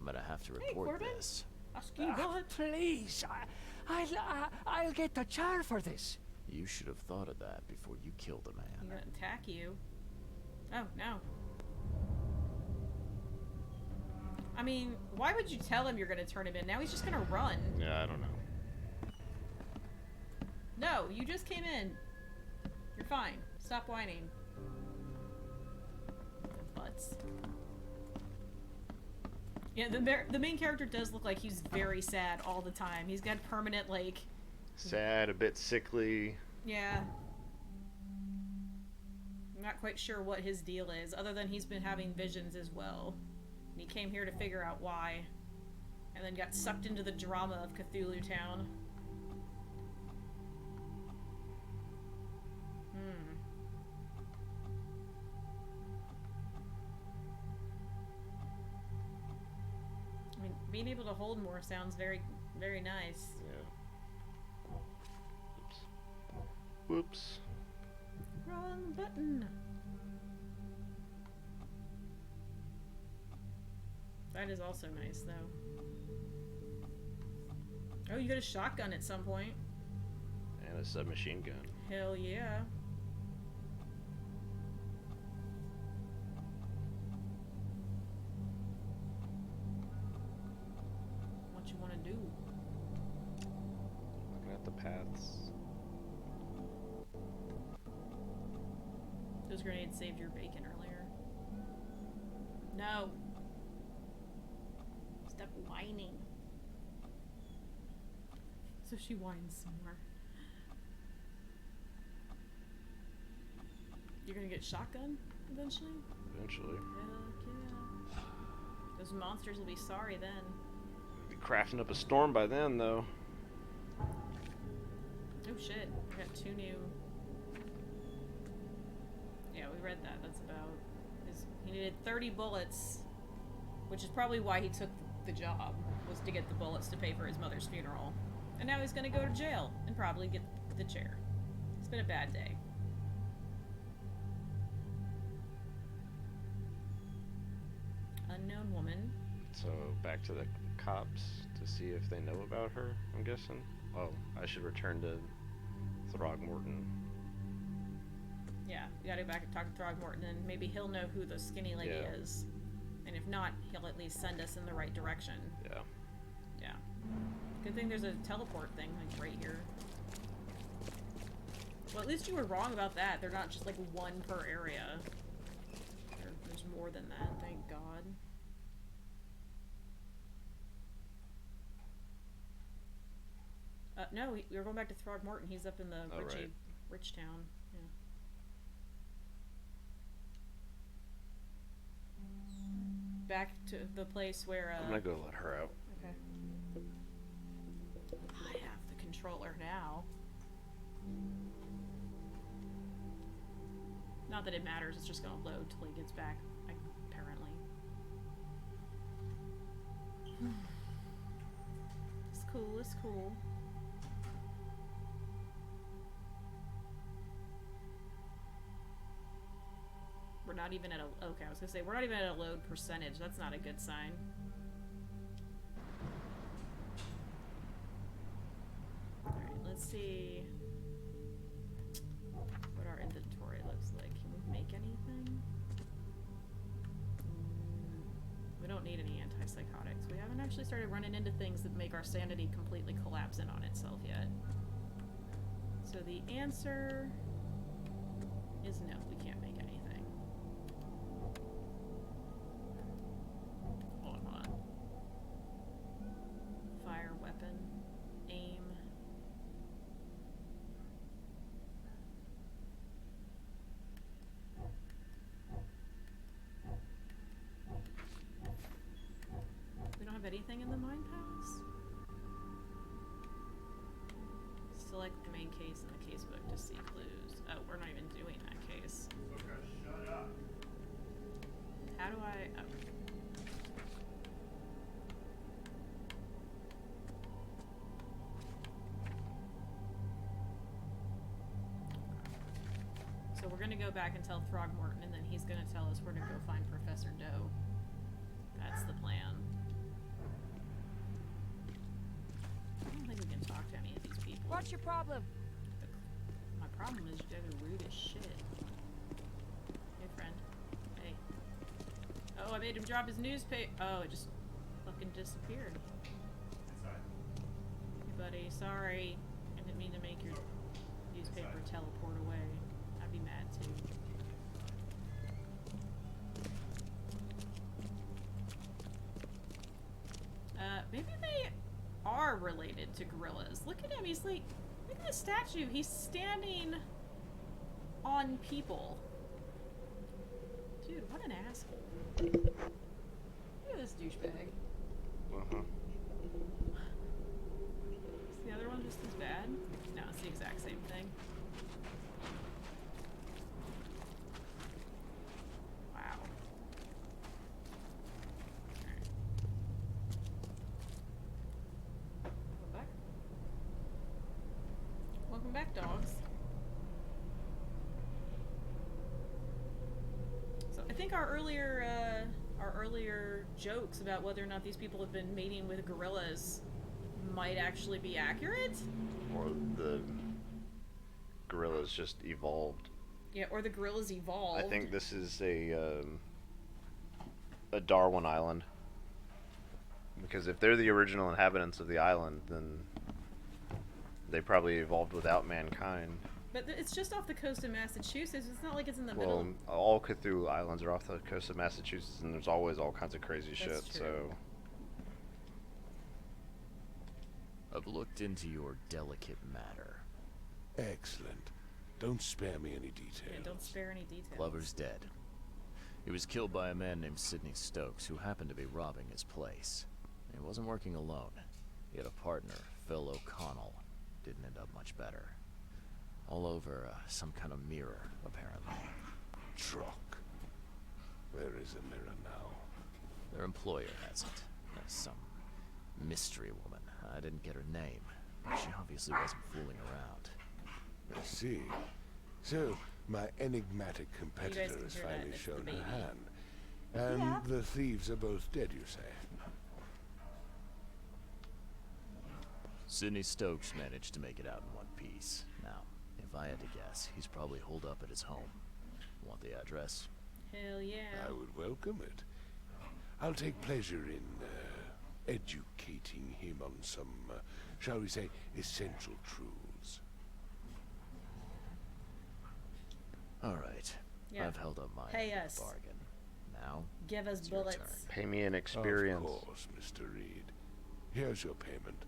I'm gonna have to report Corbin. this. Ask you what? Please, I'll get the char for this. You should have thought of that before you killed a He's man. gonna attack you. Oh, no. I mean, why would you tell him you're gonna turn him in? Now he's just gonna run. Yeah, I don't know. No, you just came in. You're fine. Stop whining. Butts. Yeah, the main character does look like he's very sad all the time. He's got permanent, like... Sad, a bit sickly. Yeah. I'm not quite sure what his deal is, other than he's been having visions as well. And he came here to figure out why. And then got sucked into the drama of Cthulhu Town. I mean, being able to hold more sounds very, very nice. Yeah. Oops. Whoops. Wrong button. That is also nice, though. Oh, you got a shotgun at some point. And a submachine gun. Hell yeah. What you want to do? Looking at the paths. Those grenades saved your bacon earlier. No. Stop whining. So she whines some more. You're gonna get shotgun eventually? Eventually. Heck yeah. Those monsters will be sorry then. Be crafting up a storm by then, though. Oh shit, I got 2 new... Yeah, we read that. That's about... He needed 30 bullets, which is probably why he took the job, was to get the bullets to pay for his mother's funeral. And now he's gonna go to jail and probably get the chair. It's been a bad day. Unknown woman. So, back to the cops to see if they know about her, I'm guessing. Oh, I should return to Throgmorton. Yeah, you gotta go back and talk to Throgmorton, and maybe he'll know who the skinny lady Yeah. is. And if not, he'll at least send us in the right direction. Yeah. Yeah. Good thing there's a teleport thing, like, right here. Well, at least you were wrong about that. They're not just, like, 1 per area. There's more than that, thank God. No, we were going back to Throgmorton. He's up in the Oh, right. rich town. Yeah. Back to the place where, I'm gonna go let her out. Okay. I have the controller now. Not that it matters, it's just gonna load till he gets back, apparently. It's cool, it's cool. We're not even at a... Okay, I was gonna say, we're not even at a load percentage. That's not a good sign. Alright, let's see what our inventory looks like. Can we make anything? We don't need any antipsychotics. We haven't actually started running into things that make our sanity completely collapse in on itself yet. So the answer is no, we can't make anything. Hold on. Fire weapon. Aim. We don't have anything in the mine pass? Select the main case in the casebook to see clues. Oh, we're not even doing that case. Shut up. How do I... Oh. So we're gonna go back and tell Throgmorton, and then he's gonna tell us where to go find Professor Doe. That's the plan. I don't think we can talk to any of these people. What's your problem? My problem is you're rude as shit. Hey, friend. Hey. Oh, I made him drop his newspaper. Oh, it just fucking disappeared. Hey, buddy. Sorry. I didn't mean to make your newspaper teleport away. I'd be mad too. Maybe they are related to gorillas. Look at him. He's like, look at the statue. He's standing on people. Dude, what an asshole. Look at this douchebag. Uh-huh. Is the other one just as bad? No, it's the exact same thing. Wow. Alright. Welcome back. Welcome back, dogs. So I think our earlier jokes about whether or not these people have been mating with gorillas might actually be accurate. Or the gorillas just evolved. Yeah, or the gorillas evolved. I think this is a Darwin Island. Because if they're the original inhabitants of the island, then they probably evolved without mankind. But it's just off the coast of Massachusetts. It's not like it's in the Well, middle. all Cthulhu Islands are off the coast of Massachusetts, and there's always all kinds of crazy shit, That's true. so... I've looked into your delicate matter. Excellent. Don't spare me any details. Yeah, don't spare any details. Glover's dead. He was killed by a man named Sidney Stokes, who happened to be robbing his place. He wasn't working alone. He had a partner, Phil O'Connell. Didn't end up much better. All over some kind of mirror, apparently. Trock. Where is the mirror now? Their employer has it. Some mystery woman. I didn't get her name. But she obviously wasn't fooling around. I see. So, my enigmatic guys competitor can has hear that, finally it's the shown baby. her hand. And Yeah. the thieves are both dead, you say? Sidney Stokes managed to make it out in one piece. Now, if I had to guess, he's probably holed up at his home. Want the address? Hell yeah. I would welcome it. I'll take pleasure in educating him on some, shall we say, essential truths. All right. Yeah. I've held up my Pay us. bargain. Now, Give us it's your bullets. turn. Pay me an experience. Of course, Mr. Reed. Here's your payment.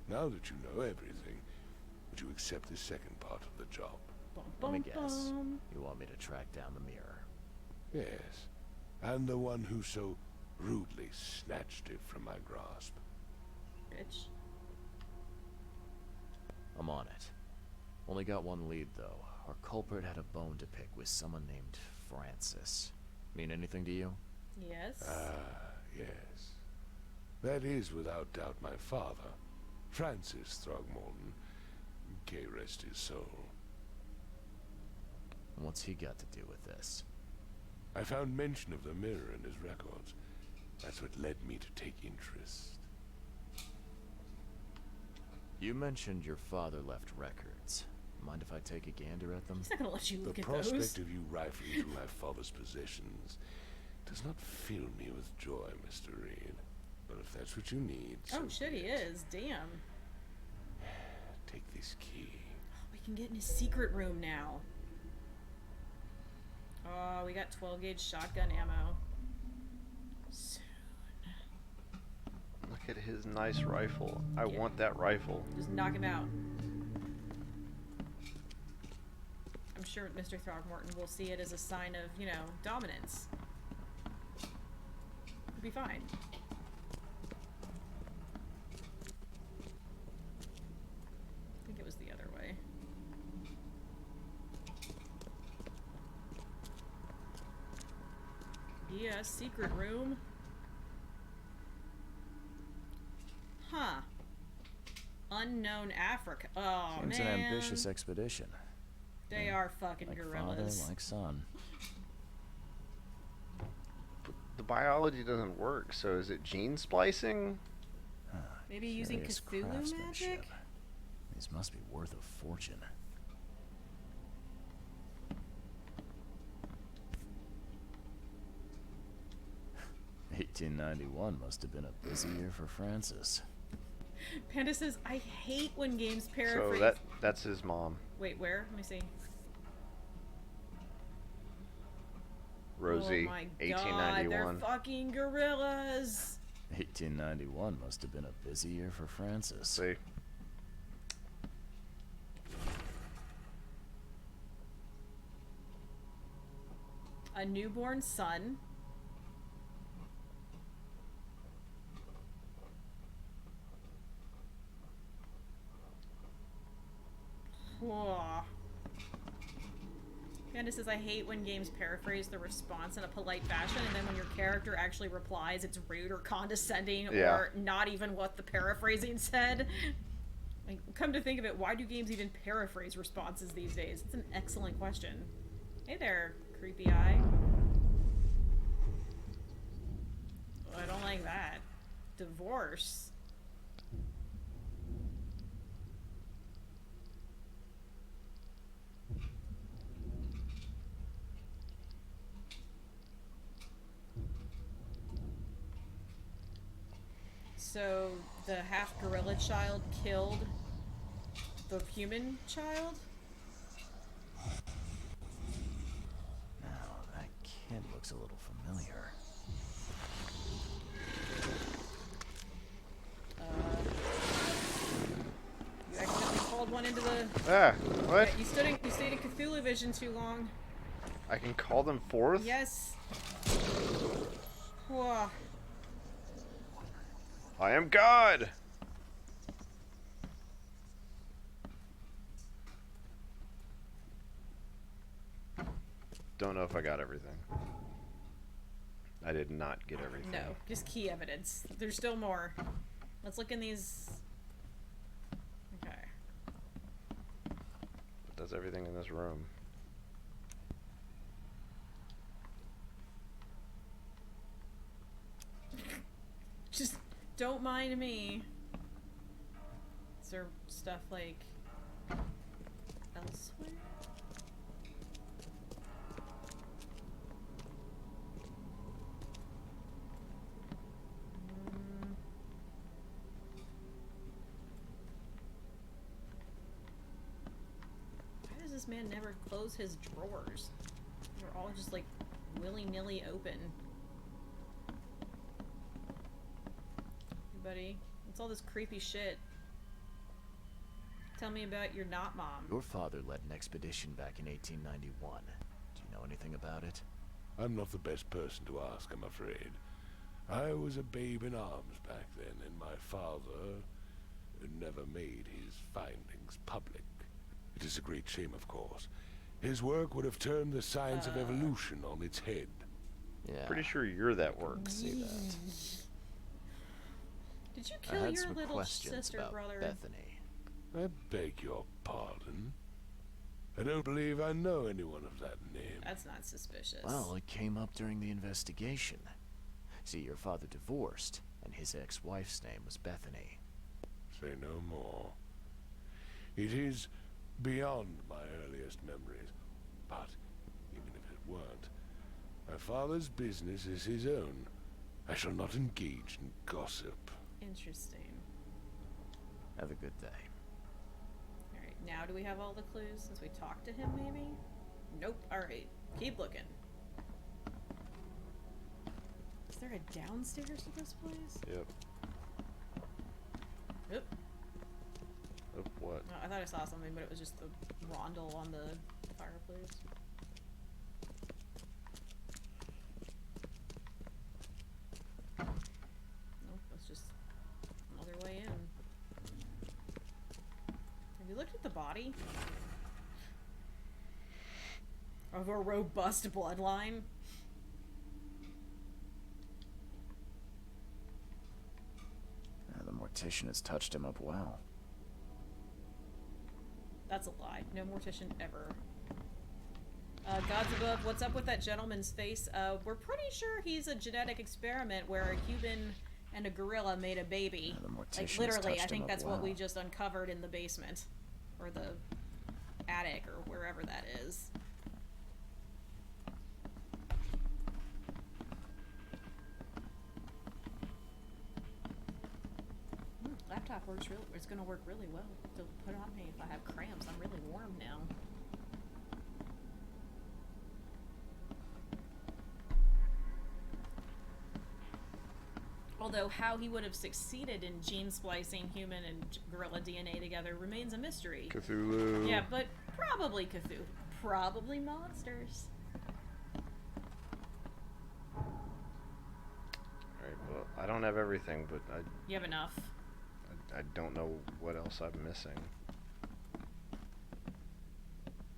Now that you know everything, would you accept the second part of the job? Bum, Let me bum, guess. bum. You want me to track down the mirror? Yes. And the one who so rudely snatched it from my grasp. Bitch. I'm on it. Only got one lead, though. Our culprit had a bone to pick with someone named Francis. Mean anything to you? Yes. Ah, yes. That is without doubt my father, Francis Throgmorton. May rest his soul. And what's he got to do with this? I found mention of the mirror in his records. That's what led me to take interest. You mentioned your father left records. Mind if I take a gander at them? He's not gonna let you look The at prospect those. of you rifling through my father's possessions does not fill me with joy, Mr. Reed. But if that's what you need, Oh so shit, he be it. is. Damn. Take this key. We can get in his secret room now. Oh, we got 12 gauge shotgun ammo. Soon. Look at his nice rifle. I want that rifle. Just knock him out. I'm sure Mr. Throgmorton will see it as a sign of, you know, dominance. He'll be fine. I think it was the other way. Yeah, secret room. Huh. Unknown Africa. Oh, Seems man. an ambitious expedition. They are fucking Like gorillas. father, like son. The biology doesn't work, so is it gene splicing? Maybe using Curious Cthulhu craftsmanship. magic? These must be worth a fortune. $1891 must have been a busy year for Francis. Panda says, I hate when games paraphrase. So that's his mom. Wait, where? Let me see. Rosie, Oh my god, 1891. they're fucking gorillas. 1891 must have been a busy year for Francis. See? A newborn son. Whoa. Panda says, I hate when games paraphrase the response in a polite fashion, and then when your character actually replies, it's rude or condescending Yeah. or not even what the paraphrasing said. Like, come to think of it, why do games even paraphrase responses these days? It's an excellent question. Hey there, creepy eye. Oh, I don't like that. Divorce. So the half gorilla child killed the human child? Now, that kid looks a little familiar. You accidentally called one into the... Ah, what? You stayed in Cthulhu Vision too long. I can call them forth? Yes. Whoa. I am God! Don't know if I got everything. I did not get everything. No, just key evidence. There's still more. Let's look in these... Okay. It does everything in this room. Just don't mind me. Is there stuff like elsewhere? Why does this man never close his drawers? They're all just like willy-nilly open. Buddy, what's all this creepy shit? Tell me about your not mom. Your father led an expedition back in 1891. Do you know anything about it? I'm not the best person to ask, I'm afraid. I was a babe in arms back then, and my father never made his findings public. It is a great shame, of course. His work would have turned the science of evolution on its head. Yeah. Pretty sure you're that work. See that. Did you I kill had your some little questions sister, about brother? Bethany. I beg your pardon. I don't believe I know anyone of that name. That's not suspicious. Well, it came up during the investigation. See, your father divorced, and his ex-wife's name was Bethany. Say no more. It is beyond my earliest memories, but even if it weren't, my father's business is his own. I shall not engage in gossip. Interesting. Have a good day. Alright, now do we have all the clues since we talked to him, maybe? Nope. Alright, keep looking. Is there a downstairs to this place? Yep. Oop. Of what? Oh, I thought I saw something, but it was just the rondel on the fireplace. Nope, that's just another way in. Have you looked at the body? Of a robust bloodline? The mortician has touched him up well. That's a lie. No mortician ever. Gods above, what's up with that gentleman's face? We're pretty sure he's a genetic experiment where a human and a gorilla made a baby. Like, literally, I think that's what we just uncovered in the basement. Or the attic, or wherever that is. Laptop works real. It's gonna work really well to put on me if I have cramps. I'm really warm now. Although how he would have succeeded in gene splicing human and gorilla DNA together remains a mystery. Cthulhu. Yeah, but probably Cthulhu. Probably monsters. Alright, well, I don't have everything, but You have enough. I don't know what else I'm missing.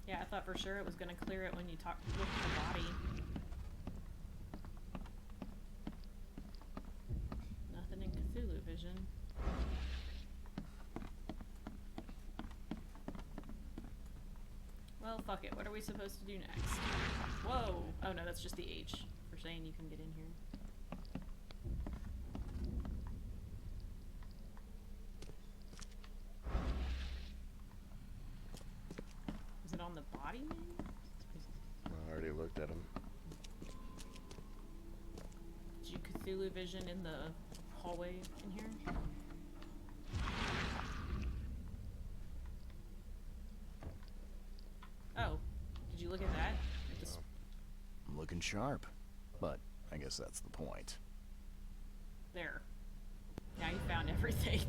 Yeah, I thought for sure it was gonna clear it when you looked at the body. Nothing in Cthulhu vision. Well, fuck it. What are we supposed to do next? Whoa! Oh no, that's just the H for saying you can get in here. Is it on the body, maybe? I already looked at him. Did you Cthulhu vision in the hallway in here? Oh, did you look at that? I'm looking sharp, but I guess that's the point. There. Now you found everything.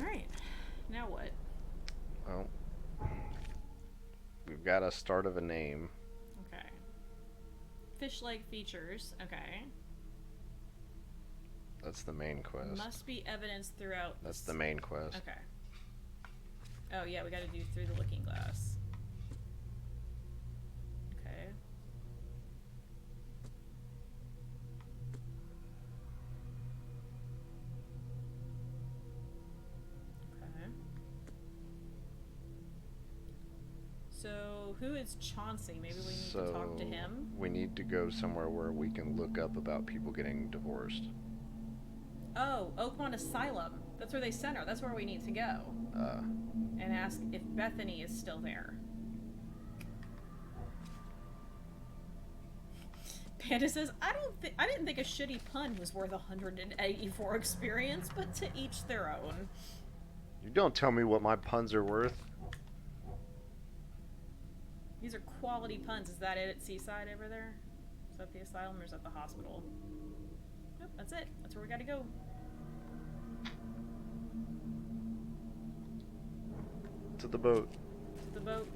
Alright. Now what? Well, we've got a start of a name. Okay. Fish-like features. Okay. That's the main quest. Must be evidence throughout. That's the main quest. Okay. Oh yeah, we gotta do through the looking glass. Okay. Okay. So, who is Chauncey? Maybe we need to talk to him? We need to go somewhere where we can look up about people getting divorced. Oh, Oakmont Asylum. That's where they sent her. That's where we need to go. And ask if Bethany is still there. Panda says, I didn't think a shitty pun was worth 184 experience, but to each their own. You don't tell me what my puns are worth. These are quality puns. Is that it at Seaside over there? Is that the asylum or is that the hospital? Nope, that's it. That's where we gotta go. To the boat. To the boat.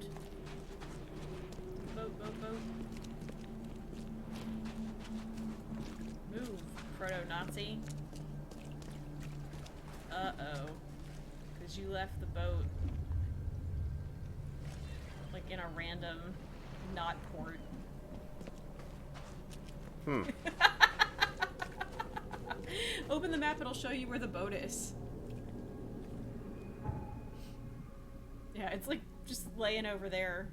Boat, boat, boat. Move, proto-Nazi. Uh-oh. Because you left the boat. Like in a random, not port. Open the map, it'll show you where the boat is. Yeah, it's like just laying over there.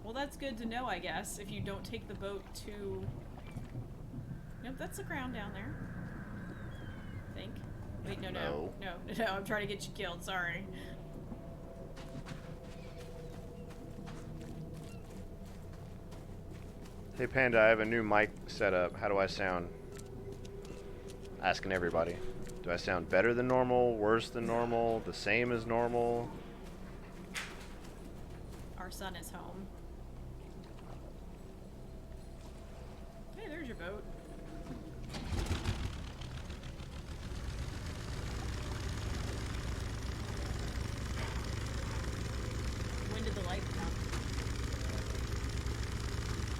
Well, that's good to know, I guess, if you don't take the boat to... Nope, that's the ground down there. I think. Wait, no, I'm trying to get you killed, sorry. Hey Panda, I have a new mic set up. How do I sound? Asking everybody. Do I sound better than normal, worse than normal, the same as normal? Our son is home. Hey, there's your boat. When did the light come?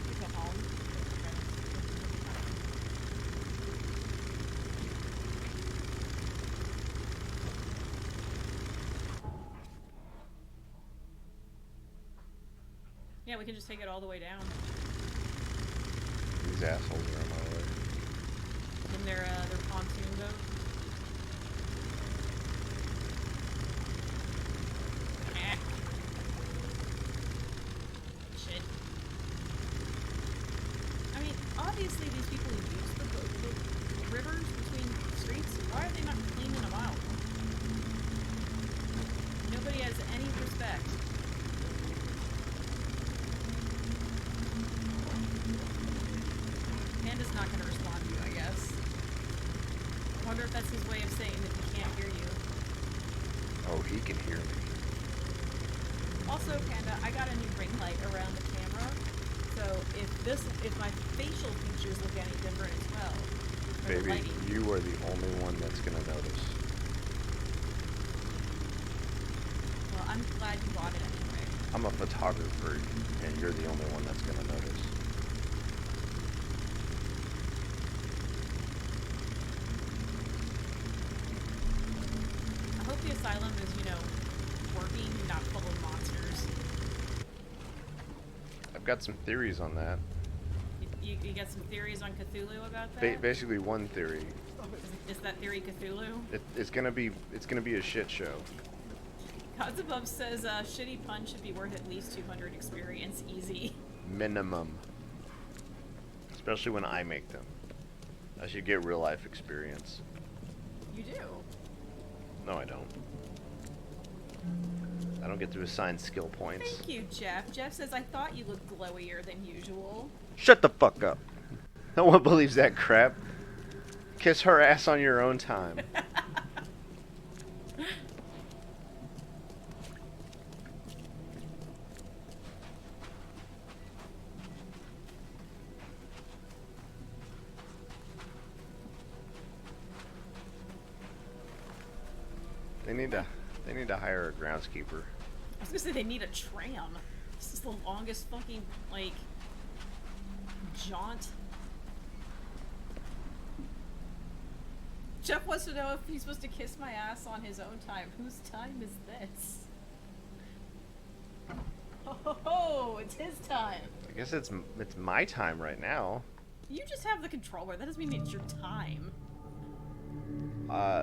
You come home? Yeah, we can just take it all the way down. These assholes are on my way. In their pontoon boat. Eh. Shit. I mean, obviously these people who use the boat, the rivers between streets, why are they not cleaning them out? Nobody has any respect. Panda's not going to respond to you, I guess. I wonder if that's his way of saying that he can't hear you. Oh, he can hear me. Also, Panda, I got a new ring light around the camera, so if my facial features look any different as well. or the Baby, lighting. you are the only one that's gonna notice. Well, I'm glad you bought it anyway. I'm a photographer, and you're the only one that's gonna notice. I hope the asylum is, working and not full of monsters. I've got some theories on that. You got some theories on Cthulhu about that? Basically, one theory. Is that theory Cthulhu? It's gonna be a shit show. Gods Above says Shitty Pun should be worth at least 200 experience easy. Minimum. Especially when I make them. I should get real life experience. You do? No, I don't. I don't get to assign skill points. Thank you, Jeff. Jeff says, I thought you looked glowier than usual. Shut the fuck up. No one believes that crap. Kiss her ass on your own time. They need to hire a groundskeeper. I was gonna say they need a tram. This is the longest fucking, jaunt. Jeff wants to know if he's supposed to kiss my ass on his own time. Whose time is this? Oh, it's his time. I guess it's my time right now. You just have the controller. That doesn't mean it's your time.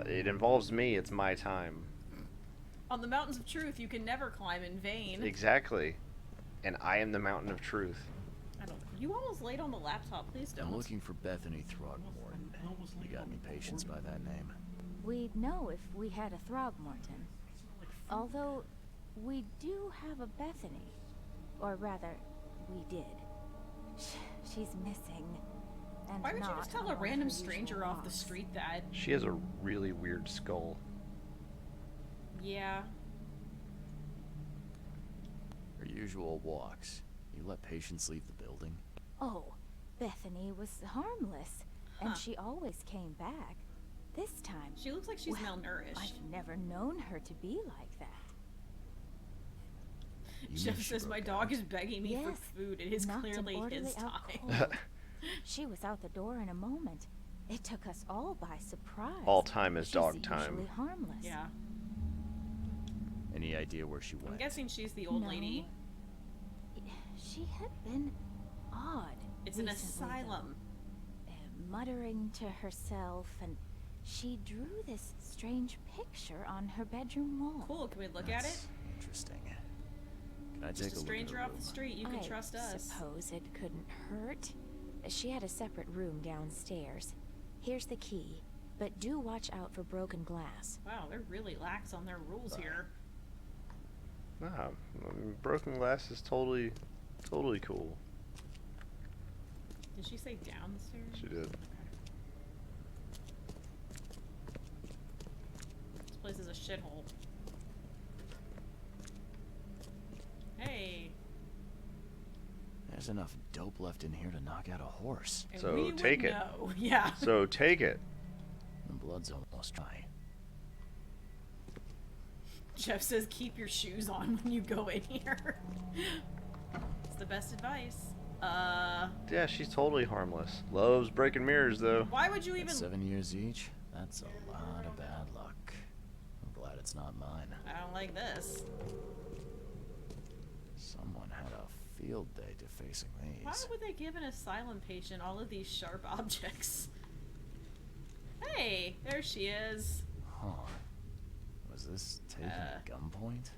It involves me. It's my time. On the mountains of truth, you can never climb in vain. Exactly. And I am the mountain of truth. I don't. You almost laid on the laptop. Please don't. I'm looking for Bethany Throgmorton. You got any patience by that name? We'd know if we had a Throgmorton. Although, we do have a Bethany. Or rather, we did. She's missing. And why would you not just tell a on one of random her stranger usual off the walks. street that? She has a really weird skull. Yeah. Her usual walks. You let Patience leave the building? Oh, Bethany was harmless, Huh. and she always came back. This time, She looks like she's well, malnourished. I've never known her to be like that. Jeff says my dog is begging me for Yes, food. It is knocked him clearly orderly his out time. cold. She was out the door in a moment. It took us all by surprise. All time is She's dog time. usually harmless. Yeah. Any idea where she I'm went? guessing she's the old No, lady. she had been odd. It's an recently, asylum. though. Muttering to herself, and she drew this strange picture on her bedroom wall. Cool, can we look at it? Interesting. Can I Just take a a look at stranger her off the room? street, you can I trust us. suppose it couldn't hurt. She had a separate room downstairs. Here's the key, but do watch out for broken glass. Wow, they're really lax on their rules here. Nah, I mean, broken glass is totally cool. Did she say downstairs? She did. This place is a shithole. Hey. There's enough dope left in here to knock out a horse. And So we would take it. know. Yeah. So take it. The blood's almost dry. Jeff says keep your shoes on when you go in here. It's the best advice. Yeah, she's totally harmless. Loves breaking mirrors, though. Why would you even... At 7 years each? That's a lot of bad luck. I'm glad it's not mine. I don't like this. Someone had a field day defacing these. Why would they give an asylum patient all of these sharp objects? Hey, there she is. Huh. Was this taken at gunpoint?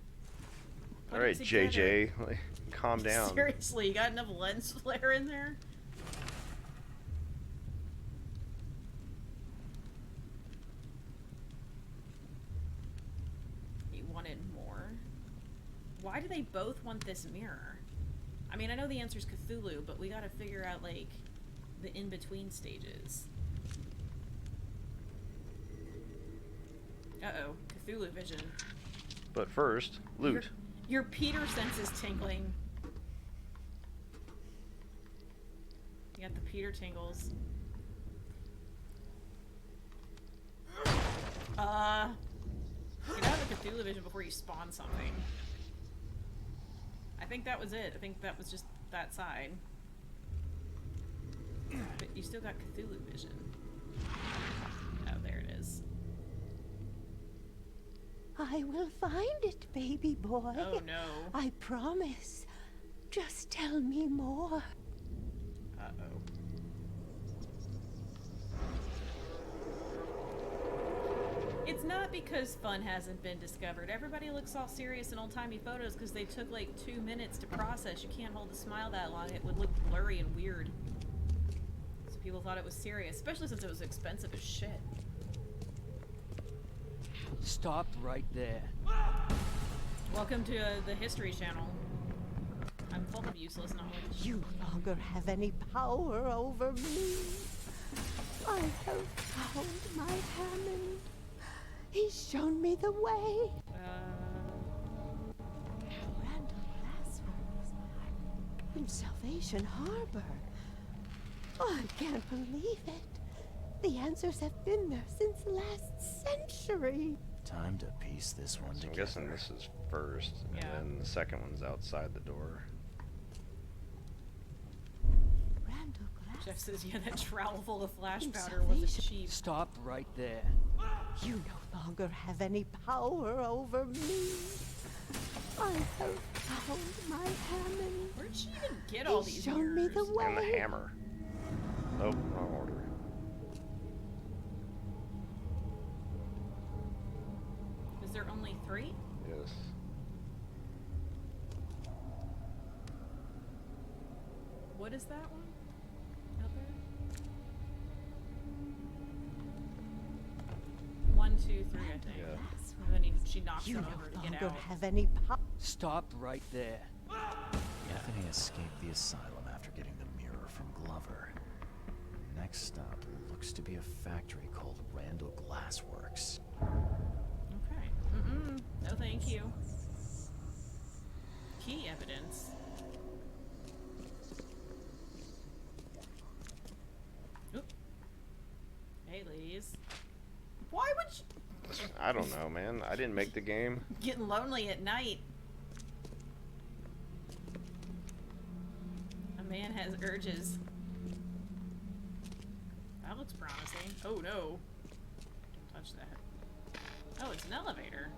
All right, JJ, like, calm down. Seriously, you got enough lens flare in there? You wanted more? Why do they both want this mirror? I mean, I know the answer's Cthulhu, but we gotta figure out, like, the in-between stages. Uh-oh, Cthulhu vision. But first, loot. Your Peter sense is tingling. You got the Peter tingles. Get out of the Cthulhu vision before you spawn something. I think that was it. I think that was just that side. But you still got Cthulhu vision. Oh, there it is. I will find it, baby boy. Oh no. I promise. Just tell me more. Uh-oh. It's not because fun hasn't been discovered. Everybody looks all serious in old-timey photos because they took like 2 minutes to process. You can't hold a smile that long. It would look blurry and weird. So people thought it was serious, especially since it was expensive as shit. Stop right there. Welcome to the History Channel. I'm full of useless knowledge. You no longer have any power over me. I have found my Hammond. He's shown me the way. Randall Glassworks in Salvation Harbor. I can't believe it. The answers have been there since last century. Time to piece this one So I'm together. guessing this is first, and then the second one's outside the door. Randall Glass. Jeff says, yeah, that trowel full of flash In powder wasn't Salvation. cheap. Stop right there. You no longer have any power over me. I have found my Hammond. Where'd she even get all He's these shown me the mirrors? way. And the hammer. Oh, wrong order. Is there only 3? Yes. What is that one? Out there? 1, 2, 3, I think. Yeah. And then she knocks You him no over to get longer out. have any power. Stop right there. Anthony escaped the asylum after getting the mirror from Glover. Next stop looks to be a factory called Randall Glassworks. Okay. Mm-mm. No thank you. Key evidence. Oop. Hey, Liz. Why would you... I don't know, man. I didn't make the game. Getting lonely at night. A man has urges. That looks promising. Oh no. Don't touch that. Oh, it's an elevator.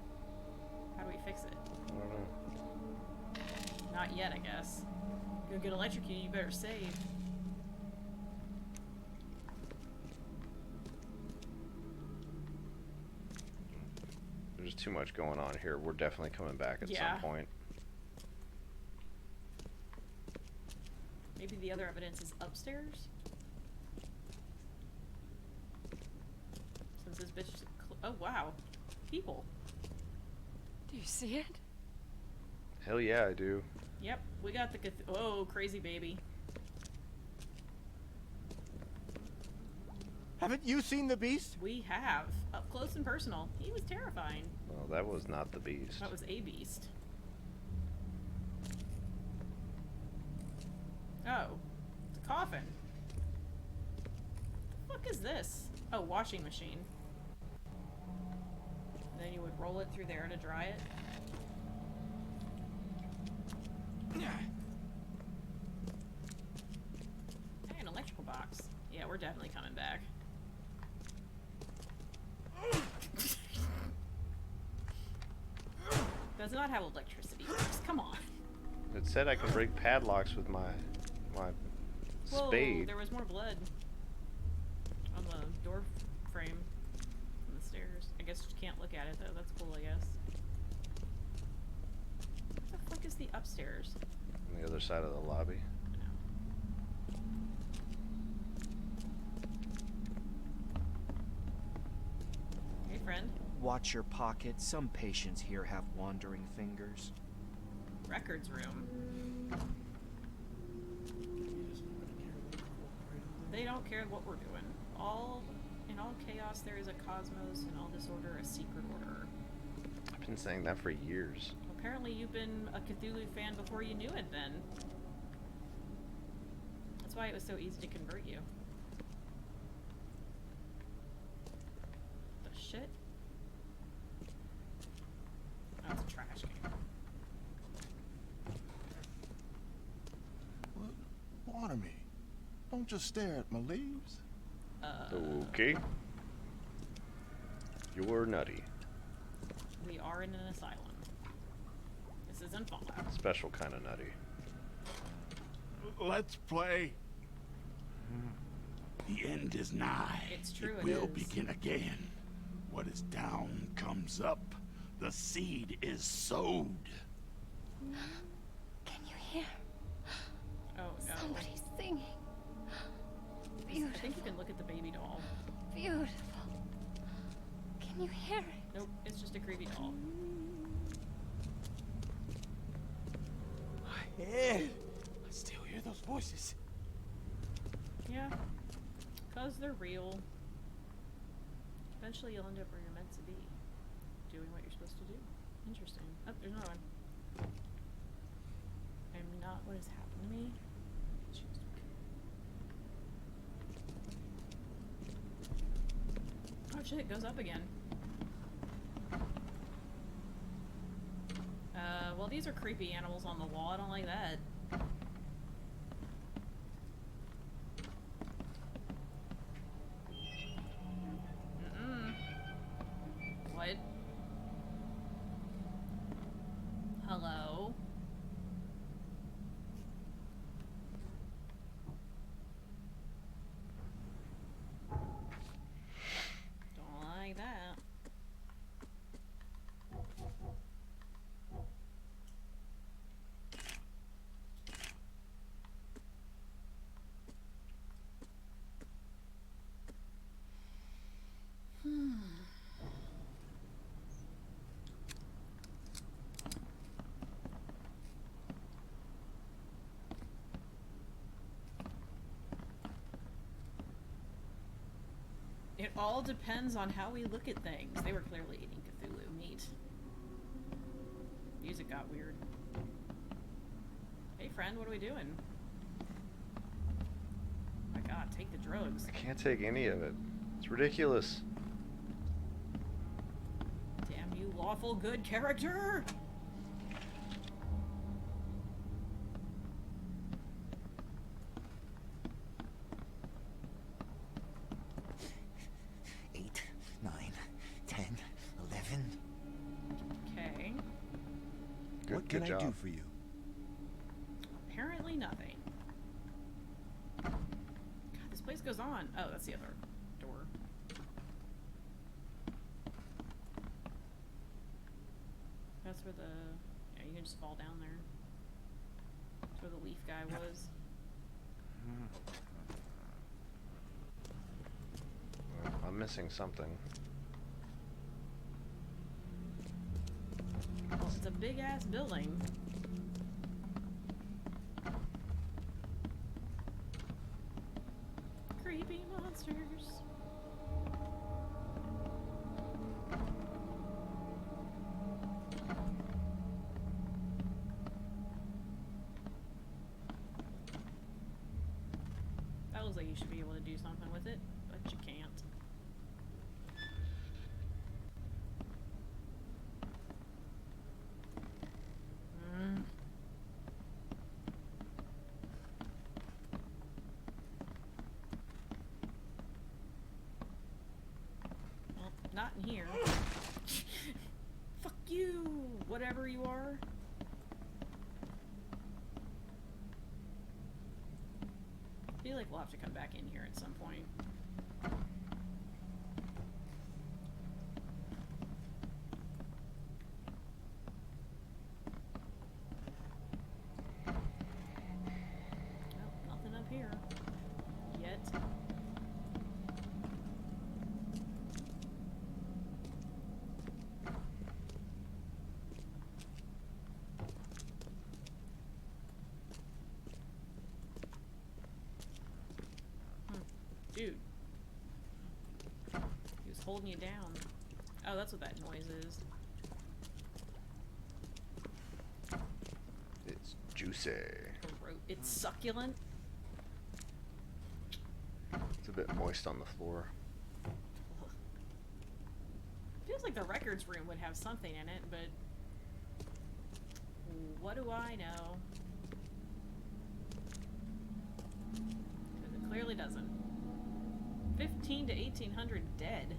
How do we fix it? I don't know. Not yet, I guess. You'll get electrocuted, you better save. There's too much going on here. We're definitely coming back at some point. Maybe the other evidence is upstairs? Since this bitch... Oh, wow. People. Do you see it? Hell yeah, I do. Yep, we got the oh, crazy baby. Haven't you seen the beast? We have. Up close and personal. He was terrifying. Well, that was not the beast. That was a beast. Oh. It's a coffin. What the fuck is this? Oh, washing machine. And then you would roll it through there to dry it. Hey, an electrical box. Yeah, we're definitely coming back. Does not have electricity. Come on. It said I can break padlocks with my Whoa, spade. there was more blood on the door frame on the stairs. I guess you can't look at it though. That's cool, I guess. What the fuck is the upstairs? On the other side of the lobby. Hey, friend. Watch your pocket. Some patients here have wandering fingers. Records room. They don't care what we're doing. In all chaos there is a cosmos, in all disorder a secret order. I've been saying that for years. Apparently you've been a Cthulhu fan before you knew it then. That's why it was so easy to convert you. The shit? Oh, it's a trash can. Water me. Don't just stare at my leaves. Okay. You're nutty. We are in an asylum. This isn't Fallout. Special kind of nutty. Let's play. The end is nigh. It's true, it will begin again. What is down comes up. The seed is sowed. Can you hear? Oh no. Somebody's singing. I think you can look at the baby doll. Beautiful. Can you hear it? Nope, it's just a creepy doll. My head. I still hear those voices. Yeah, because they're real. Eventually you'll end up where you're meant to be. Doing what you're supposed to do. Interesting. Oh, there's another one. I'm not what has happened to me. Oh shit, it goes up again. Well these are creepy animals on the wall. I don't like that. What? Hello? Don't like that. It all depends on how we look at things. They were clearly eating Cthulhu meat. Music got weird. Hey friend, what are we doing? Oh my god, take the drugs. I can't take any of it. It's ridiculous. Damn you, lawful good character! What can I do for you? apparently nothing. God, this place goes on. Oh, that's the other door. That's where the... Yeah, you can just fall down there. That's where the leaf guy was. Well, I'm missing something. Well, it's a big-ass building. Creepy monsters. That looks like you should be able to do something with it, but you can't. Well, not in here. Fuck you, whatever you are. I feel like we'll have to come back in here at some point. Nope, nothing up here. Yet. Dude. He was holding you down. Oh, that's what that noise is. It's juicy. It's succulent. It's a bit moist on the floor. Feels like the records room would have something in it, but what do I know? 'Cause it clearly doesn't. 15 to 1800 dead.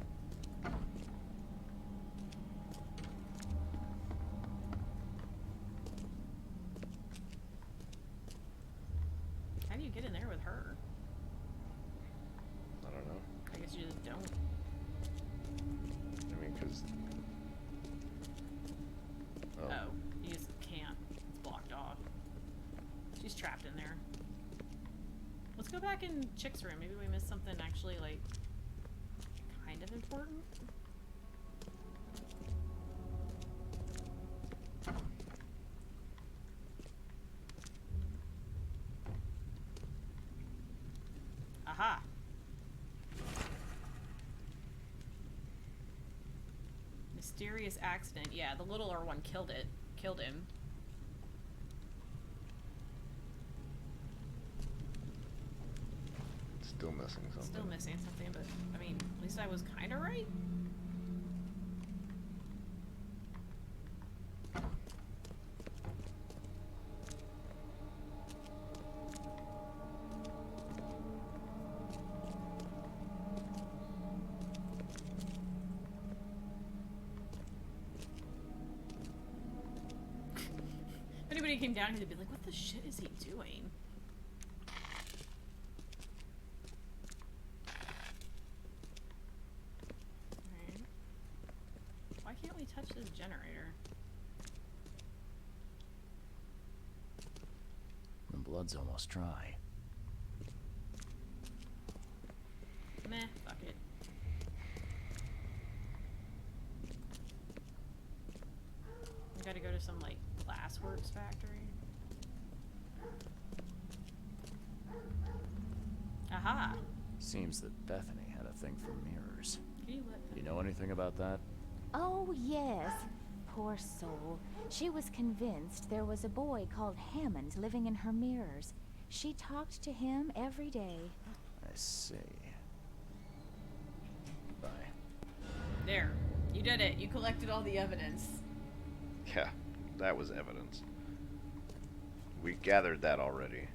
How do you get in there with her? I don't know. I guess you just don't. I mean, because... Oh, you just can't. It's blocked off. She's trapped in there. Let's go back in Chick's room. Maybe we missed something actually, like, kind of important. Aha! Mysterious accident. Yeah, the littler one killed him. Still missing something. Still missing something, but I mean, at least I was kind of right. If anybody came down here, they'd be like, "What the shit is he doing?" Why can't we touch this generator? The blood's almost dry. Meh, fuck it. We gotta go to some, like, glassworks factory. Aha! Seems that Bethany had a thing for mirrors. Can you let You know anything about that? Oh, yes. Poor soul. She was convinced there was a boy called Hammond living in her mirrors. She talked to him every day. I see. Bye. There. You did it. You collected all the evidence. Yeah, that was evidence. We gathered that already.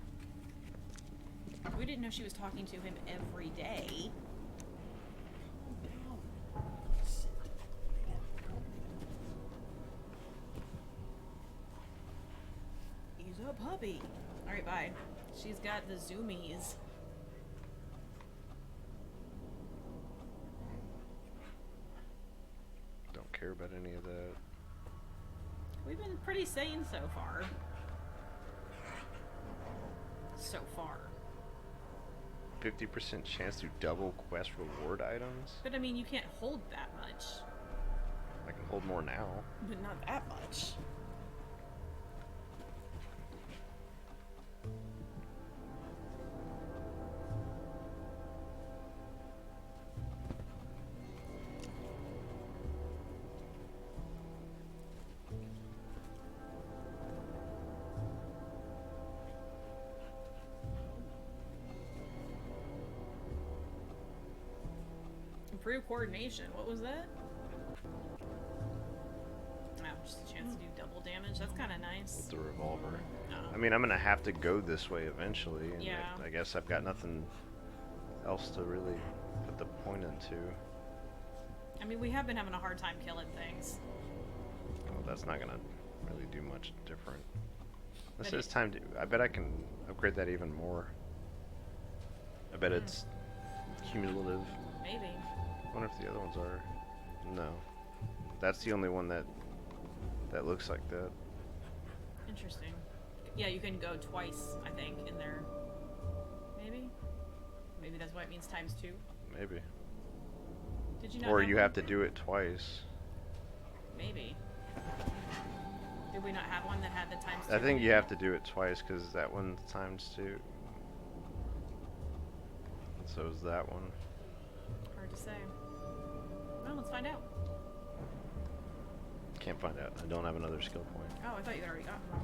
We didn't know she was talking to him every day. Ease The puppy. Alright, bye. She's got the zoomies. Don't care about any of that. We've been pretty sane so far. So far. 50% chance to double quest reward items? But I mean, you can't hold that much. I can hold more now. But not that much. Improve coordination. What was that? Oh, just a chance to do double damage. That's kind of nice. With the revolver. Oh. I mean, I'm gonna have to go this way eventually. And Yeah. I guess I've got nothing else to really put the point into. I mean, we have been having a hard time killing things. Oh, that's not gonna really do much different. This But is time to. I bet I can upgrade that even more. I bet it's cumulative. Maybe. I wonder if the other ones are. No. That's the only one that looks like that. Interesting. Yeah, you can go twice, I think, in there. Maybe? Maybe that's why it means times 2. Maybe. Did you not Or have you one? have to do it twice. Maybe. Did we not have one that had the times 2? I think you have to do it twice because that one's times 2. And so is that one. Hard to say. Well, let's find out. Can't find out. I don't have another skill point. Oh, I thought you had already got one.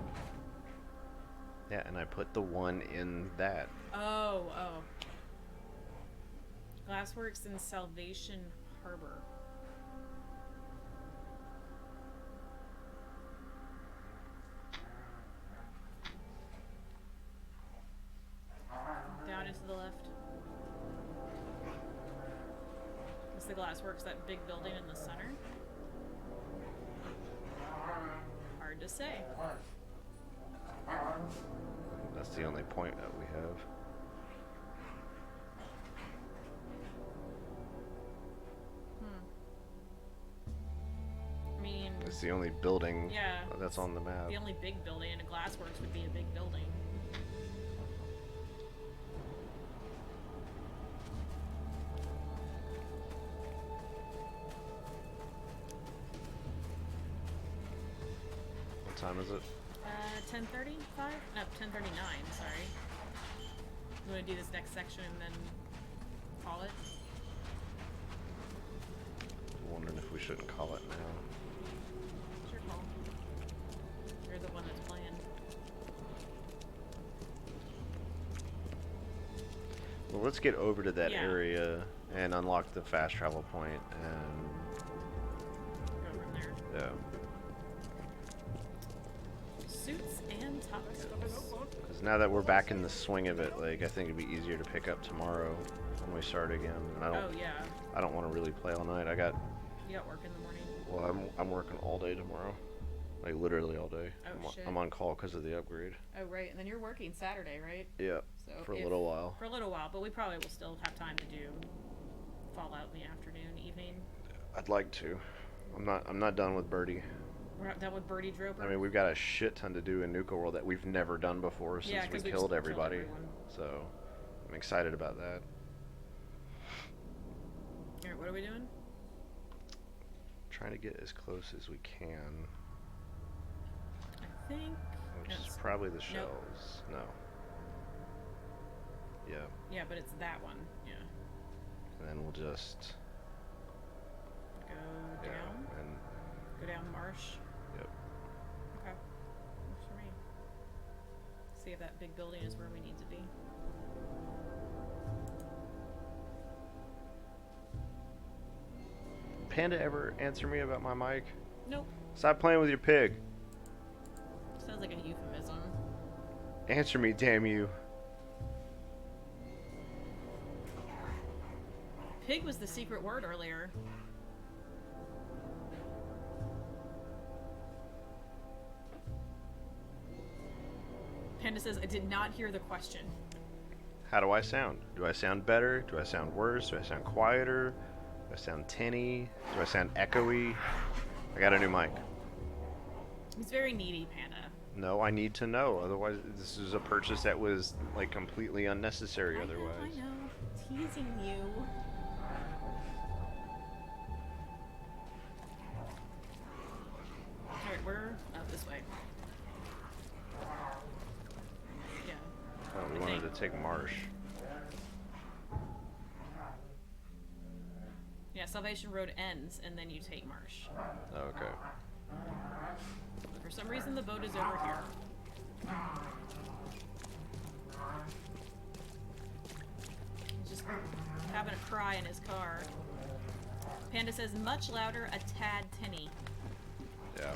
Yeah, and I put the one in that. Oh. Glassworks in Salvation Harbor. Down and to the left. Is the Glassworks that big building in the center? Hard to say. That's the only point that we have. I mean, It's the only building yeah, that's on the map. the only big building, and a Glassworks would be a big building. What time is it? 10:35? No, 10:39, sorry. You want to do this next section and then call it? Wondering if we shouldn't call it now. It's your call. You're the one that's playing. Well, let's get over to that Yeah. area and unlock the fast travel point and Go from there. yeah. Suits and tacos. Because now that we're back in the swing of it, like I think it'd be easier to pick up tomorrow when we start again. And Oh, yeah. I don't want to really play all night. You got work in the morning. Well, I'm working all day tomorrow, like literally all day. Oh, shit. I'm on call because of the upgrade. Oh, right. And then you're working Saturday, right? Yeah. So For a if- little while. For a little while, but we probably will still have time to do Fallout in the afternoon, evening. I'd like to. I'm not done with Birdie. We're not done with Birdie Droper. I mean, we've got a shit ton to do in Nuka World that we've never done before Yeah, since 'cause we we've killed killed everybody. everyone. So, I'm excited about that. Alright, what are we doing? Trying to get as close as we can, I think. which no, is it's- probably the nope. shells. No. Yeah, Yeah, but it's that one. Yeah. and then we'll just Go yeah, down. and Go down Marsh. yep. Okay. Works for me. See if that big building is where we need to be. Panda ever answer me about my mic? Nope. Stop playing with your pig. Sounds like a euphemism. Answer me, damn you. Pig was the secret word earlier. Panda says, I did not hear the question. How do I sound? Do I sound better? Do I sound worse? Do I sound quieter? Do I sound tinny? Do I sound echoey? I got a new mic. He's very needy, Panda. No, I need to know. Otherwise, this is a purchase that was like completely unnecessary. Otherwise, I know. Teasing you. Alright, we're up this way. Yeah. oh, we wanted to take Marsh. Yeah, Salvation Road ends, and then you take Marsh. Oh, okay. For some reason, the boat is over here. He's just having a cry in his car. Panda says, much louder, a tad tinny. Yeah.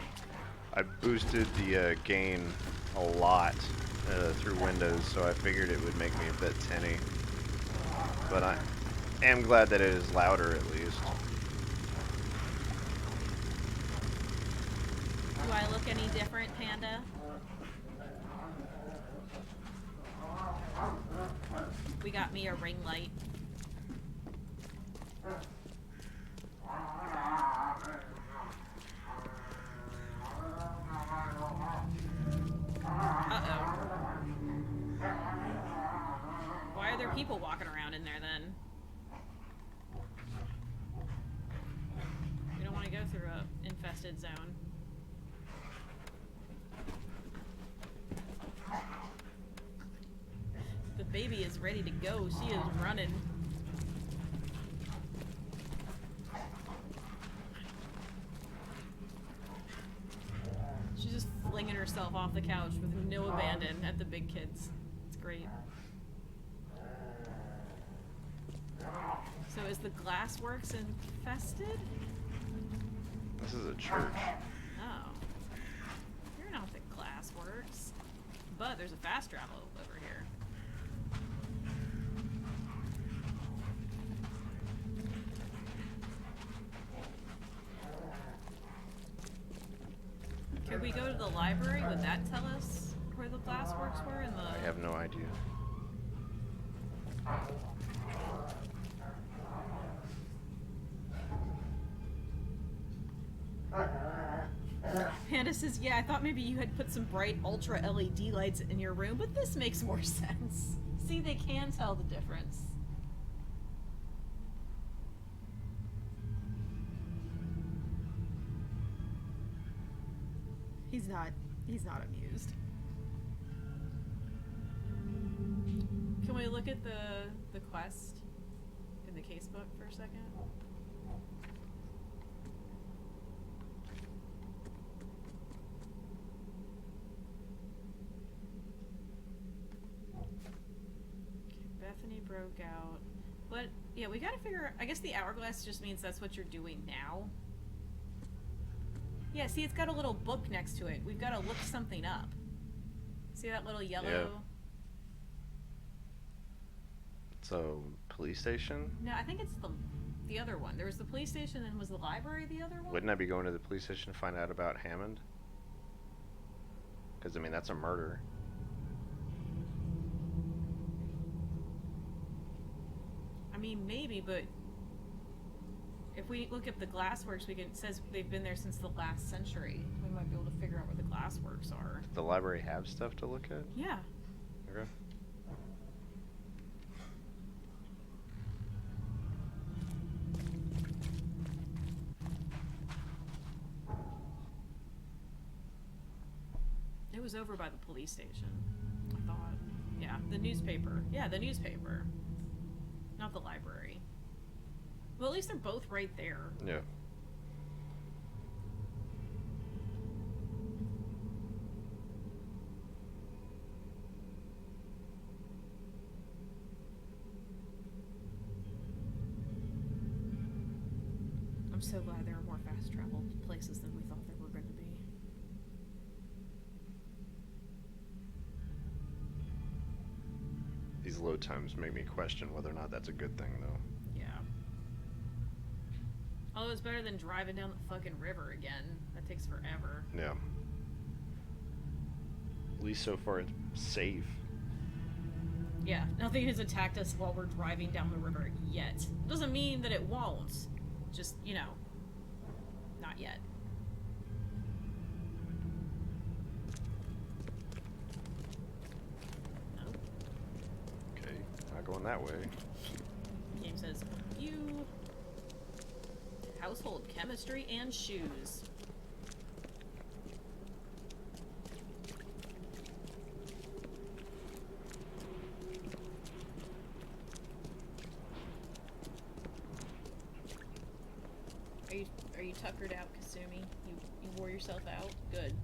I boosted the gain a lot through Windows, so I figured it would make me a bit tinny. But I am glad that it is louder at least. Do I look any different, Panda? We got me a ring light. Uh-oh. Why are there people walking around in there then? We don't want to go through a infested zone. The baby is ready to go. She is running. She's just flinging herself off the couch with no abandon at the big kids. It's great. So is the Glassworks infested? This is a church. Oh. You're not the Glassworks. But there's a fast travel over here. Could we go to the library? Would that tell us where the Glassworks were in the... I have no idea. Panda says, yeah, I thought maybe you had put some bright ultra LED lights in your room, but this makes more sense. See, they can tell the difference. He's not amused. Can we look at the quest in the casebook for a second? Bethany broke out. What? Yeah, we gotta figure. I guess the hourglass just means that's what you're doing now. Yeah, see, it's got a little book next to it. We've got to look something up. See that little yellow? Yeah. So, police station? No, I think it's the other one. There was the police station, and was the library the other one? Wouldn't I be going to the police station to find out about Hammond? Because, I mean, that's a murder. I mean, maybe, but if we look at the Glassworks, it says they've been there since the last century. We might be able to figure out where the Glassworks are. Does the library have stuff to look at? Yeah. Okay. It was over by the police station, I thought. Yeah, the newspaper. Yeah, the newspaper. Not the library. Well, at least they're both right there. Yeah. I'm so glad there are more fast travel places than we thought there were going to be. These load times make me question whether or not that's a good thing, though. Yeah. Although it's better than driving down the fucking river again. That takes forever. Yeah. least so far it's safe. Yeah, nothing has attacked us while we're driving down the river yet. Doesn't mean that it won't. Just, you know, not yet. No. Okay, not going that way. Game says, you. Household chemistry and shoes. Are you tuckered out, Kasumi? You wore yourself out? Good.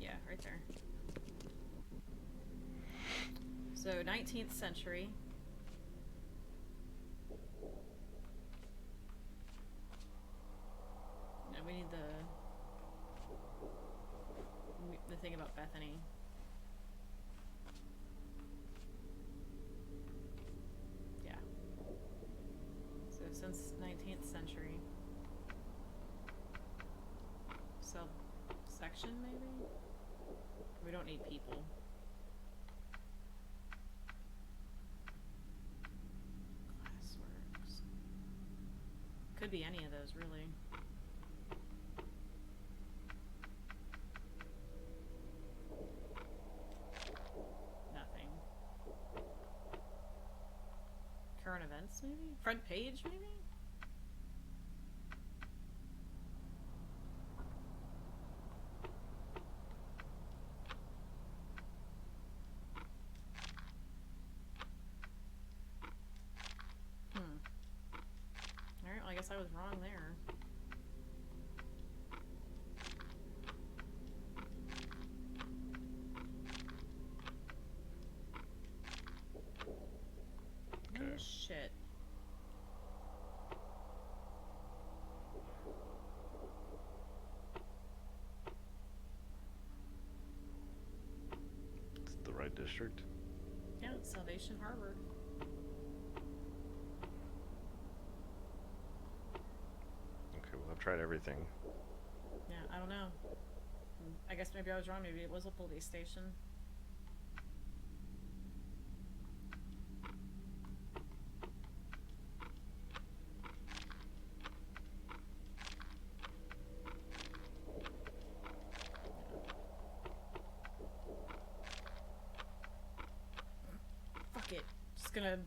Yeah, right there. So, 19th century. No, we need the thing about Bethany. Yeah. So since 19th century. Subsection maybe? We don't need people. Glassworks. Could be any of those really. Current events, maybe? Front page, maybe? Alright, well, I guess I was wrong there. Oh, shit. It's the right district. Yeah, it's Salvation Harbor. Okay, well, I've tried everything. Yeah, I don't know. I guess maybe I was wrong. Maybe it was a police station. Fuck it. Just gonna...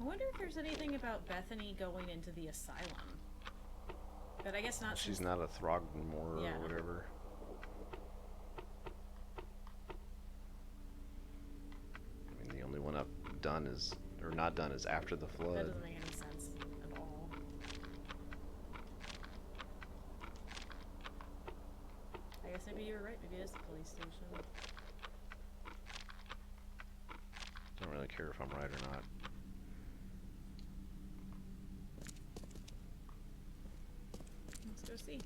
I wonder if there's anything about Bethany going into the asylum. But I guess not. She's not a Throgmorton Yeah. or whatever. I mean, the only one I've done is, or not done, is After the Flood. That doesn't make any sense at all. I guess maybe you were right. Maybe it is the police station. Don't really care if I'm right or not. Let's go see.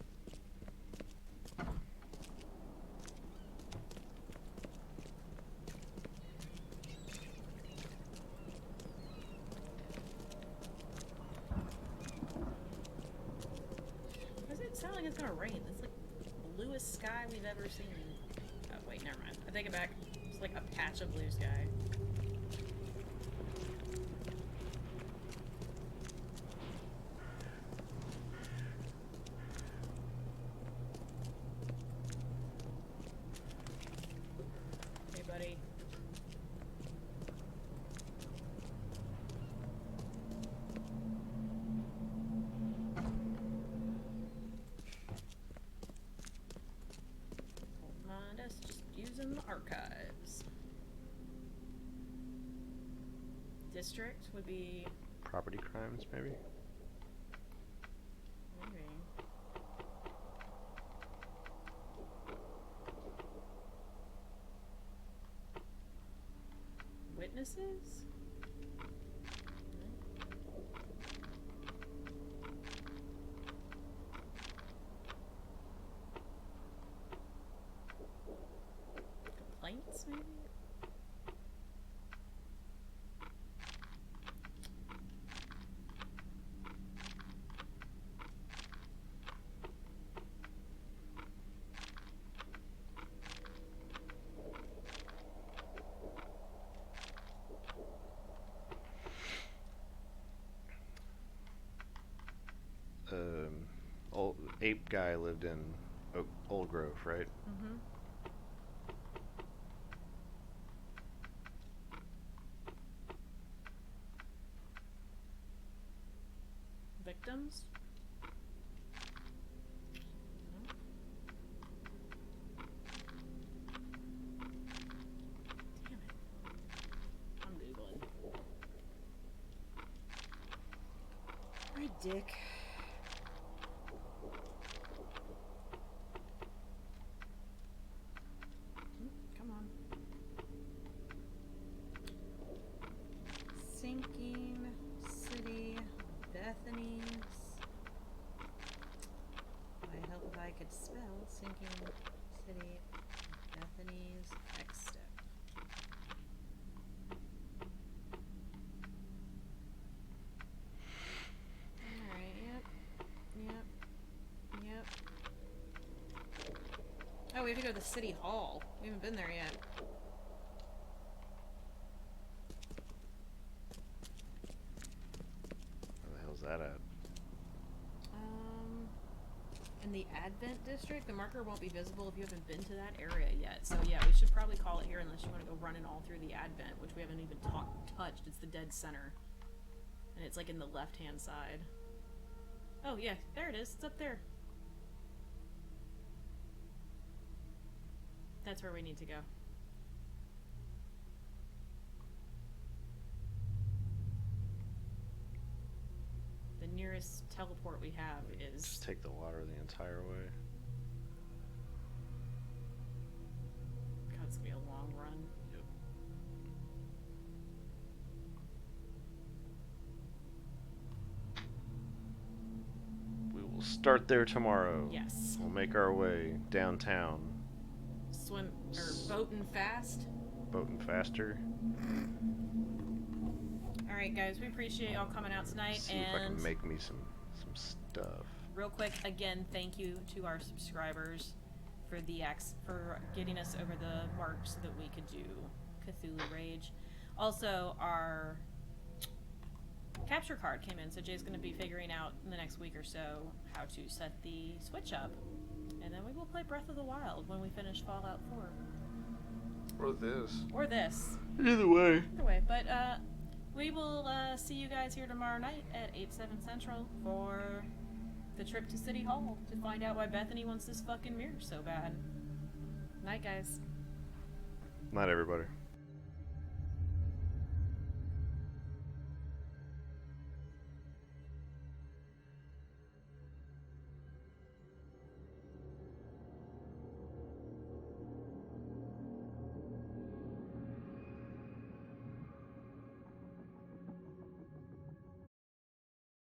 Does it sound like it's gonna rain? It's like the bluest sky we've ever seen. Oh wait, never mind. I take it back. It's like a patch of blue sky. Hey, buddy. Don't mind us just using the archives. District would be... Property crimes, maybe? maybe. this is? Complaints, maybe? Old ape guy lived in Old Grove, right? Mm-hmm. Victims? Damn it. I'm Googling. Right, dick. Come on. Sinking City, Bethany's. I help if I could spell Sinking City, Bethany's next step. Alright, yep. Oh, we have to go to the city hall. We haven't been there yet. Where the hell's that at? In the Advent District, the marker won't be visible if you haven't been to that area yet. So yeah, we should probably call it here unless you want to go running all through the Advent, which we haven't even touched. It's the dead center. And it's like in the left-hand side. Oh yeah, there it is. It's up there. That's where we need to go. The nearest teleport we have is... Just take the water the entire way. God, it's gonna be a long run. Yep. We will start there tomorrow. Yes. We'll make our way downtown. Swim or boating fast. Boating faster. All right, guys, we appreciate y'all coming out tonight. See if I can make me some stuff. Real quick, again, thank you to our subscribers for for getting us over the mark so that we could do Cthulhu Rage. Also, our capture card came in, so Jay's going to be figuring out in the next week or so how to set the Switch up. And then we will play Breath of the Wild when we finish Fallout 4. Or this. Or this. Either way. Either way, but we will see you guys here tomorrow night at 8/7 Central for the trip to City Hall to find out why Bethany wants this fucking mirror so bad. Night, guys. Night, everybody.